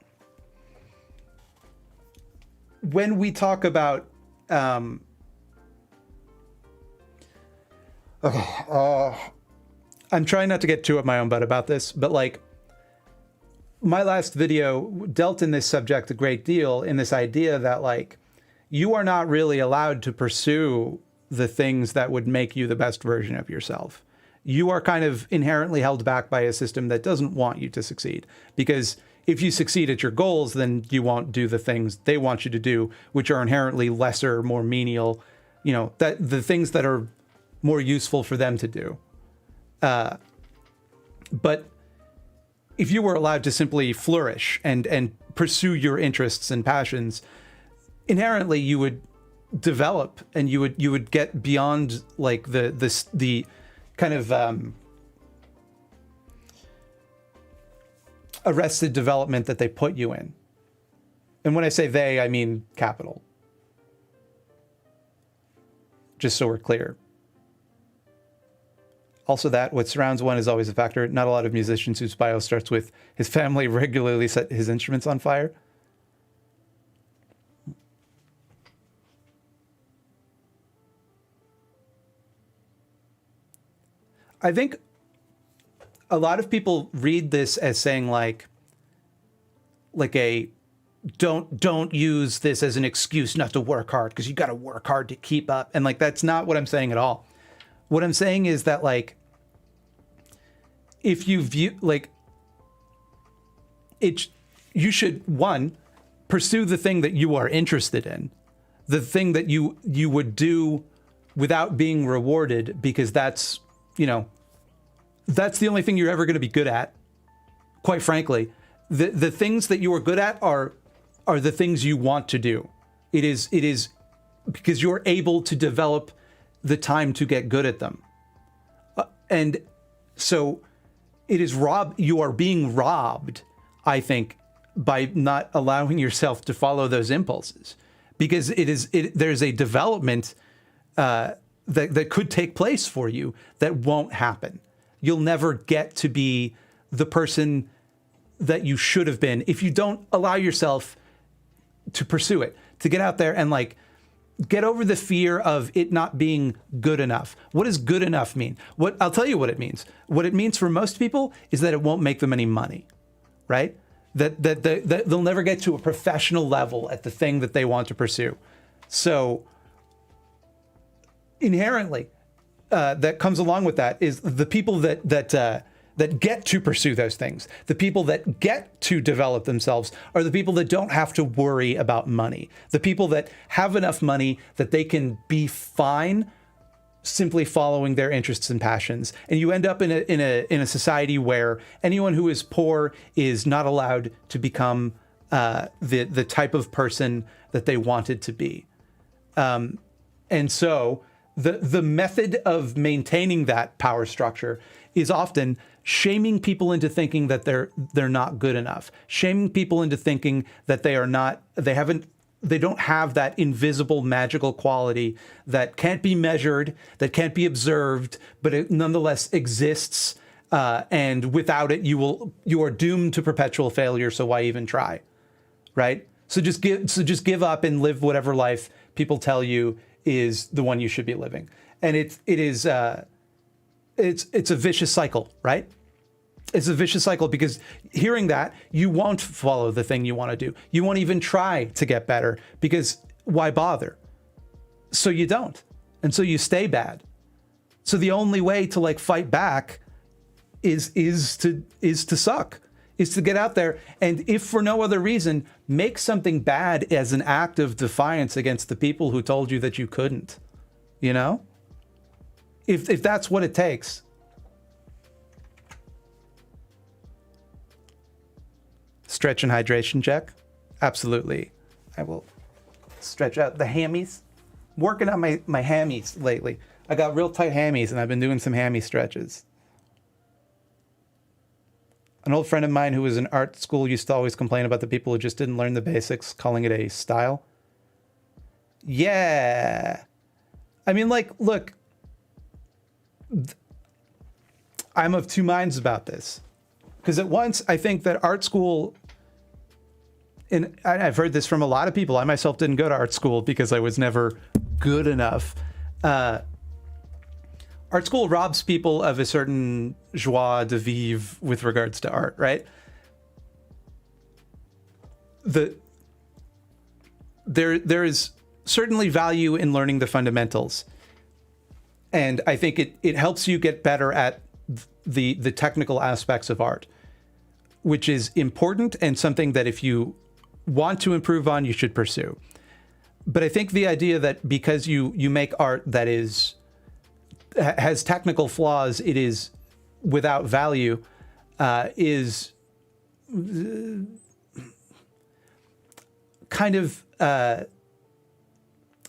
when we talk about I'm trying not to get too up my own butt about this, but like my last video dealt in this subject a great deal, in this idea that like you are not really allowed to pursue the things that would make you the best version of yourself. You are kind of inherently held back by a system that doesn't want you to succeed, because if you succeed at your goals, then you won't do the things they want you to do, which are inherently lesser, more menial, you know, that the things that are more useful for them to do. But if you were allowed to simply flourish and pursue your interests and passions, inherently you would develop and you would get beyond like the kind of arrested development that they put you in. And when I say they, I mean capital. Just so we're clear. Also that what surrounds one is always a factor. Not a lot of musicians whose bio starts with his family regularly set his instruments on fire. I think a lot of people read this as saying like a don't use this as an excuse not to work hard because you got to work hard to keep up. And like, that's not what I'm saying at all. What I'm saying is that like, if you view like it, you should pursue the thing that you are interested in, the thing that you would do without being rewarded, because that's, you know, that's the only thing you're ever going to be good at. Quite frankly, the things that you are good at are the things you want to do. It is because you're able to develop the time to get good at them. And so you are being robbed, I think, by not allowing yourself to follow those impulses, because there's a development that that could take place for you that won't happen. You'll never get to be the person that you should have been if you don't allow yourself to pursue it, to get out there and like get over the fear of it not being good enough. What does good enough mean? I'll tell you what it means. What it means for most people is that it won't make them any money, right? That they'll never get to a professional level at the thing that they want to pursue. So inherently, that comes along with that is the people that get to pursue those things. The people that get to develop themselves are the people that don't have to worry about money. The people that have enough money that they can be fine simply following their interests and passions. And you end up in a society where anyone who is poor is not allowed to become the type of person that they wanted to be. And so the method of maintaining that power structure is often shaming people into thinking that they're not good enough, shaming people into thinking that they don't have that invisible magical quality that can't be measured, that can't be observed, but it nonetheless exists. And without it, you are doomed to perpetual failure. So why even try, right? So just give up and live whatever life people tell you is the one you should be living. And it's a vicious cycle, right? It's a vicious cycle because hearing that, you won't follow the thing you want to do. You won't even try to get better because why bother? So you don't. And so you stay bad. So the only way to like fight back is to suck, is to get out there. And if for no other reason, make something bad as an act of defiance against the people who told you that you couldn't, you know? If that's what it takes. Stretch and hydration check. Absolutely. I will stretch out the hammies. I'm working on my hammies lately. I got real tight hammies and I've been doing some hammy stretches. An old friend of mine who was in art school used to always complain about the people who just didn't learn the basics, calling it a style. Yeah. I mean, like, look, I'm of two minds about this. Because at once, I think that art school, and I've heard this from a lot of people. I myself didn't go to art school because I was never good enough. Art school robs people of a certain joie de vivre with regards to art, right? There is certainly value in learning the fundamentals. And I think it helps you get better at the technical aspects of art, which is important and something that if you want to improve on, you should pursue. But I think the idea that because you make art that has technical flaws, it is without value, is kind of a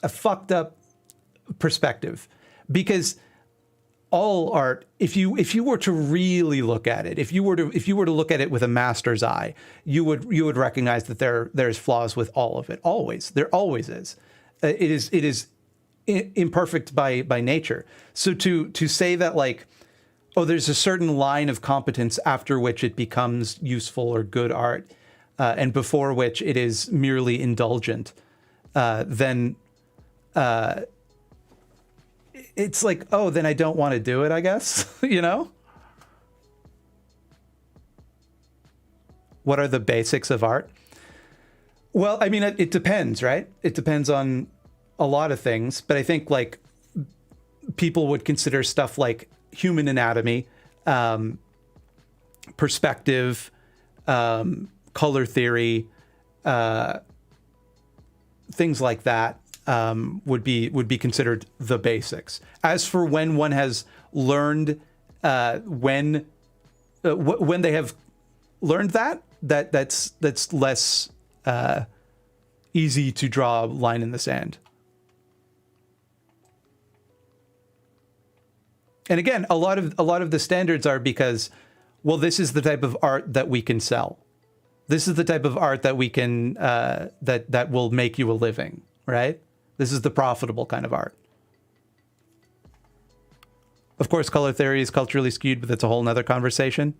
fucked up perspective. Because all art, if you were to really look at it, if you were to look at it with a master's eye, you would recognize that there's flaws with all of it. Always, there always is. It is imperfect by nature. So to say that like, oh, there's a certain line of competence after which it becomes useful or good art, and before which it is merely indulgent, then it's like, oh, then I don't want to do it, I guess, you know? What are the basics of art? Well, I mean, it depends, right? It depends on a lot of things, but I think like people would consider stuff like human anatomy, perspective, color theory, things like that. Would be considered the basics. As for when one has learned, when they have learned that's less easy to draw a line in the sand. And again, a lot of the standards are because, well, this is the type of art that we can sell. This is the type of art that we can that will make you a living, right? This is the profitable kind of art. Of course, color theory is culturally skewed, but that's a whole nother conversation.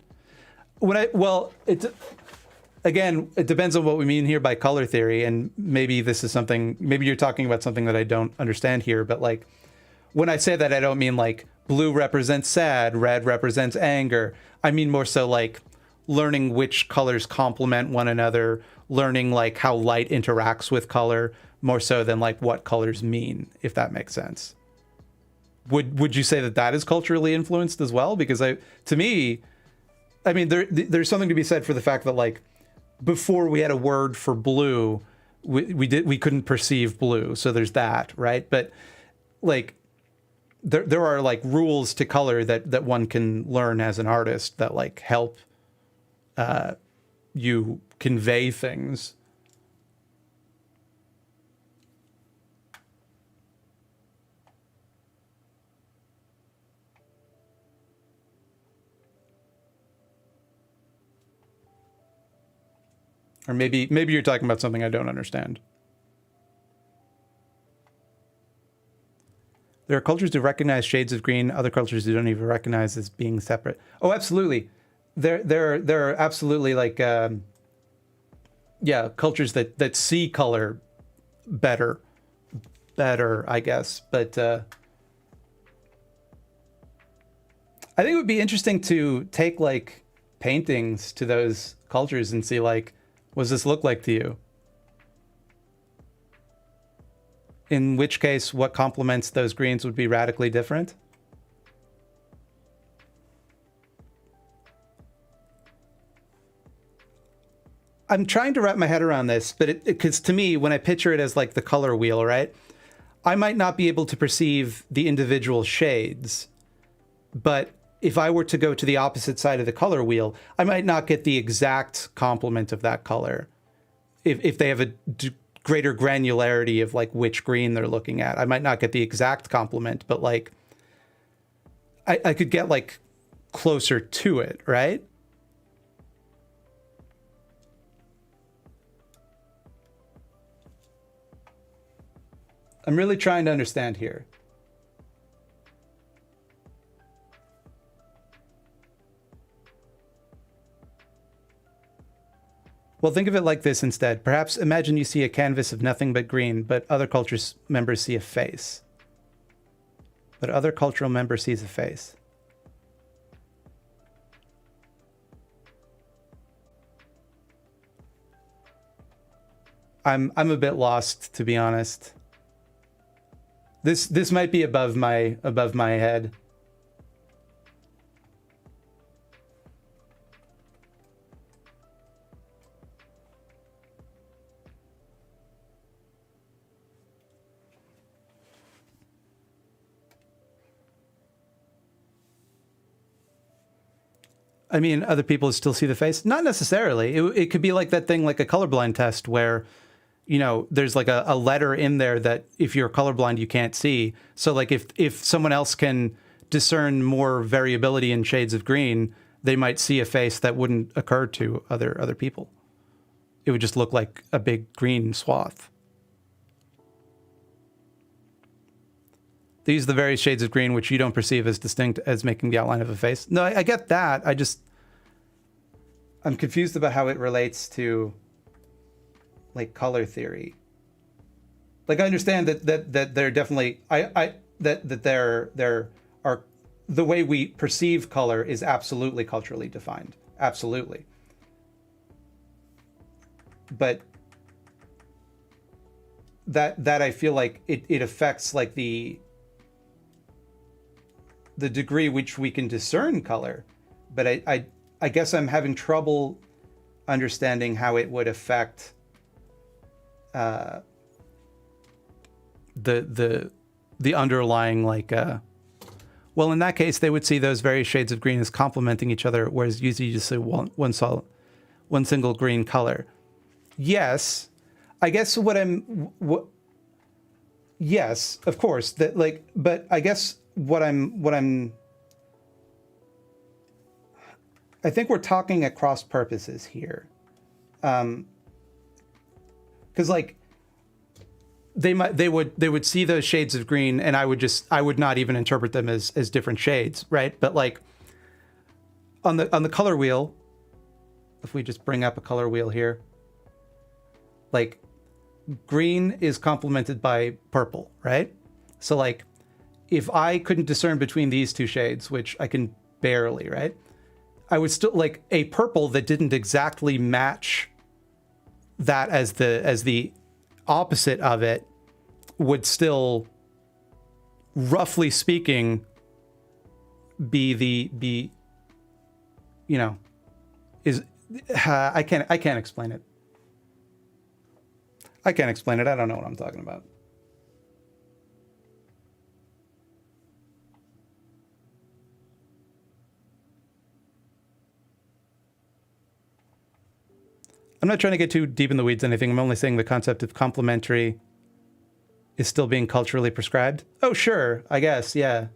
Again, it depends on what we mean here by color theory, and maybe this is something, maybe you're talking about something that I don't understand here, but like, when I say that, I don't mean like blue represents sad, red represents anger. I mean more so like learning which colors complement one another, learning like how light interacts with color, more so than like what colors mean, if that makes sense. Would you say that that is culturally influenced as well? Because to me, I mean, there's something to be said for the fact that like, before we had a word for blue, we couldn't perceive blue. So there's that, right? But like there are like rules to color that one can learn as an artist that like help you convey things. Or maybe you're talking about something I don't understand. There are cultures who recognize shades of green, other cultures who don't even recognize as being separate. Oh, absolutely. There are absolutely like, cultures that see color better, I guess. But I think it would be interesting to take like paintings to those cultures and see like, what does this look like to you? In which case, what complements those greens would be radically different? I'm trying to wrap my head around this, but because to me, when I picture it as like the color wheel, right? I might not be able to perceive the individual shades, but if I were to go to the opposite side of the color wheel, I might not get the exact complement of that color. If they have a greater granularity of like which green they're looking at, I might not get the exact complement, but like I could get like closer to it, right? I'm really trying to understand here. Well, think of it like this instead. Perhaps imagine you see a canvas of nothing but green, but other cultures members see a face. But other cultural member sees a face. I'm a bit lost, to be honest. This might be above my head. I mean, other people still see the face? Not necessarily. It could be like that thing, like a colorblind test where, you know, there's like a letter in there that if you're colorblind, you can't see. So like if someone else can discern more variability in shades of green, they might see a face that wouldn't occur to other people. It would just look like a big green swath. These are the various shades of green which you don't perceive as distinct as making the outline of a face. No, I get that. I'm confused about how it relates to like color theory. Like I understand that they're definitely that there are the way we perceive color is absolutely culturally defined. Absolutely. But that I feel like it affects like the degree which we can discern color, but I guess I'm having trouble understanding how it would affect the underlying like well, in that case they would see those various shades of green as complementing each other, whereas usually you just see one single green color. Yes, I guess yes, of course that like, but I guess I think we're talking at cross purposes here. Because like they would see those shades of green, and I would not even interpret them as different shades, right? But like on the color wheel, if we just bring up a color wheel here, like green is complemented by purple, right? So like if I couldn't discern between these two shades, which I can barely, right? I would still like a purple that didn't exactly match that as the opposite of it would still, roughly speaking, be you know, is I can't explain it. I can't explain it. I don't know what I'm talking about. I'm not trying to get too deep in the weeds or anything. I'm only saying the concept of complementary is still being culturally prescribed. Oh, sure. I guess. Yeah.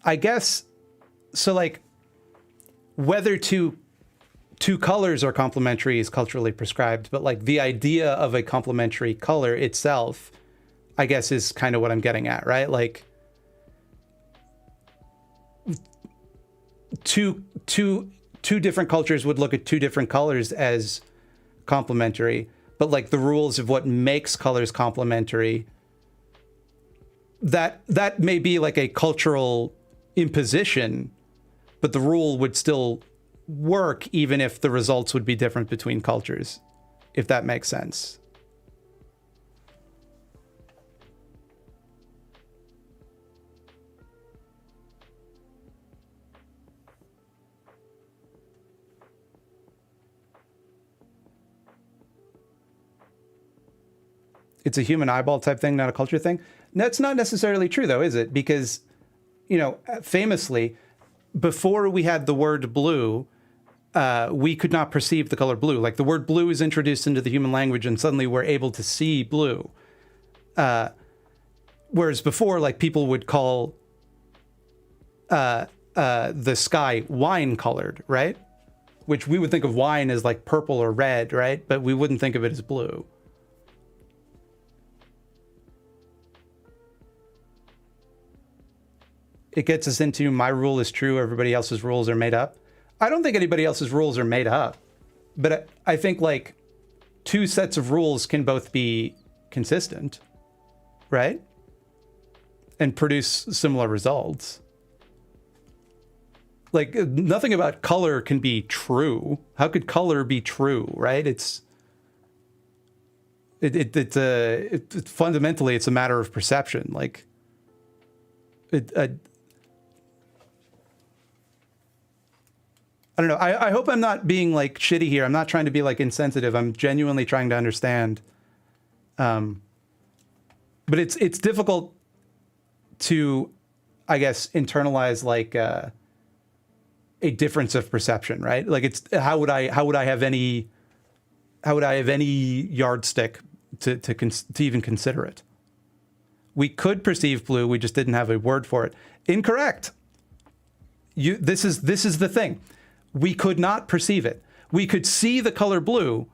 I guess. So like whether two colors are complementary is culturally prescribed, but like the idea of a complementary color itself, I guess, is kind of what I'm getting at, right? Like two different cultures would look at two different colors as complementary, but like the rules of what makes colors complementary, that may be like a cultural imposition, but the rule would still work even if the results would be different between cultures, if that makes sense. It's a human eyeball type thing, not a culture thing. That's not necessarily true, though, is it? Because, you know, famously, before we had the word blue, we could not perceive the color blue. Like the word blue is introduced into the human language, and suddenly we're able to see blue. Whereas before, like people would call the sky wine colored, right? Which we would think of wine as like purple or red, right? But we wouldn't think of it as blue. It gets us into my rule is true, everybody else's rules are made up. I don't think anybody else's rules are made up, but I think like two sets of rules can both be consistent, right? And produce similar results. Like nothing about color can be true. How could color be true, right? It's fundamentally it's a matter of perception. Like I don't know. I hope I'm not being like shitty here. I'm not trying to be like insensitive. I'm genuinely trying to understand. But it's difficult to, I guess, internalize like a difference of perception, right? Like it's how would I have any yardstick to even consider it? We could perceive blue. We just didn't have a word for it. Incorrect. This is the thing. We could not perceive it. We could see the color blue.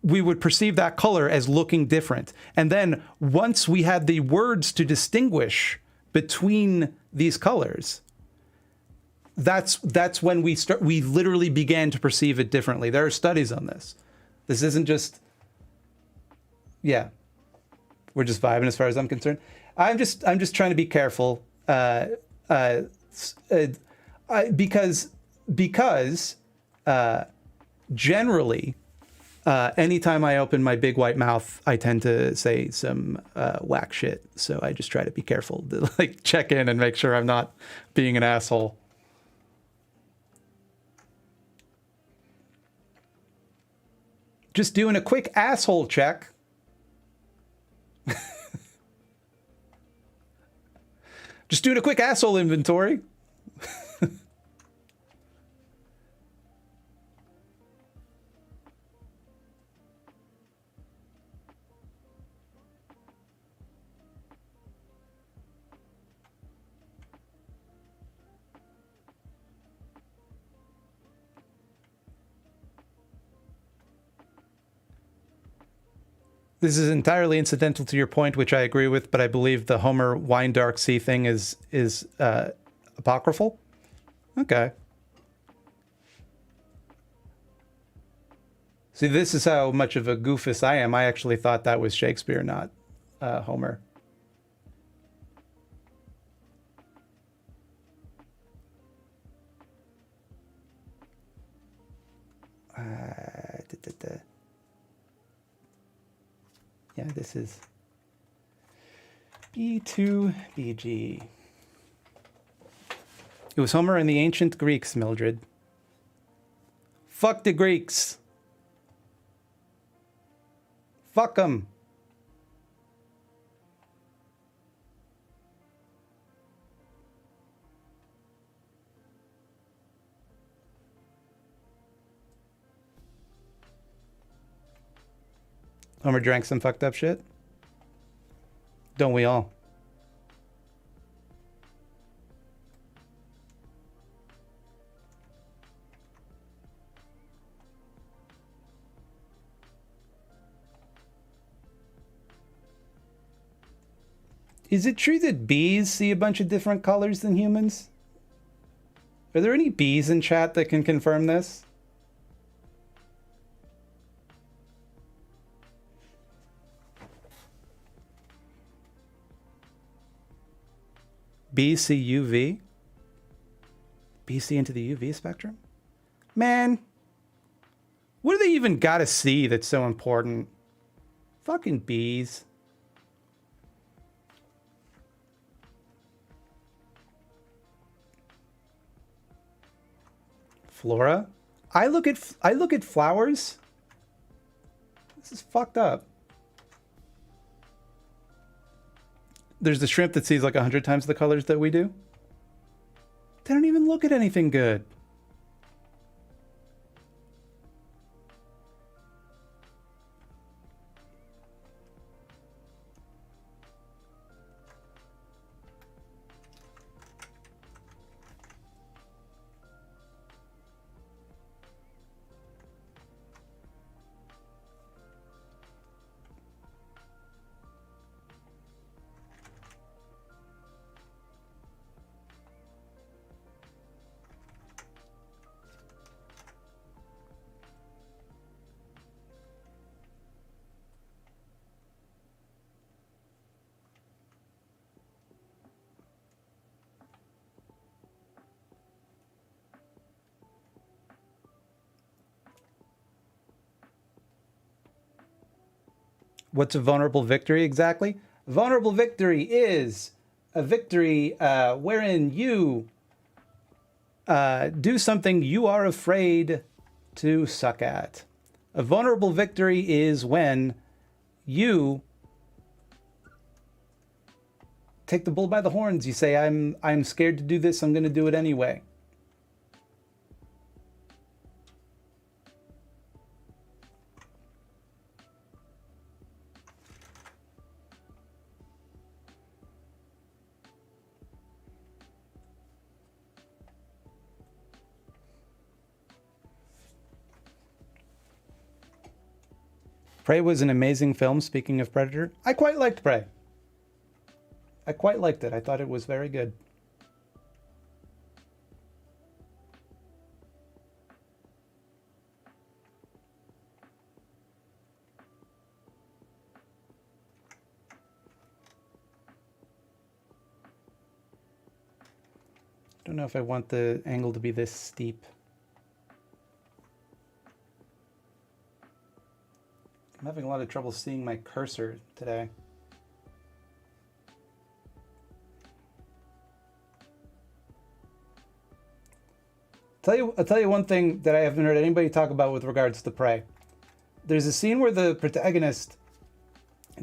We would perceive that color as looking different. And then once we had the words to distinguish between these colors, that's when we literally began to perceive it differently. There are studies on this. This isn't just, yeah, we're just vibing as far as I'm concerned. I'm just trying to be careful, because generally, anytime I open my big white mouth, I tend to say some whack shit. So I just try to be careful to like check in and make sure I'm not being an asshole. Just doing a quick asshole check. Just doing a quick asshole inventory. This is entirely incidental to your point, which I agree with, but I believe the Homer wine dark sea thing is apocryphal. Okay. See, this is how much of a goofus I am. I actually thought that was Shakespeare, not Homer. Yeah, this is B2BG. It was Homer and the ancient Greeks, Mildred. Fuck the Greeks. Fuck them. Homer drank some fucked up shit? Don't we all? Is it true that bees see a bunch of different colors than humans? Are there any bees in chat that can confirm this? Bees see UV? Bees see into the UV spectrum? Man, what do they even gotta see that's so important? Fucking bees. Flora? I look at flowers. This is fucked up. There's the shrimp that sees like 100 times the colors that we do. They don't even look at anything good. What's a vulnerable victory exactly? Vulnerable victory is a victory wherein you do something you are afraid to suck at. A vulnerable victory is when you take the bull by the horns. You say, I'm scared to do this. I'm going to do it anyway. Prey was an amazing film, speaking of Predator. I quite liked Prey. I quite liked it. I thought it was very good. Don't know if I want the angle to be this steep. I'm having a lot of trouble seeing my cursor today. I'll tell you one thing that I haven't heard anybody talk about with regards to Prey. There's a scene where the protagonist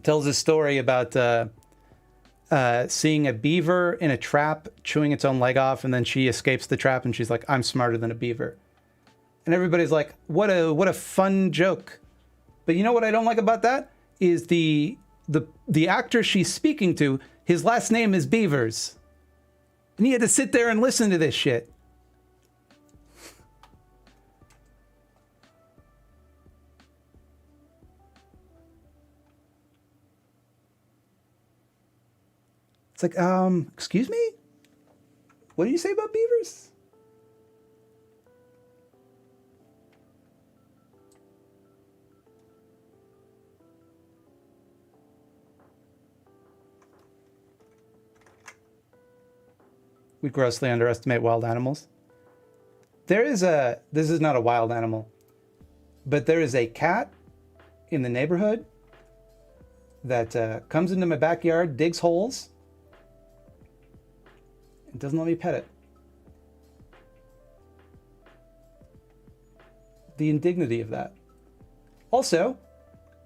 tells a story about seeing a beaver in a trap chewing its own leg off, and then she escapes the trap and she's like, I'm smarter than a beaver. And everybody's like, what a fun joke. But you know what I don't like about that? Is the actor she's speaking to, his last name is Beavers. And he had to sit there and listen to this shit. It's like, excuse me? What do you say about beavers? We grossly underestimate wild animals. This is not a wild animal, but there is a cat in the neighborhood that comes into my backyard, digs holes, and doesn't let me pet it. The indignity of that. Also,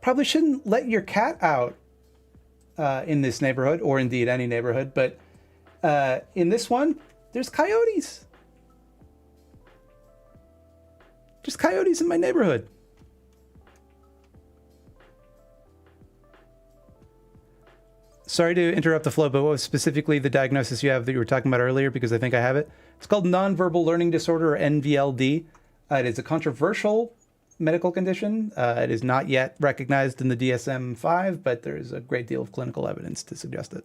probably shouldn't let your cat out in this neighborhood, or indeed any neighborhood, but in this one, there's coyotes. There's coyotes in my neighborhood. Sorry to interrupt the flow, but what was specifically the diagnosis you have that you were talking about earlier? Because I think I have it. It's called nonverbal learning disorder, or NVLD. It is a controversial medical condition. It is not yet recognized in the DSM-5, but there is a great deal of clinical evidence to suggest it.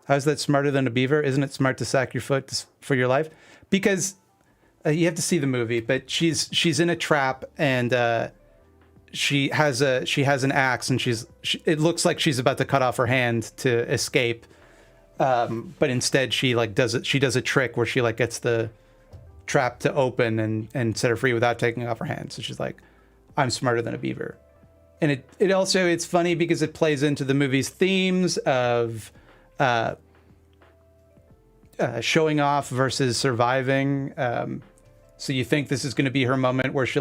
How's that smarter than a beaver? Isn't it smart to sack your foot for your life? Because you have to see the movie, but she's in a trap, and she has an axe, and it looks like she's about to cut off her hand to escape, but instead she does a trick where she gets the trap to open and set her free without taking off her hand. So she's like, I'm smarter than a beaver. And it also, it's funny because it plays into the movie's themes of showing off versus surviving. So you think this is going to be her moment where she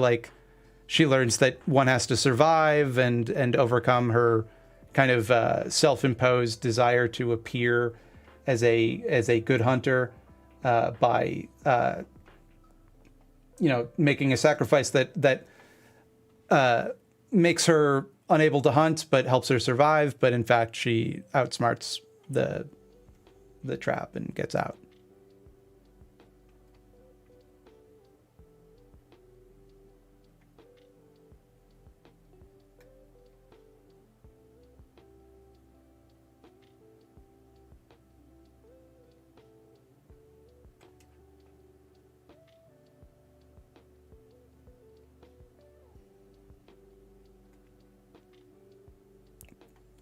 learns that one has to survive and overcome her kind of self-imposed desire to appear as a good hunter by making a sacrifice that makes her unable to hunt but helps her survive. But in fact, she outsmarts the trap and gets out.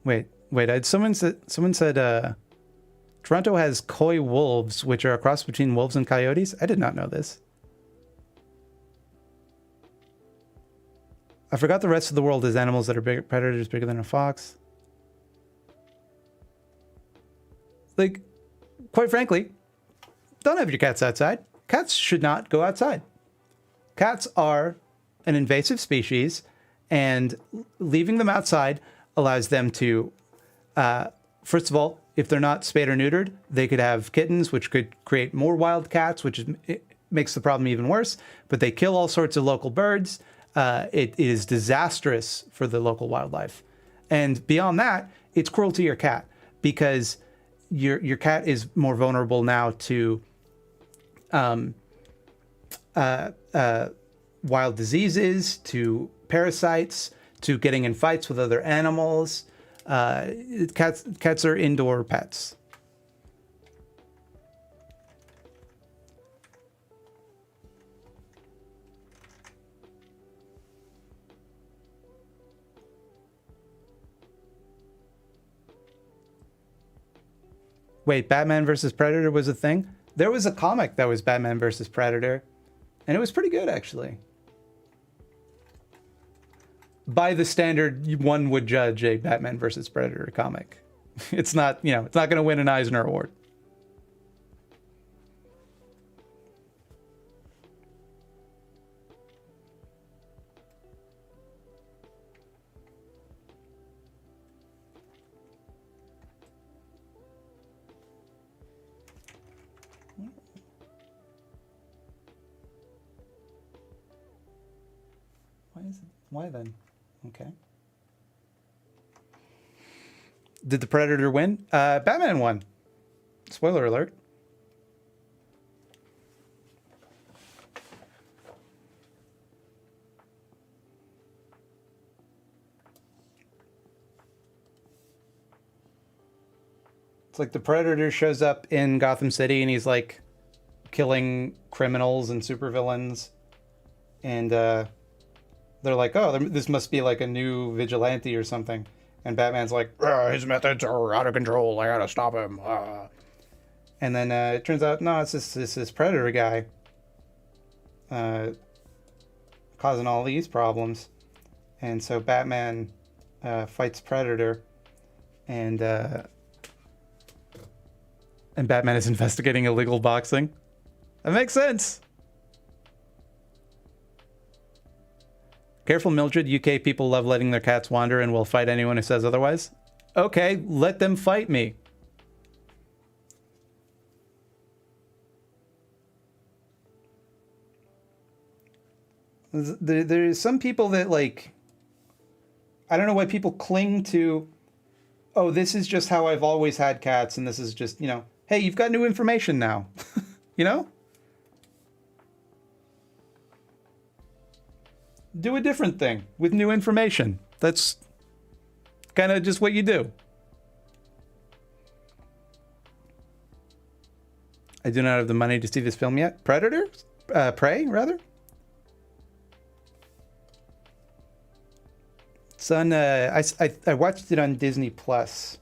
Wait. Someone said Toronto has coy wolves, which are a cross between wolves and coyotes. I did not know this. I forgot the rest of the world is animals that are predators bigger than a fox. Quite frankly, don't have your cats outside. Cats should not go outside. Cats are an invasive species, and leaving them outside allows them to, first of all, if they're not spayed or neutered, they could have kittens, which could create more wild cats, it makes the problem even worse. But they kill all sorts of local birds. It is disastrous for the local wildlife. And beyond that, it's cruel to your cat, because your cat is more vulnerable now to wild diseases, to parasites, to getting in fights with other animals. Cats are indoor pets. Wait, Batman versus Predator was a thing? There was a comic that was Batman versus Predator, and it was pretty good, actually. By the standard one would judge a Batman versus Predator comic. It's not, it's not going to win an Eisner Award. Why then? Okay. Did the Predator win? Batman won. Spoiler alert. like the Predator shows up in Gotham City and he's like killing criminals and supervillains, and they're like, oh, this must be like a new vigilante or something. And Batman's like, his methods are out of control. I gotta stop him. And then it turns out, no, it's this Predator guy causing all these problems. And so Batman fights Predator, and Batman is investigating illegal boxing. That makes sense. Careful, Mildred. UK people love letting their cats wander and will fight anyone who says otherwise. Okay, let them fight me. There's some people that, like, I don't know why people cling to, oh, this is just how I've always had cats, and this is just, you know, hey, you've got new information now. You know? Do a different thing with new information. That's kind of just what you do. I do not have the money to see this film yet. Predator? Prey, rather? Son, I watched it on Disney Plus.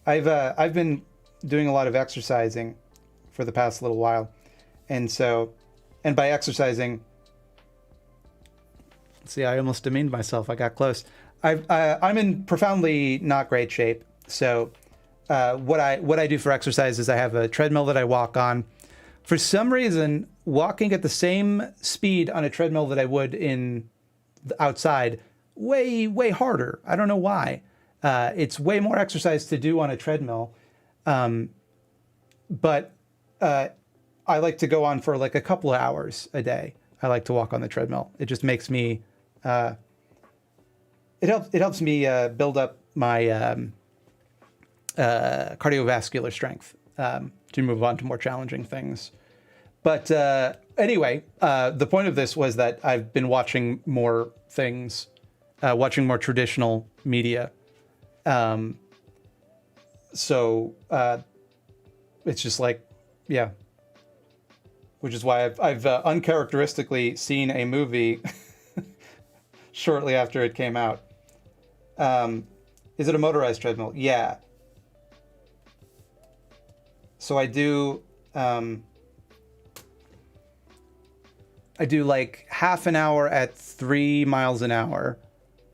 I've been doing a lot of exercising for the past little while, and by exercising, see, I almost demeaned myself. I got close. I'm in profoundly not great shape. So what I do for exercise is I have a treadmill that I walk on. For some reason, walking at the same speed on a treadmill that I would in outside, way harder. I don't know why. It's way more exercise to do on a treadmill. But I like to go on for like a couple of hours a day. I like to walk on the treadmill. It just makes me, it helps me build up my cardiovascular strength to move on to more challenging things. But anyway, the point of this was that I've been watching more things, watching more traditional media. So it's just like, yeah. Which is why I've uncharacteristically seen a movie shortly after it came out. Is it a motorized treadmill? Yeah. So I do like half an hour at 3 miles an hour,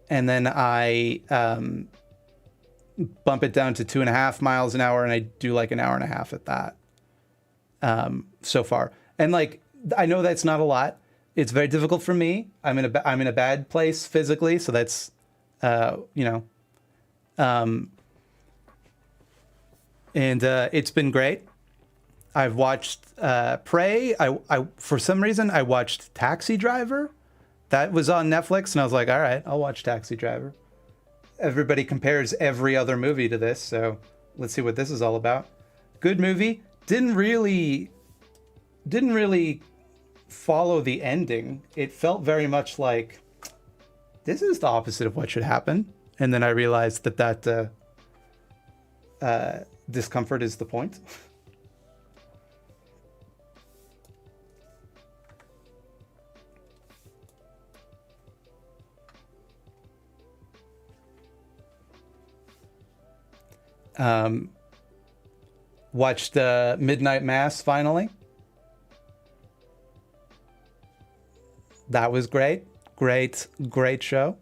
and then I bump it down to 2.5 miles an hour, and I do like an hour and a half at that so far. And like, I know that's not a lot. It's very difficult for me. I'm in a bad place physically, so that's and it's been great. I've watched Prey. I for some reason I watched Taxi Driver. That was on Netflix, and I was like, all right, I'll watch Taxi Driver. Everybody compares every other movie to this, so let's see what this is all about. Good movie. Didn't really follow the ending. It felt very much like, this is the opposite of what should happen. And then I realized that discomfort is the point. Watched Midnight Mass finally. That was great. Great show.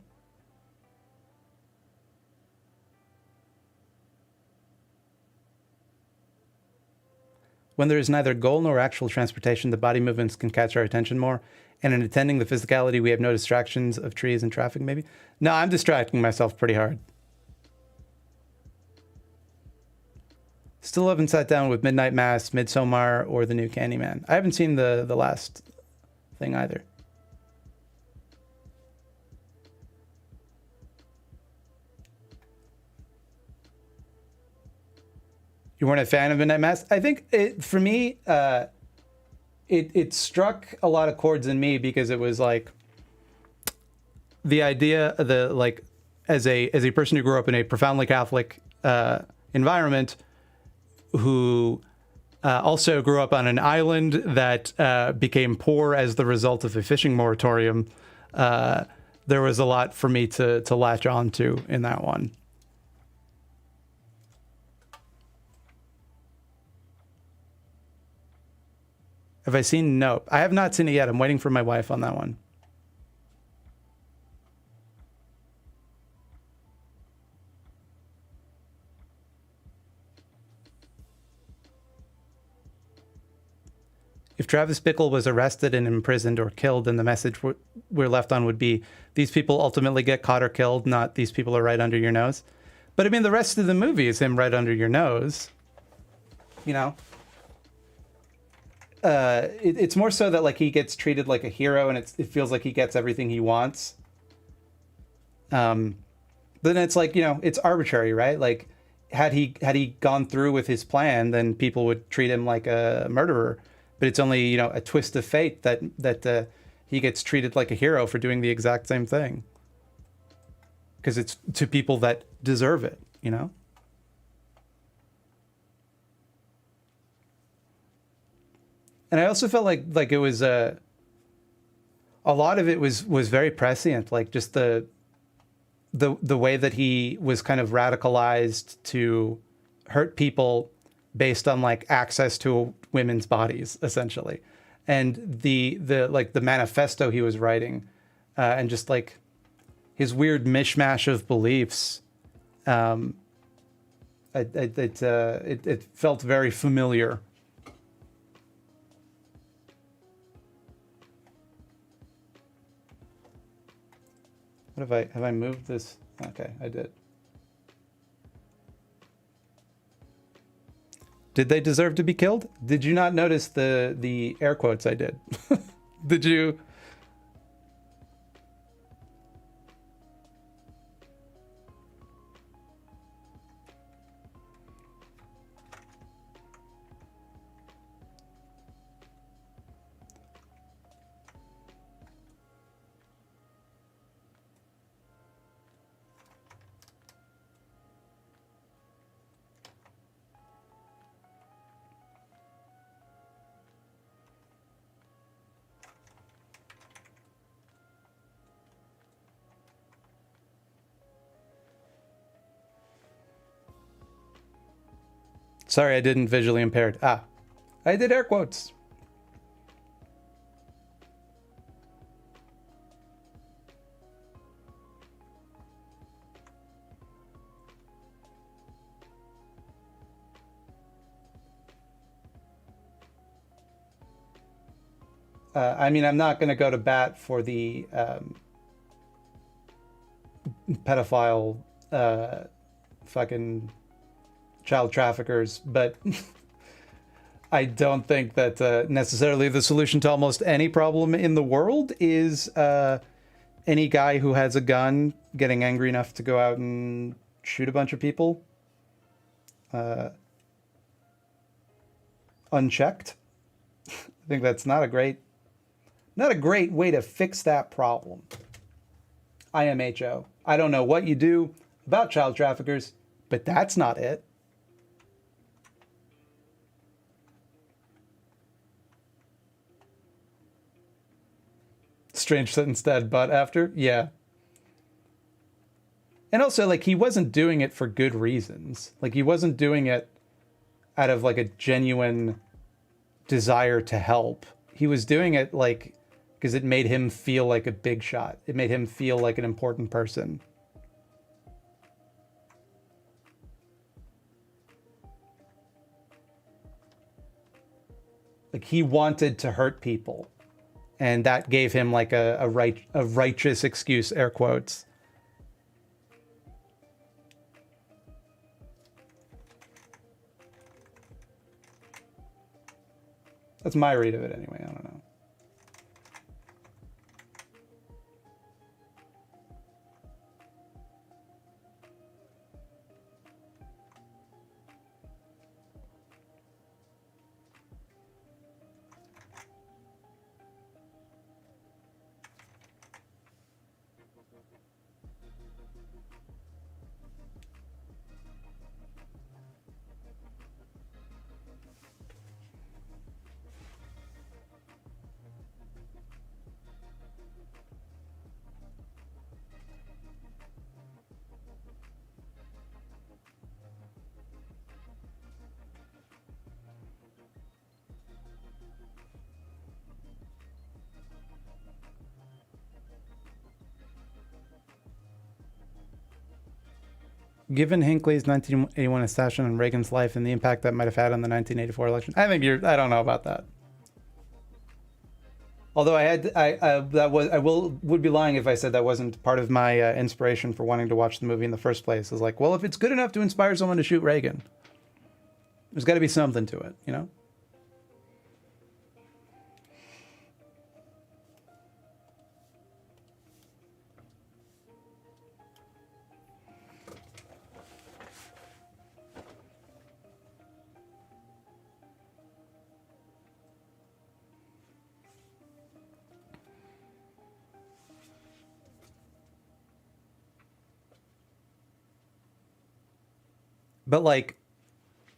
When there is neither goal nor actual transportation, the body movements can catch our attention more. And in attending the physicality, we have no distractions of trees and traffic, maybe? No, I'm distracting myself pretty hard. Still haven't sat down with Midnight Mass, Midsommar, or the new Candyman. I haven't seen the last thing either. You weren't a fan of Midnight Mass? I think for me, it struck a lot of chords in me because it was like the idea, as a person who grew up in a profoundly Catholic environment, who also grew up on an island that became poor as the result of a fishing moratorium. There was a lot for me to latch on to in that one. Have I seen? Nope. I have not seen it yet. I'm waiting for my wife on that one. If Travis Bickle was arrested and imprisoned or killed, then the message we're left on would be, these people ultimately get caught or killed, not these people are right under your nose. But I mean, the rest of the movie is him right under your nose. You know? It's more so that like he gets treated like a hero, and it feels like he gets everything he wants. Then it's like, you know, it's arbitrary, right? Like had he gone through with his plan, then people would treat him like a murderer. But it's only, you know, a twist of fate that he gets treated like a hero for doing the exact same thing. Because it's to people that deserve it, you know? And I also felt like it was a lot of it was very prescient, like just the way that he was kind of radicalized to hurt people based on like access to women's bodies, essentially, and the manifesto he was writing, and just like his weird mishmash of beliefs. It felt very familiar. What have I moved this? Okay, I did. Did they deserve to be killed? Did you not notice the air quotes I did? Did you? Sorry, I didn't visually impaired. I did air quotes. I mean, I'm not going to go to bat for the pedophile fucking child traffickers, but I don't think that necessarily the solution to almost any problem in the world is any guy who has a gun getting angry enough to go out and shoot a bunch of people unchecked. I think that's not a great way to fix that problem. IMHO. I don't know what you do about child traffickers, but that's not it. Strange sentence dead, but after? Yeah. And also, like, he wasn't doing it for good reasons. Like, he wasn't doing it out of, like, a genuine desire to help. He was doing it, like, because it made him feel like a big shot. It made him feel like an important person. Like, he wanted to hurt people. And that gave him like a righteous excuse, air quotes. That's my read of it anyway. I don't know. Given Hinckley's 1981 assassination on Reagan's life and the impact that might have had on the 1984 election, I don't know about that. Although would be lying if I said that wasn't part of my inspiration for wanting to watch the movie in the first place. It's like, well, if it's good enough to inspire someone to shoot Reagan, there's got to be something to it, you know? But like,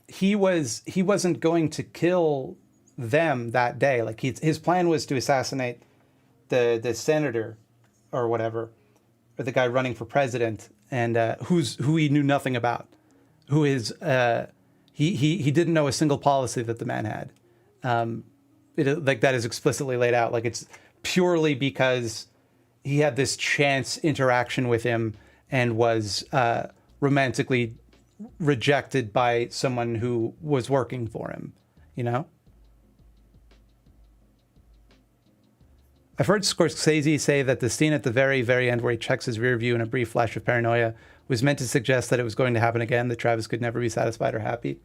he wasn't going to kill them that day. Like his plan was to assassinate the senator or whatever, or the guy running for president, and who he knew nothing about, he didn't know a single policy that the man had. Like that is explicitly laid out. Like it's purely because he had this chance interaction with him and was romantically rejected by someone who was working for him, you know? I've heard Scorsese say that the scene at the very, very end where he checks his rear view in a brief flash of paranoia was meant to suggest that it was going to happen again, that Travis could never be satisfied or happy.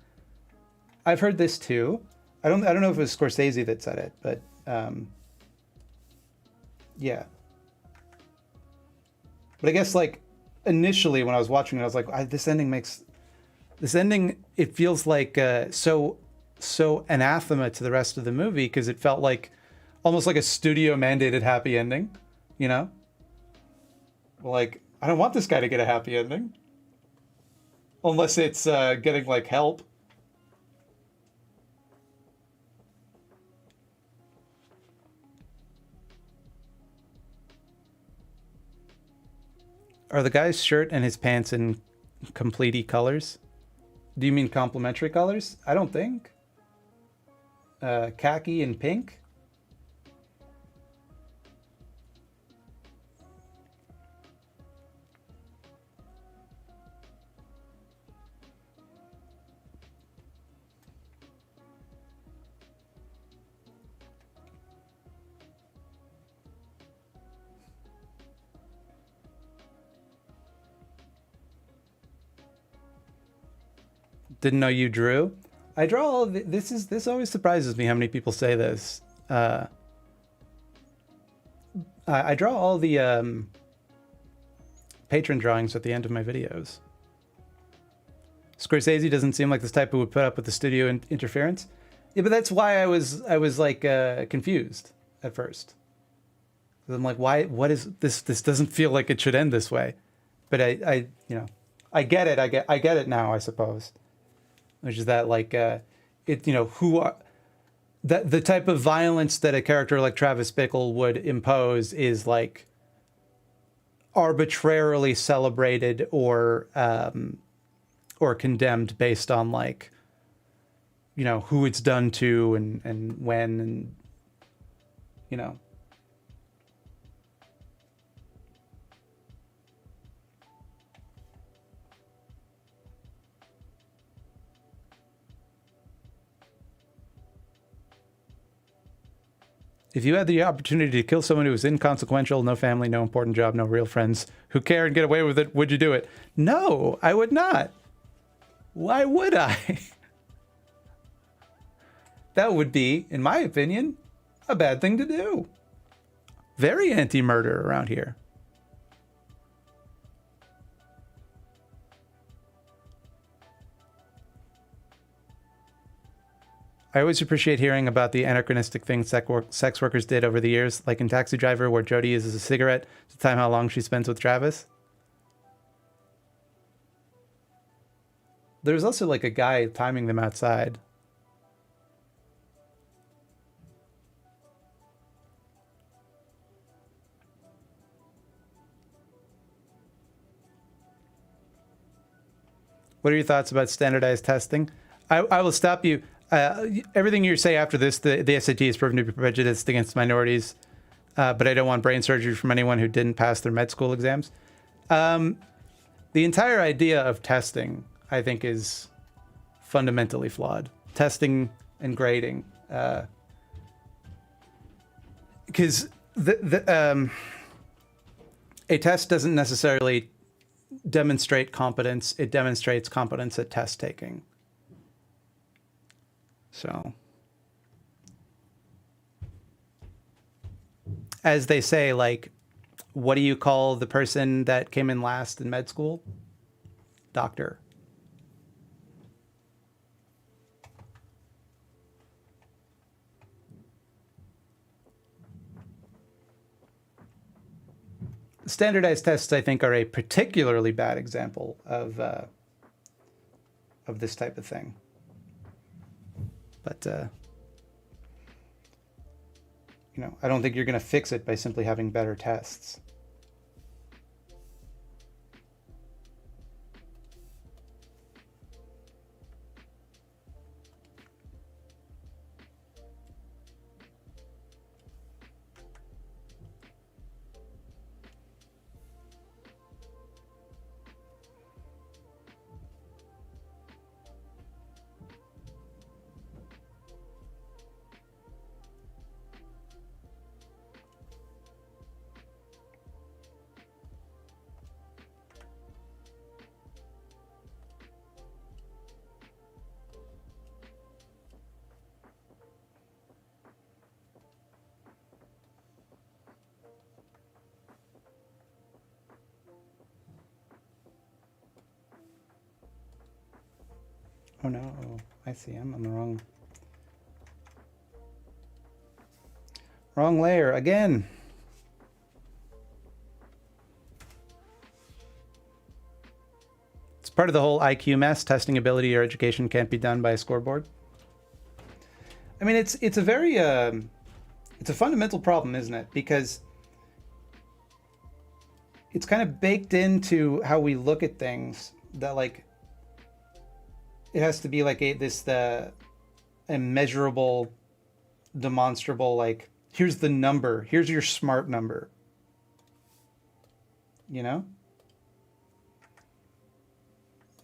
I've heard this too. I don't know if it was Scorsese that said it, but yeah. But I guess like initially when I was watching it, I was like, this ending, it feels like so anathema to the rest of the movie, because it felt like almost like a studio mandated happy ending, you know? Like, I don't want this guy to get a happy ending. Unless it's getting like help. Are the guy's shirt and his pants in complete colors? Do you mean complementary colors? I don't think. Khaki and pink? Didn't know you drew. I draw all of this always surprises me how many people say this. I draw all the patron drawings at the end of my videos. Scorsese doesn't seem like this type who would put up with the studio interference. Yeah, but that's why I was like confused at first. I'm like, why? What is this? This doesn't feel like it should end this way. But I I get it. I get it now, I suppose. Which is that like the type of violence that a character like Travis Bickle would impose is like arbitrarily celebrated or condemned based on like who it's done to and when, and If you had the opportunity to kill someone who was inconsequential, no family, no important job, no real friends, who care and get away with it, would you do it? No, I would not. Why would I? That would be, in my opinion, a bad thing to do. Very anti-murder around here. I always appreciate hearing about the anachronistic things sex workers did over the years, like in Taxi Driver, where Jodie uses a cigarette to time how long she spends with Travis. There's also like a guy timing them outside. What are your thoughts about standardized testing? I will stop you. Everything you say after this, the SAT is proven to be prejudiced against minorities, but I don't want brain surgery from anyone who didn't pass their med school exams. The entire idea of testing, I think, is fundamentally flawed. Testing and grading, because a test doesn't necessarily demonstrate competence. It demonstrates competence at test taking. So, as they say, like, what do you call the person that came in last in med school? Doctor. Standardized tests, I think, are a particularly bad example of this type of thing. But you know, I don't think you're going to fix it by simply having better tests. Oh no, I see, I'm on the wrong layer again. It's part of the whole IQ mess. Testing ability or education can't be done by a scoreboard. I mean, it's a very it's a fundamental problem, isn't it? Because it's kind of baked into how we look at things that, like, it has to be like a measurable, demonstrable, like, here's the number, here's your smart number. You know?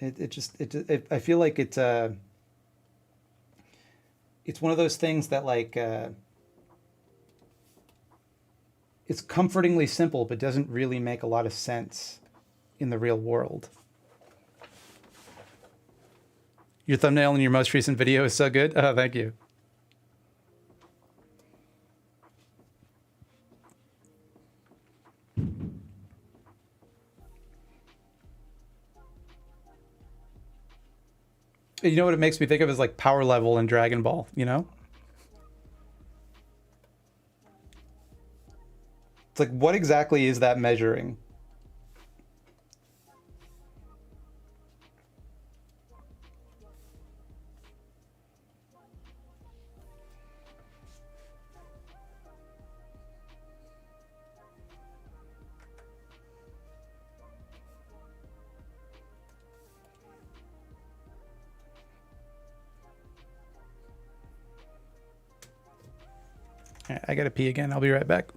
I feel like it's one of those things that, like, it's comfortingly simple, but doesn't really make a lot of sense in the real world. Your thumbnail in your most recent video is so good. Oh, thank you. You know what it makes me think of is, like, power level in Dragon Ball, you know? It's like, what exactly is that measuring? I gotta pee again. I'll be right back.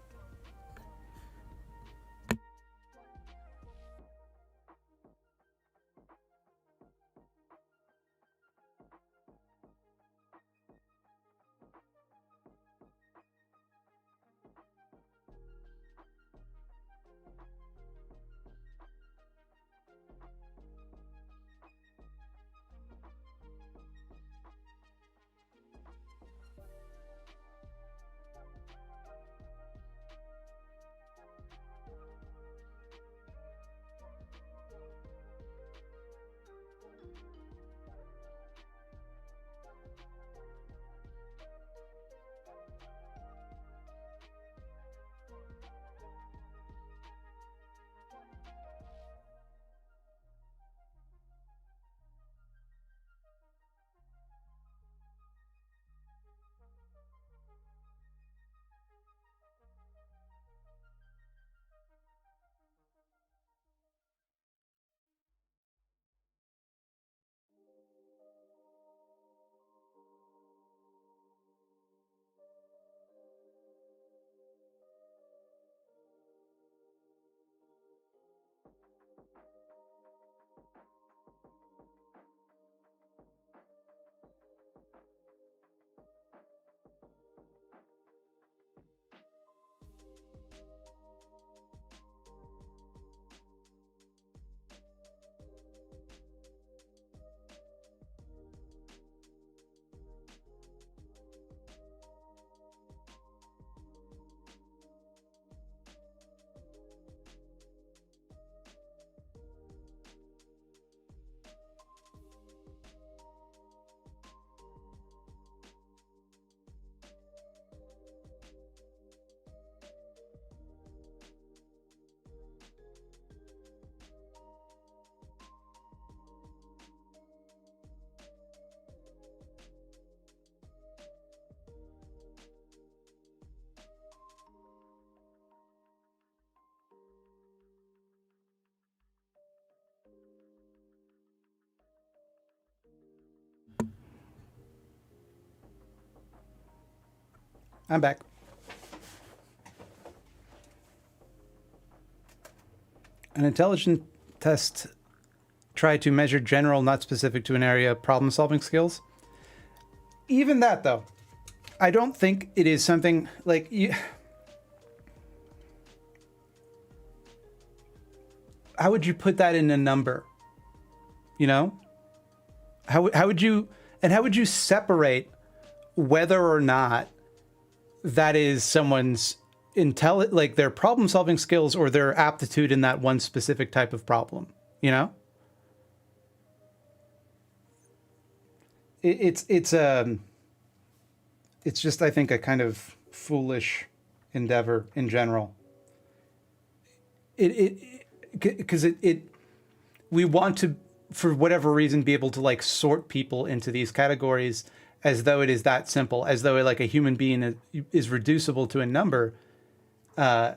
I'm back. An intelligence test try to measure general, not specific to an area, problem-solving skills. Even that, though, I don't think it is something like you. How would you put that in a number? You know, how would you separate whether or not that is someone's like their problem-solving skills or their aptitude in that one specific type of problem? You know, it's just, I think, a kind of foolish endeavor in general. Because we want to, for whatever reason, be able to like sort people into these categories as though it is that simple, as though like a human being is reducible to a number. And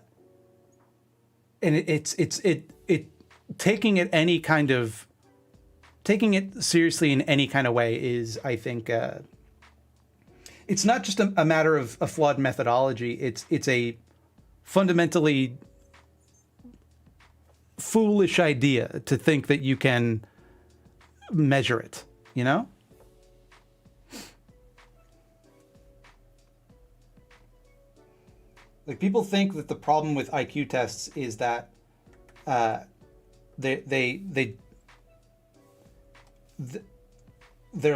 it's taking it seriously in any kind of way is, I think, it's not just a matter of a flawed methodology. It's a fundamentally foolish idea to think that you can measure it, you know? Like, people think that the problem with IQ tests is that they're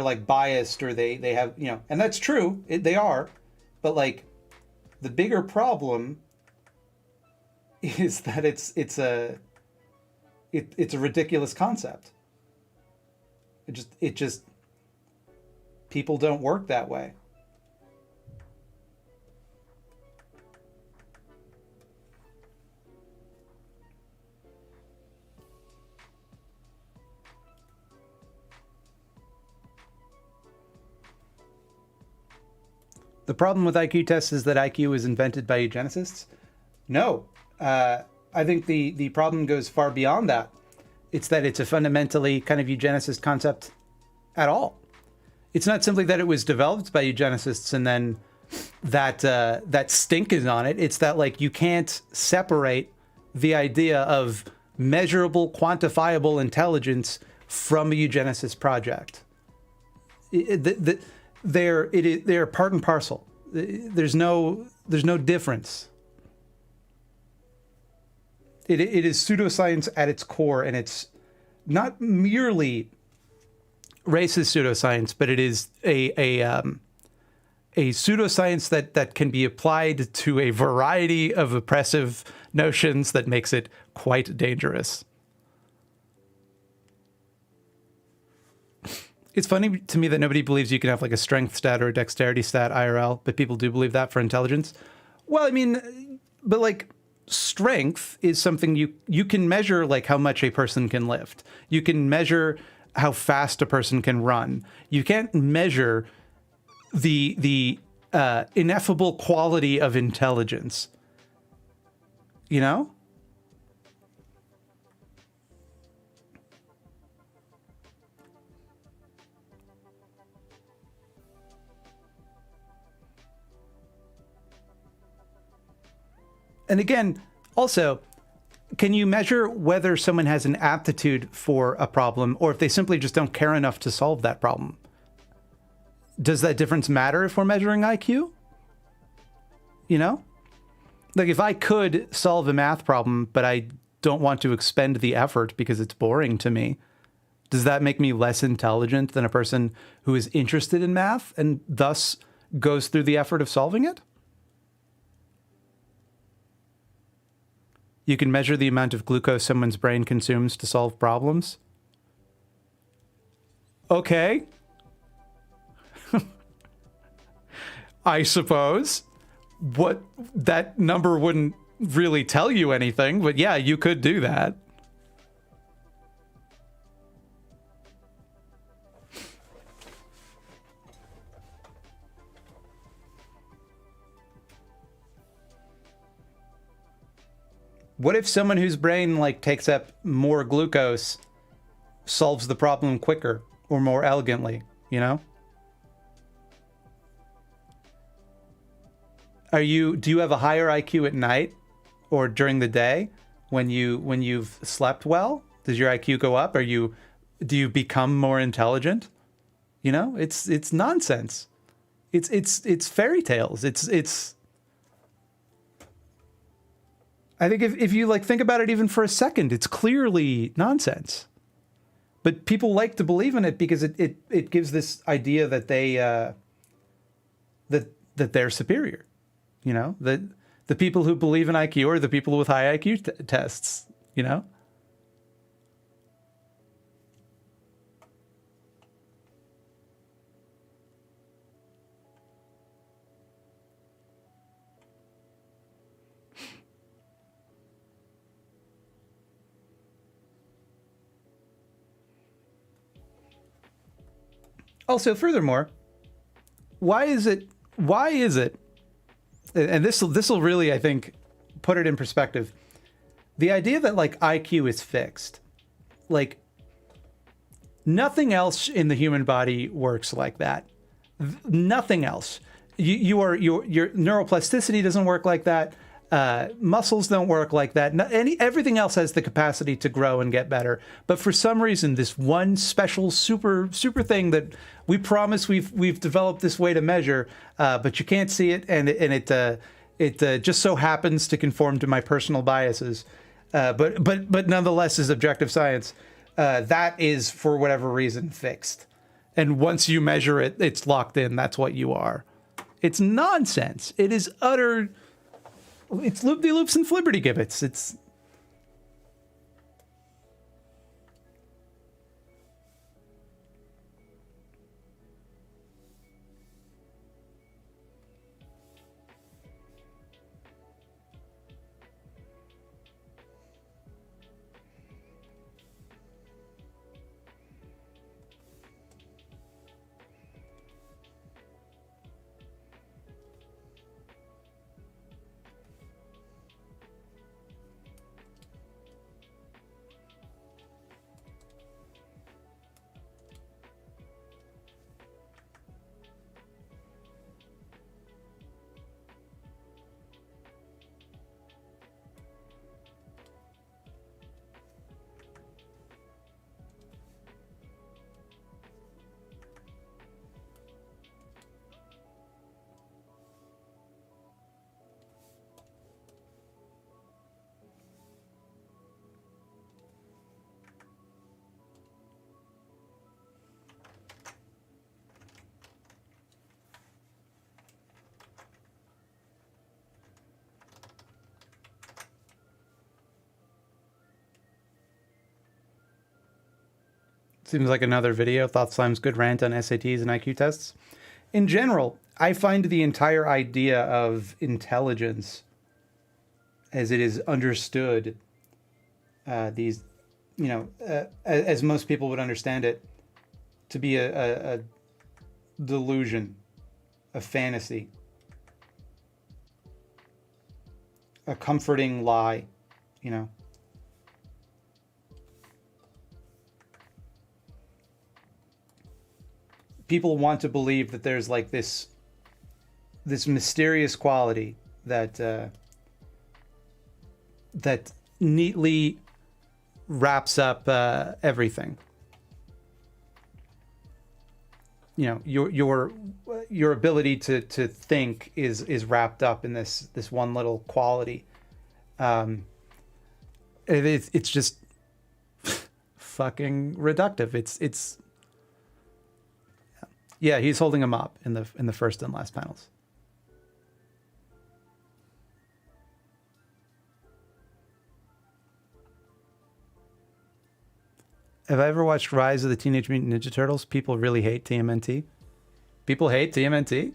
like biased, or they have, you know, and that's true, they are, but like the bigger problem is that it's a ridiculous concept. It just people don't work that way. The problem with IQ tests is that IQ was invented by eugenicists? No. I think the problem goes far beyond that. It's that it's a fundamentally kind of eugenicist concept at all. It's not simply that it was developed by eugenicists and then that stink is on it. It's that, like, you can't separate the idea of measurable, quantifiable intelligence from a eugenicist project. They're part and parcel. There's no difference. It is pseudoscience at its core, and it's not merely racist pseudoscience, but it is a pseudoscience that can be applied to a variety of oppressive notions that makes it quite dangerous. It's funny to me that nobody believes you can have like a strength stat or a dexterity stat IRL, but people do believe that for intelligence. Well, I mean, but like strength is something you can measure, like how much a person can lift. You can measure how fast a person can run. You can't measure the ineffable quality of intelligence. You know? And again, also, can you measure whether someone has an aptitude for a problem or if they simply just don't care enough to solve that problem? Does that difference matter if we're measuring IQ? You know? Like, if I could solve a math problem, but I don't want to expend the effort because it's boring to me, does that make me less intelligent than a person who is interested in math and thus goes through the effort of solving it? You can measure the amount of glucose someone's brain consumes to solve problems. Okay. I suppose. What, that number wouldn't really tell you anything, but yeah, you could do that. What if someone whose brain like takes up more glucose solves the problem quicker or more elegantly, you know? Do you have a higher IQ at night or during the day when you've slept well? Does your IQ go up? Do you become more intelligent? You know, it's nonsense. It's fairy tales. It's I think if you like think about it even for a second, it's clearly nonsense. But people like to believe in it because it gives this idea that they that they're superior. You know, that the people who believe in IQ are the people with high IQ tests, you know? Also, furthermore, why is it, and this will really, I think, put it in perspective. The idea that like IQ is fixed, like nothing else in the human body works like that. Nothing else. Your neuroplasticity doesn't work like that. Muscles don't work like that. Everything else has the capacity to grow and get better. But for some reason, this one special super thing that we promise we've developed this way to measure, but you can't see it, and it just so happens to conform to my personal biases. But nonetheless is objective science. That is, for whatever reason, fixed. And once you measure it, it's locked in. That's what you are. It's nonsense. It is utter... It's loop-de-loops and flibberty-gibbets. It's... Seems like another video. Thought Slime's good rant on SATs and IQ tests. In general, I find the entire idea of intelligence, as it is understood, as most people would understand it, to be a delusion, a fantasy, a comforting lie, you know. People want to believe that there's like this mysterious quality that that neatly wraps up everything. You know, your ability to think is wrapped up in this one little quality. It's just fucking reductive. It's yeah, he's holding a mop in the first and last panels. Have I ever watched Rise of the Teenage Mutant Ninja Turtles? People really hate TMNT. People hate TMNT.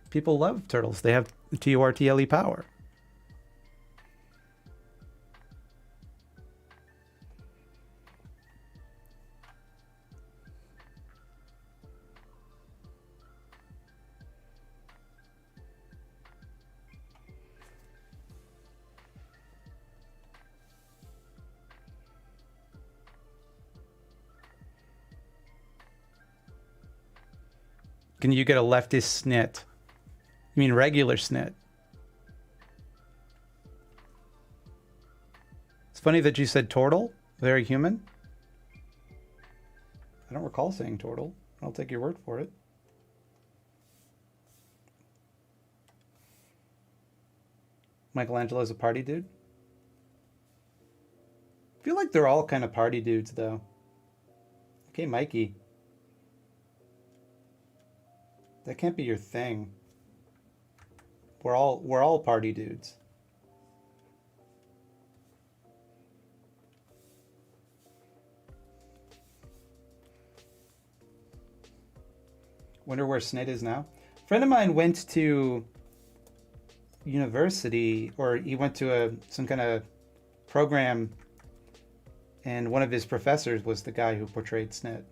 People love turtles. They have TORTLE power. Can you get a leftist snit? You mean regular snit? It's funny that you said turtle. Very human. I don't recall saying turtle. I'll take your word for it. Michelangelo's a party dude. I feel like they're all kind of party dudes, though. Okay, Mikey. That can't be your thing. We're all party dudes. Wonder where Snit is now. A friend of mine went to university, or he went to some kind of program, and one of his professors was the guy who portrayed Snit.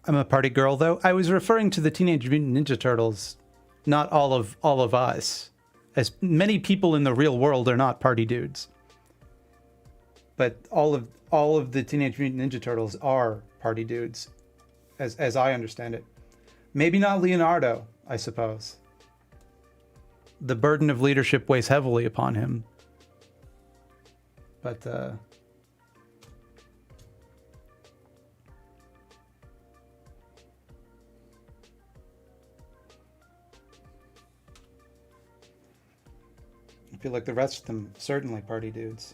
I'm a party girl, though. I was referring to the Teenage Mutant Ninja Turtles, not all of us. As many people in the real world are not party dudes. But all of the Teenage Mutant Ninja Turtles are party dudes, as I understand it. Maybe not Leonardo, I suppose. The burden of leadership weighs heavily upon him. But I feel like the rest of them certainly party dudes.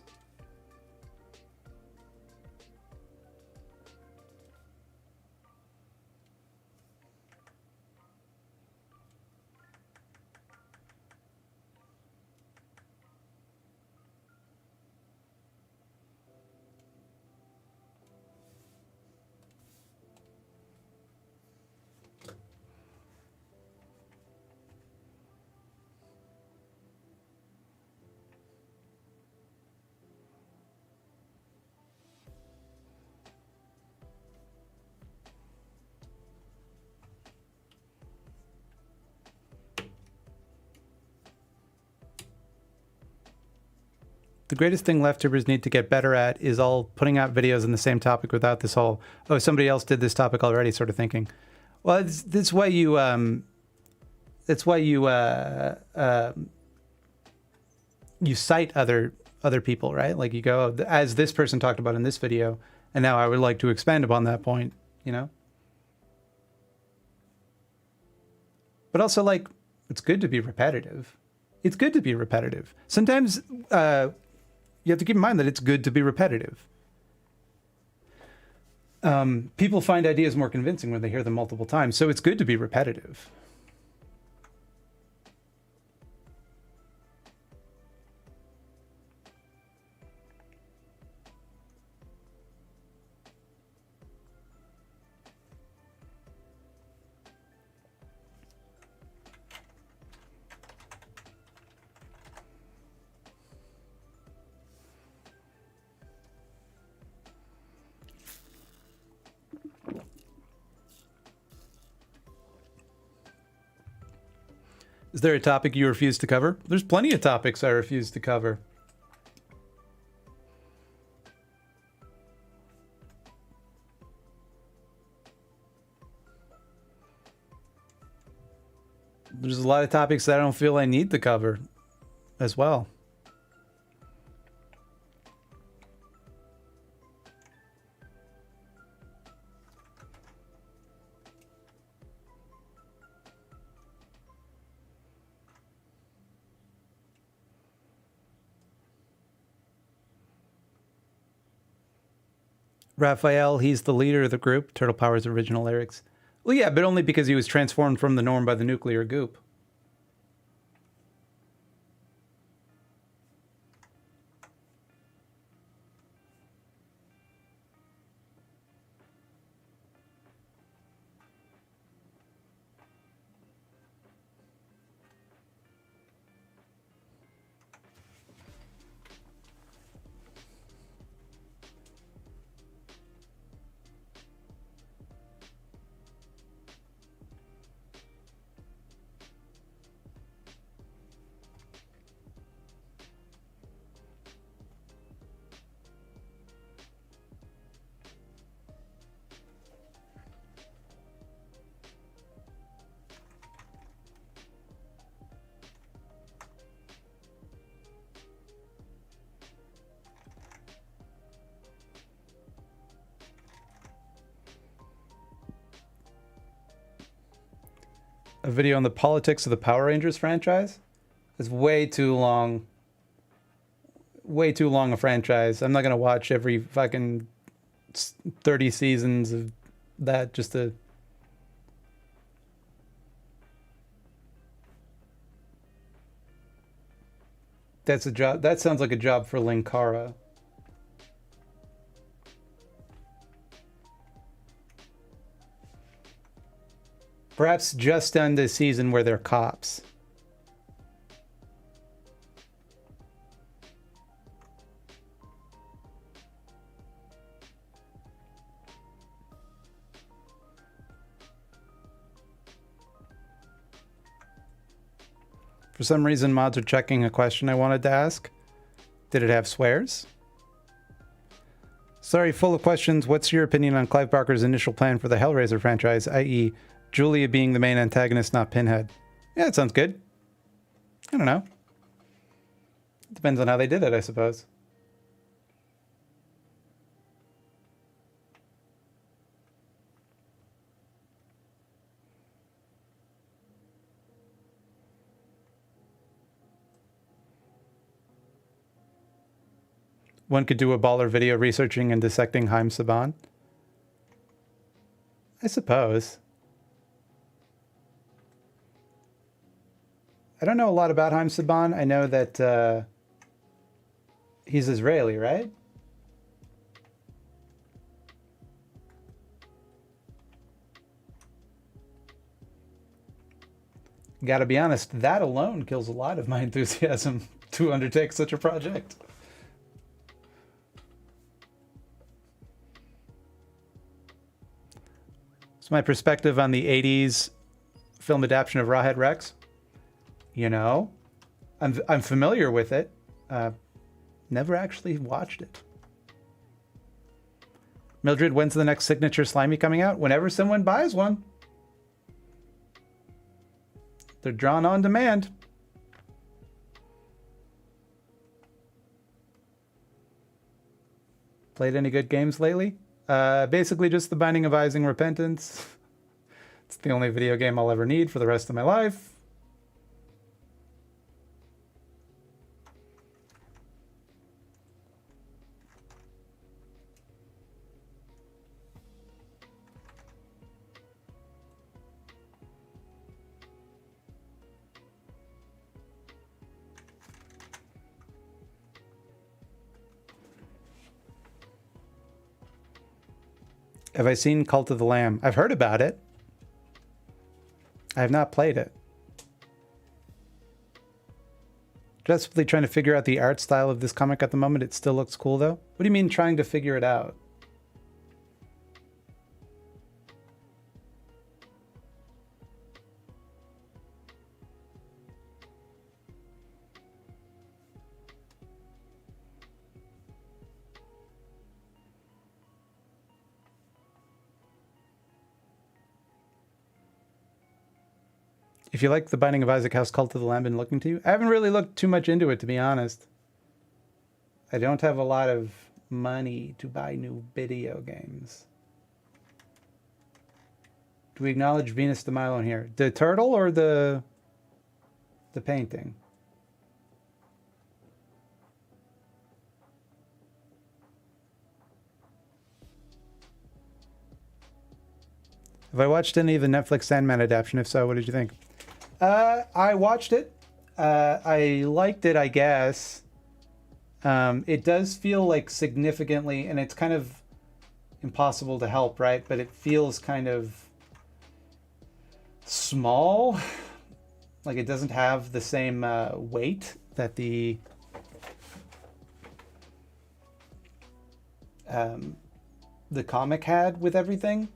The greatest thing left-tubers need to get better at is all putting out videos on the same topic without this whole, oh, somebody else did this topic already sort of thinking. Well, that's why you you cite other people, right? Like you go, as this person talked about in this video, and now I would like to expand upon that point, you know? But also, like, it's good to be repetitive. It's good to be repetitive. Sometimes you have to keep in mind that it's good to be repetitive. People find ideas more convincing when they hear them multiple times, so it's good to be repetitive. Is there a topic you refuse to cover? There's plenty of topics I refuse to cover. There's a lot of topics that I don't feel I need to cover as well. Raphael, he's the leader of the group, Turtle Power's original lyrics. Well, yeah, but only because he was transformed from the norm by the nuclear goop. a video on the politics of the Power Rangers franchise. It's way too long. Way too long a franchise. I'm not gonna watch every fucking 30 seasons of that just to. That's a job. That sounds like a job for Linkara. Perhaps just on the season where they're cops. For some reason, mods are checking a question I wanted to ask. Did it have swears? Sorry, full of questions. What's your opinion on Clive Barker's initial plan for the Hellraiser franchise, i.e., Julia being the main antagonist, not Pinhead? Yeah, that sounds good. I don't know. Depends on how they did it, I suppose. One could do a baller video researching and dissecting Haim Saban. I suppose. I don't know a lot about Haim Saban. I know that he's Israeli, right? Gotta be honest, that alone kills a lot of my enthusiasm to undertake such a project. So my perspective on the 80s film adaptation of Rawhead Rex. You know, I'm familiar with it. Never actually watched it. Mildred, when's the next signature Slimy coming out? Whenever someone buys one. They're drawn on demand. Played any good games lately? Basically just The Binding of Isaac Repentance. It's the only video game I'll ever need for the rest of my life. Have I seen Cult of the Lamb? I've heard about it. I have not played it. Desperately trying to figure out the art style of this comic at the moment. It still looks cool, though. What do you mean trying to figure it out? If you like The Binding of Isaac, how's Cult of the Lamb been looking to you? I haven't really looked too much into it, to be honest. I don't have a lot of money to buy new video games. Do we acknowledge Venus de Milo in here? The turtle or the painting? Have I watched any of the Netflix Sandman adaptation? If so, what did you think? I watched it. I liked it, I guess. It does feel like significantly, and it's kind of impossible to help, right? But it feels kind of small. Like it doesn't have the same weight that the comic had with everything.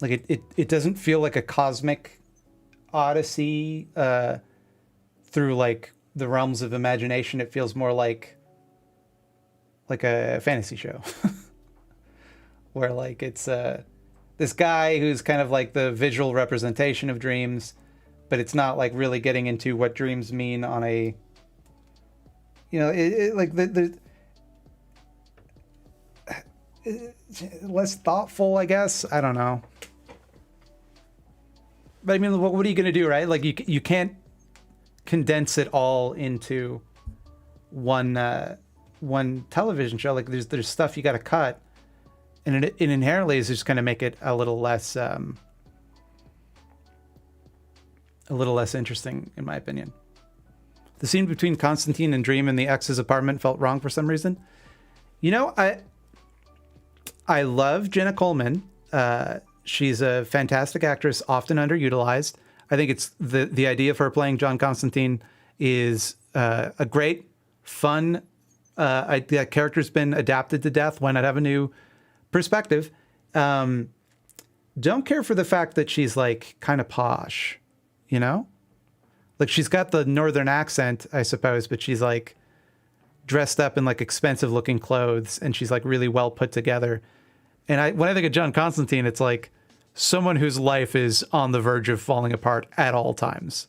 Like it doesn't feel like a cosmic odyssey through like the realms of imagination. It feels more like a fantasy show where like it's this guy who's kind of like the visual representation of dreams, but it's not like really getting into what dreams mean on a, you know, like less thoughtful, I guess. I don't know. But I mean, what are you going to do, right? Like you can't condense it all into one television show. Like there's stuff you got to cut, and it inherently is just going to make it a little less interesting, in my opinion. The scene between Constantine and Dream in the ex's apartment felt wrong for some reason. You know, I love Jenna Coleman. She's a fantastic actress, often underutilized. I think it's the idea of her playing John Constantine is a great, fun. That character's been adapted to death. Why not have a new perspective? Don't care for the fact that she's like kind of posh, you know? Like she's got the northern accent, I suppose, but she's like dressed up in like expensive looking clothes, and she's like really well put together. And when I think of John Constantine, it's like someone whose life is on the verge of falling apart at all times.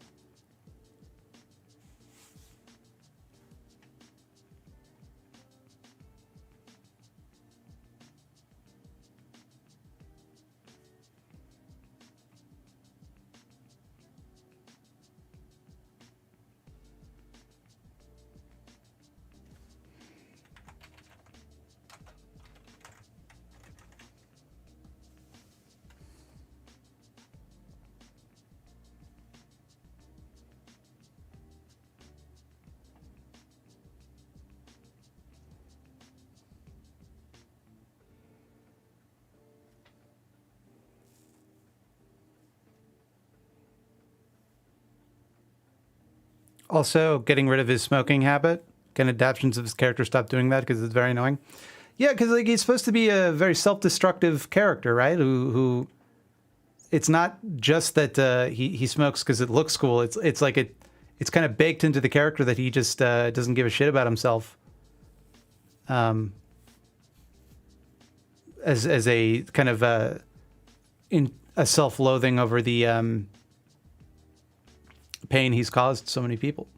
Also, getting rid of his smoking habit. Can adaptations of his character stop doing that because it's very annoying? Yeah, because like he's supposed to be a very self-destructive character, right? Who it's not just that he smokes because it looks cool. It's like it's kind of baked into the character that he just doesn't give a shit about himself. As a kind of a self-loathing over the pain he's caused so many people.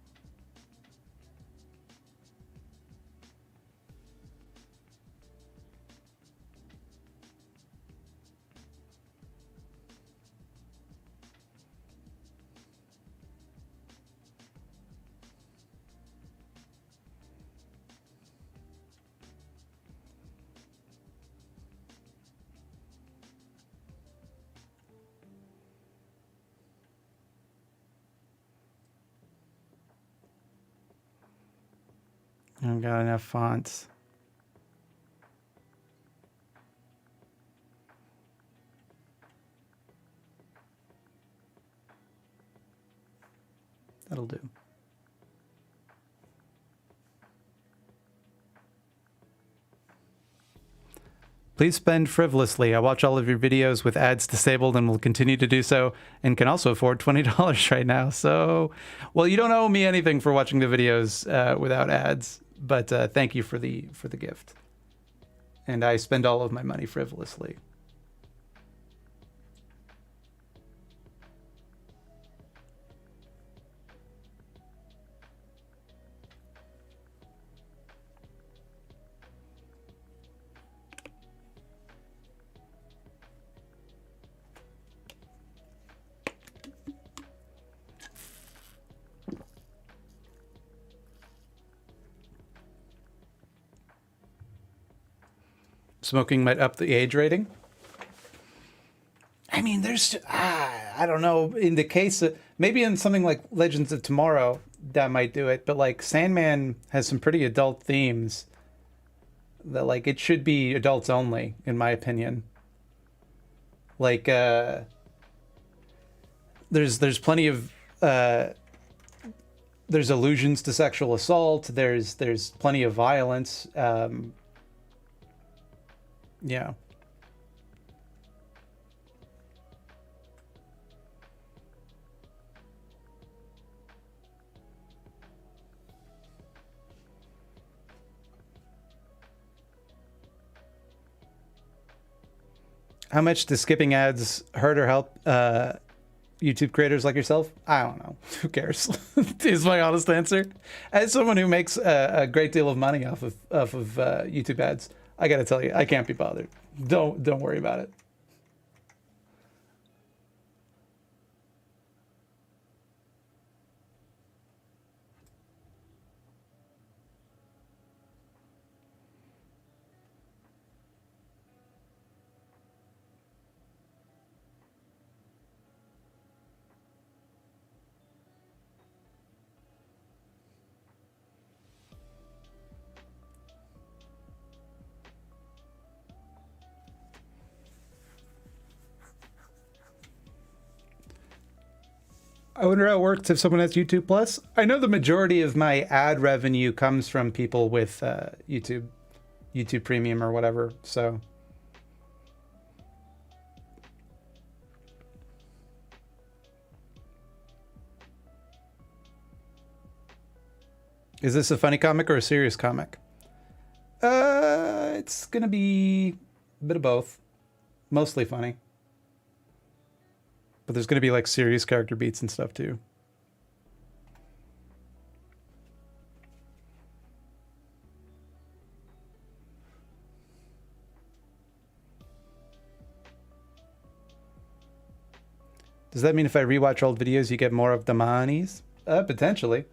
I don't got enough fonts. That'll do. Please spend frivolously. I watch all of your videos with ads disabled and will continue to do so, and can also afford $20 right now. So, well, you don't owe me anything for watching the videos without ads, but thank you for the gift. And I spend all of my money frivolously. Smoking might up the age rating. I mean, there's, I don't know, in the case of, maybe in something like Legends of Tomorrow, that might do it, but like Sandman has some pretty adult themes that like, it should be adults only, in my opinion. Like, there's plenty of, there's allusions to sexual assault, there's plenty of violence, yeah. How much does skipping ads hurt or help YouTube creators like yourself? I don't know. Who cares? Is my honest answer. As someone who makes a great deal of money off of YouTube ads, I gotta tell you, I can't be bothered. Don't worry about it. I wonder how it works if someone has YouTube Plus. I know the majority of my ad revenue comes from people with YouTube Premium or whatever. So is this a funny comic or a serious comic? It's gonna be a bit of both. Mostly funny. But there's going to be like serious character beats and stuff too. Does that mean if I rewatch old videos, you get more of the monies? Potentially.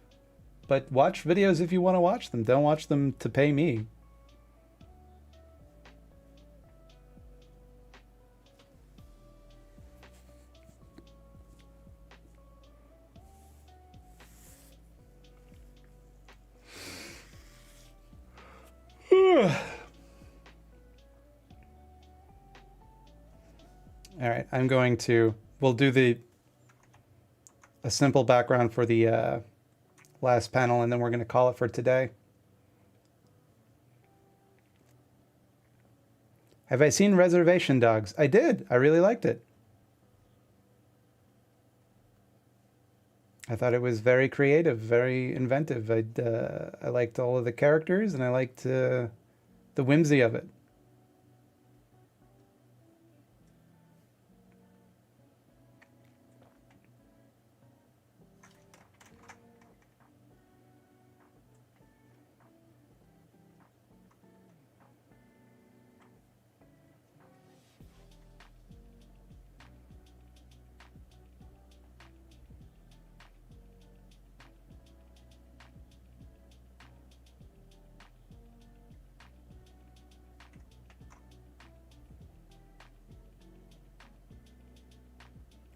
But watch videos if you want to watch them. Don't watch them to pay me. All right, I'm going to, we'll do a simple background for the last panel, and then we're going to call it for today. Have I seen Reservation Dogs? I did. I really liked it. I thought it was very creative, very inventive. I liked all of the characters, and I liked the whimsy of it.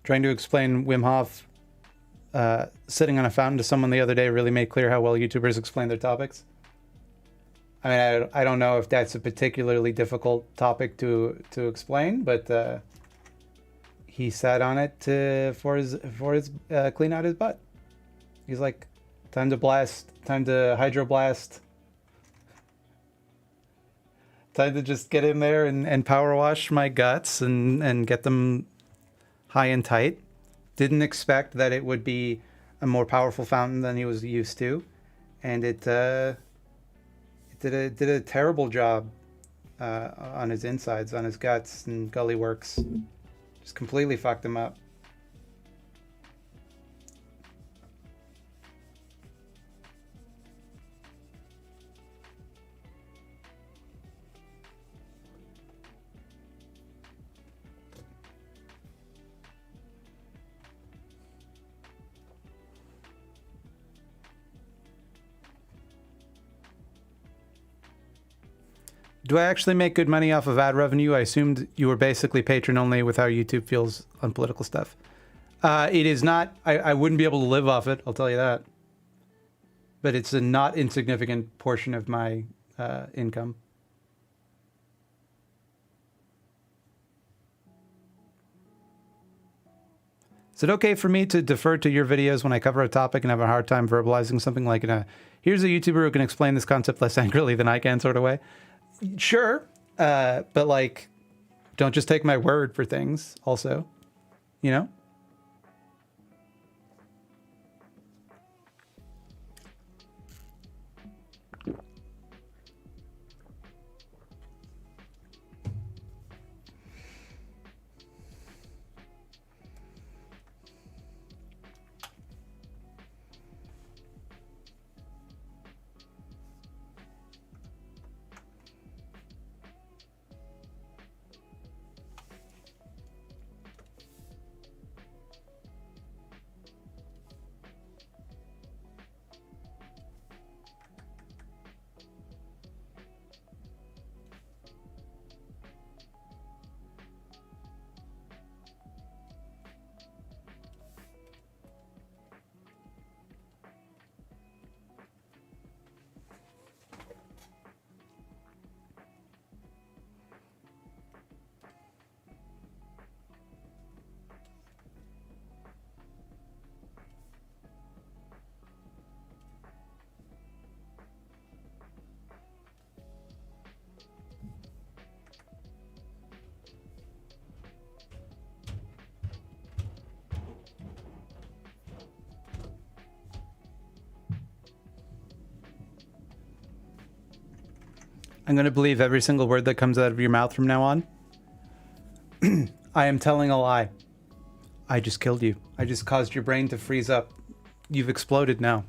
Trying to explain Wim Hof sitting on a fountain to someone the other day really made clear how well YouTubers explain their topics. I mean, I don't know if that's a particularly difficult topic to explain, but he sat on it for his clean out his butt. He's like, time to blast, time to hydroblast, time to just get in there and power wash my guts and get them high and tight. Didn't expect that it would be a more powerful fountain than he was used to, and it did a terrible job on his insides, on his guts and gully works. Just completely fucked him up. Do I actually make good money off of ad revenue? I assumed you were basically patron only with how YouTube feels on political stuff. It is not. I wouldn't be able to live off it, I'll tell you that. But it's a not insignificant portion of my income. Is it okay for me to defer to your videos when I cover a topic and have a hard time verbalizing something like in a, here's a YouTuber who can explain this concept less angrily than I can sort of way? Sure, but like, don't just take my word for things also, you know? I'm going to believe every single word that comes out of your mouth from now on. I am telling a lie. I just killed you. I just caused your brain to freeze up. You've exploded now.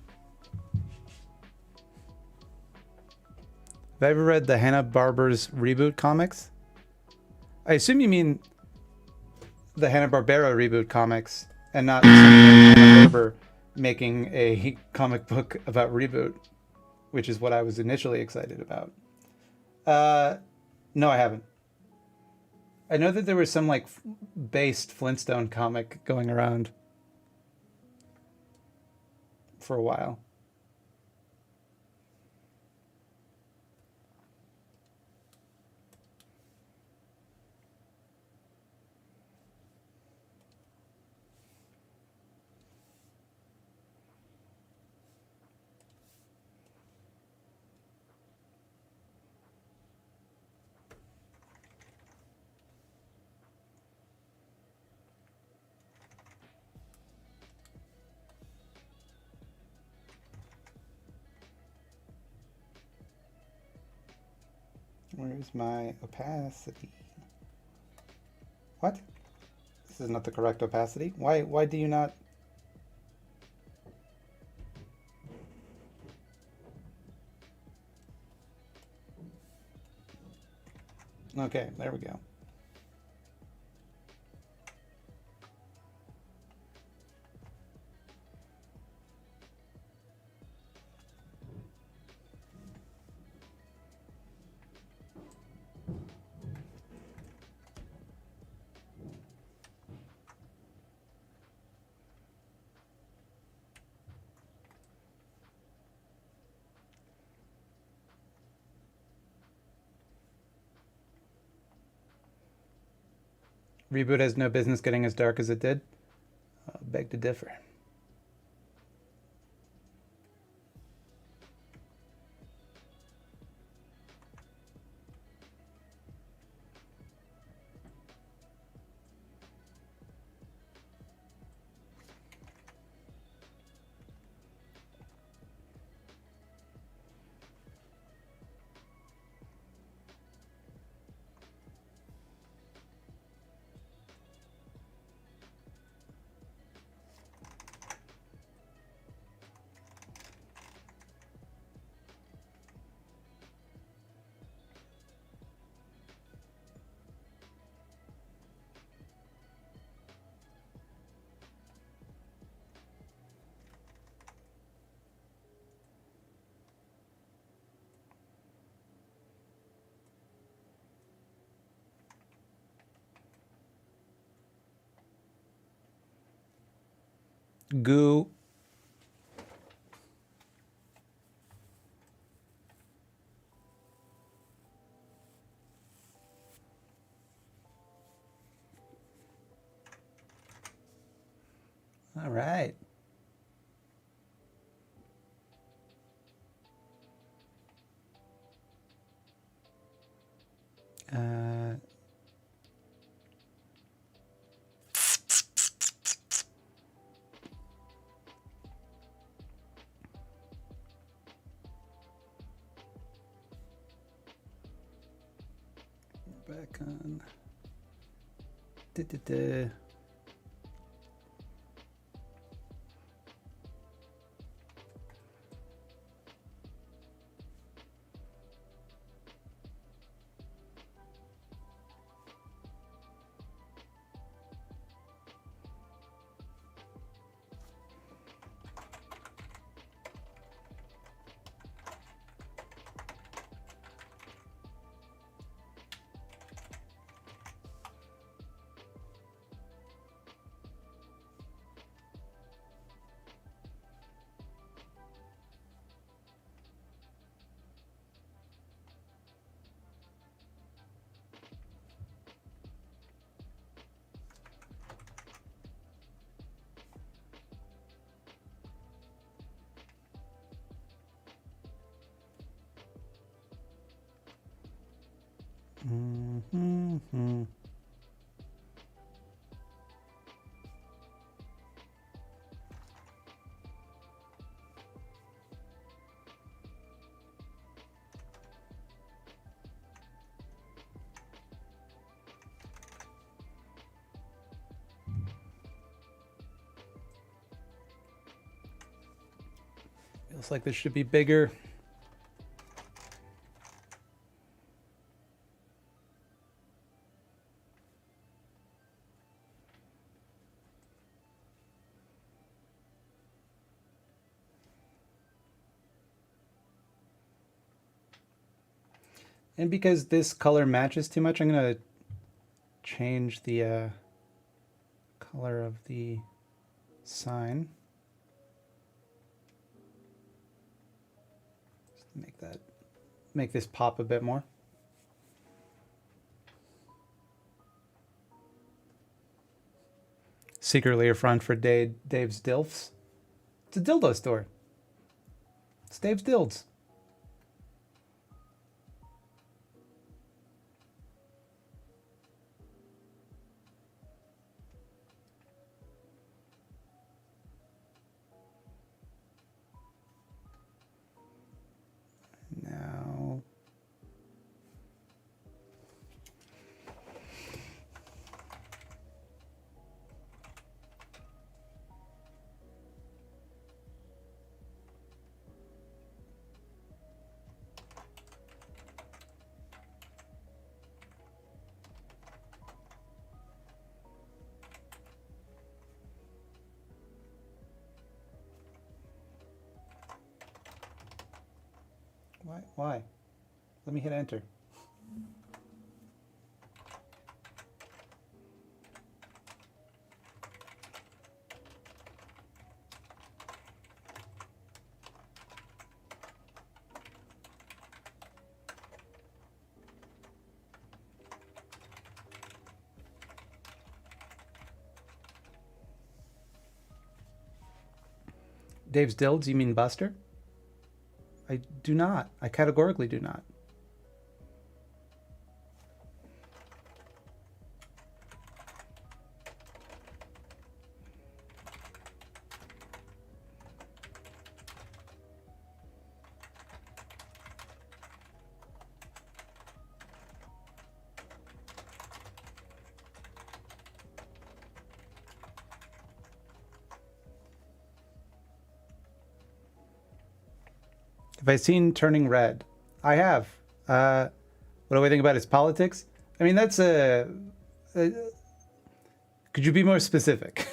Have I ever read the Hanna-Barbera's reboot comics? I assume you mean the Hanna-Barbera reboot comics and not Hanna-Barbera making a comic book about reboot, which is what I was initially excited about. No, I haven't. I know that there was some like based Flintstone comic going around for a while. Where's my opacity? What? This is not the correct opacity. Why do you not? Okay, there we go. Reboot has no business getting as dark as it did. Beg to differ. Goo. All right. Back on. Da-da-da. Mm-hmm. Feels like this should be bigger. And because this color matches too much, I'm going to change the color of the sign. Just make this pop a bit more. Secretly a front for Dave's Dilfs. It's a dildo store. It's Dave's Dilds. Now, why? Let me hit enter. Dave's Dilds, you mean Buster? I do not. I categorically do not. Have I seen Turning Red? I have. What do I think about its politics? I mean, that's a could you be more specific?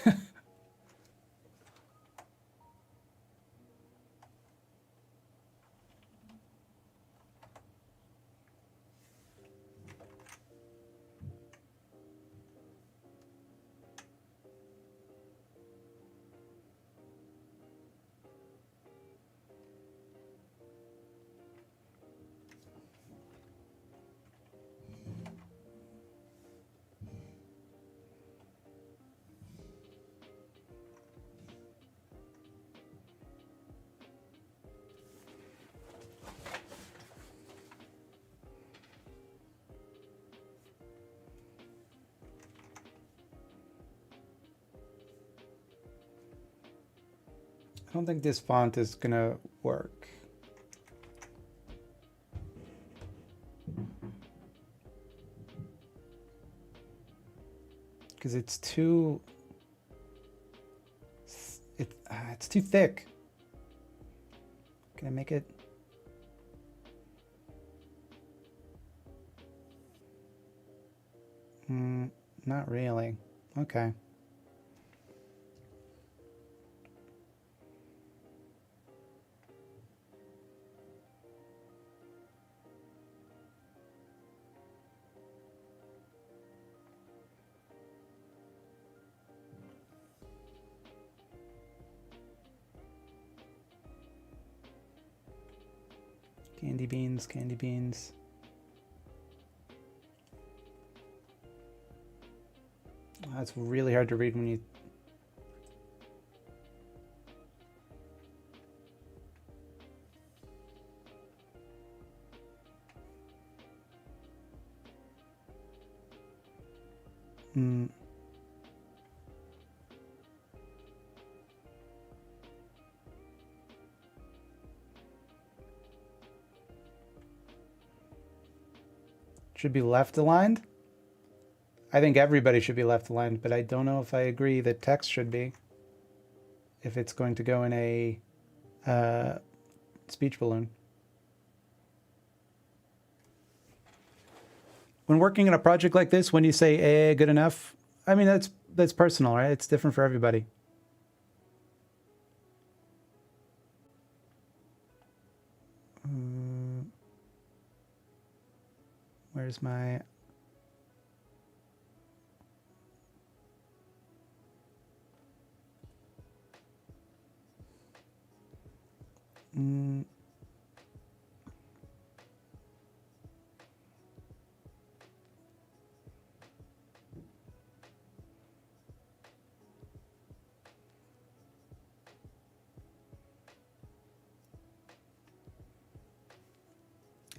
I don't think this font is gonna work. Because it's too it's too thick. Can I make it? Not really. Okay. Candy beans, candy beans. That's really hard to read when you... Should be left aligned? I think everybody should be left aligned, but I don't know if I agree that text should be. If it's going to go in a speech balloon. When working on a project like this, when you say good enough, I mean, that's personal, right? It's different for everybody. Where's my...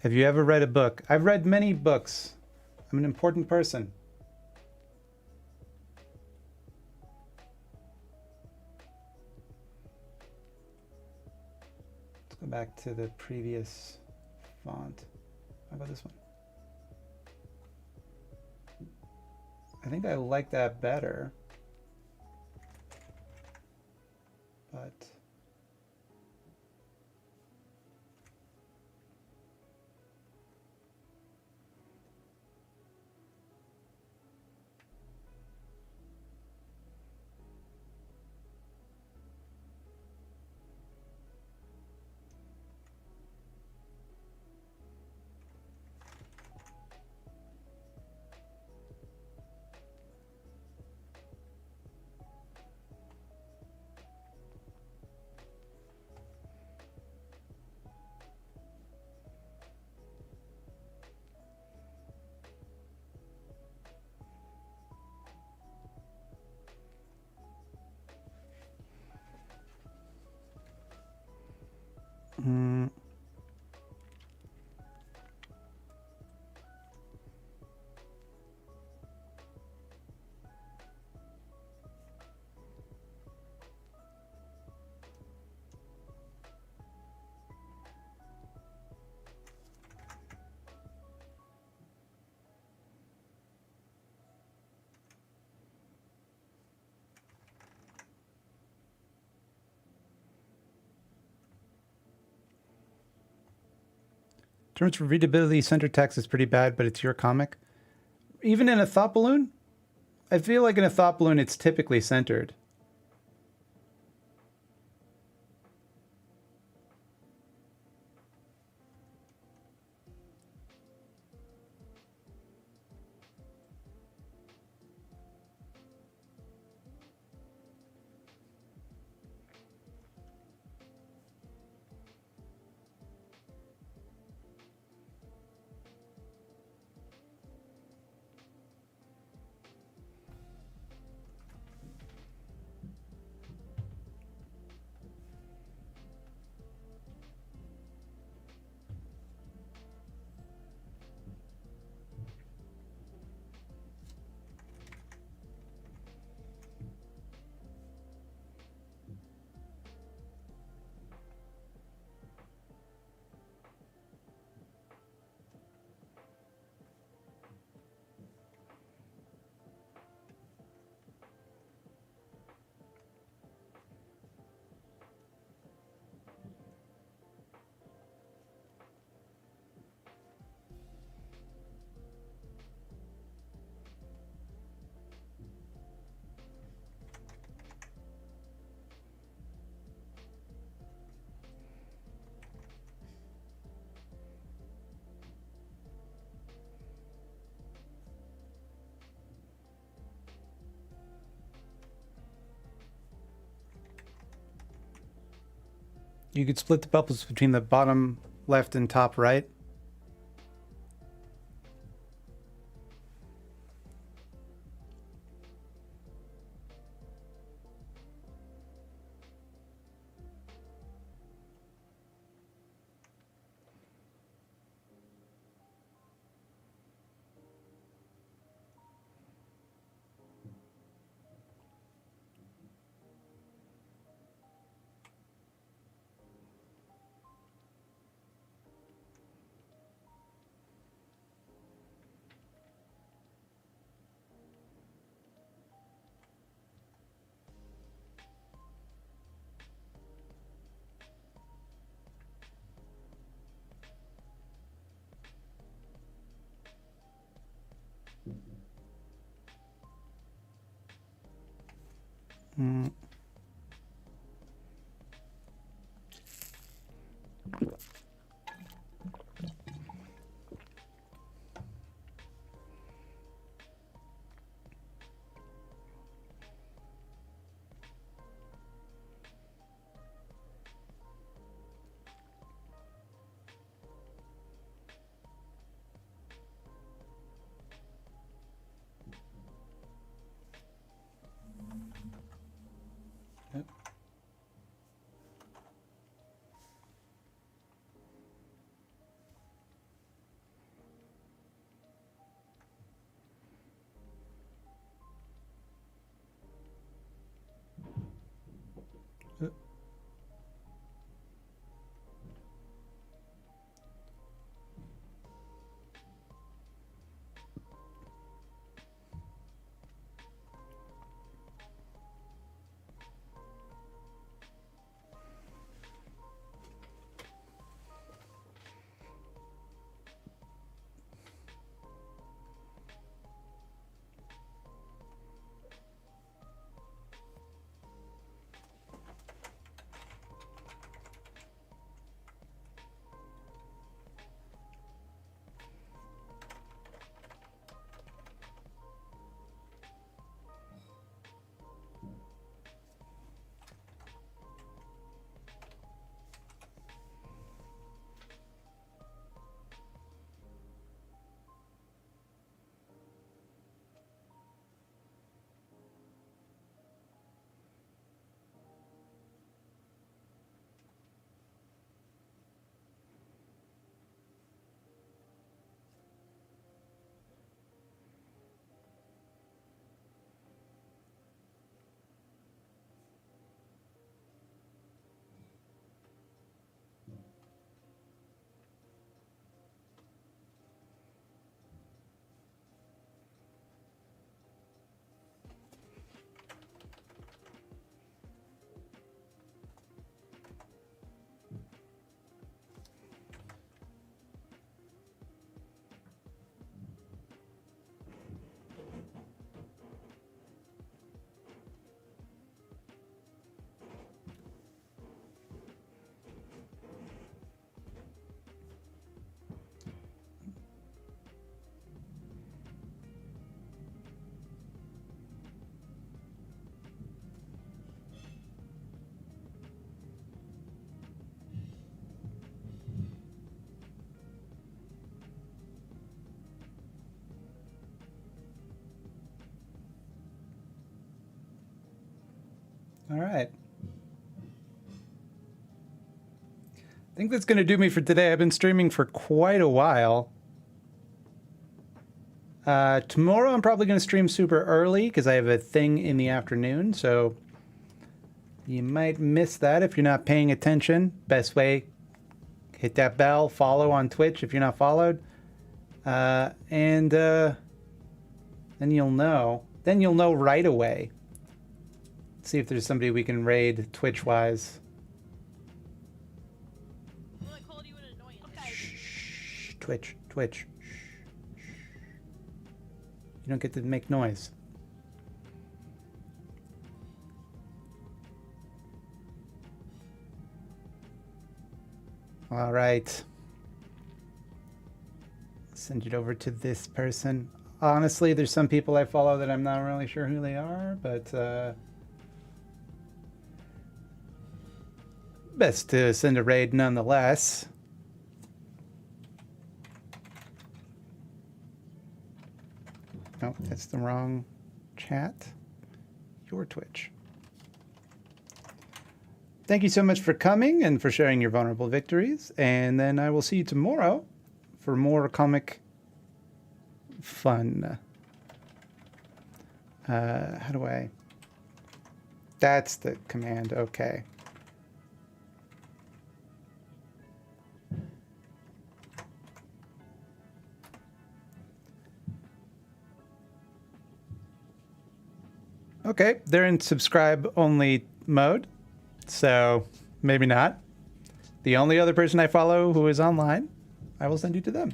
Have you ever read a book? I've read many books. I'm an important person. Let's go back to the previous font. How about this one? I think I like that better. But in terms of readability, center text is pretty bad, but it's your comic. Even in a thought balloon, I feel like in a thought balloon, it's typically centered. You could split the bubbles between the bottom left and top right. All right. I think that's going to do me for today. I've been streaming for quite a while. Tomorrow I'm probably going to stream super early because I have a thing in the afternoon. So you might miss that if you're not paying attention. Best way, hit that bell, follow on Twitch if you're not followed. And then you'll know. Then you'll know right away. See if there's somebody we can raid Twitch-wise. Well, I called you an annoyance. Okay. Shh, Twitch. Shh. You don't get to make noise. All right. Send it over to this person. Honestly, there's some people I follow that I'm not really sure who they are, but best to send a raid nonetheless. No, that's the wrong chat. Your Twitch. Thank you so much for coming and for sharing your vulnerable victories. And then I will see you tomorrow for more comic fun. How do I? That's the command. Okay. Okay, they're in subscribe only mode, so maybe not. The only other person I follow who is online, I will send you to them.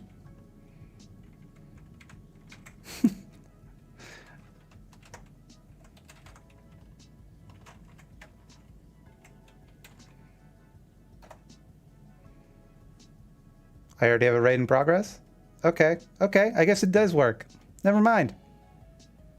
I already have a raid in progress? Okay, okay, I guess it does work. Never mind.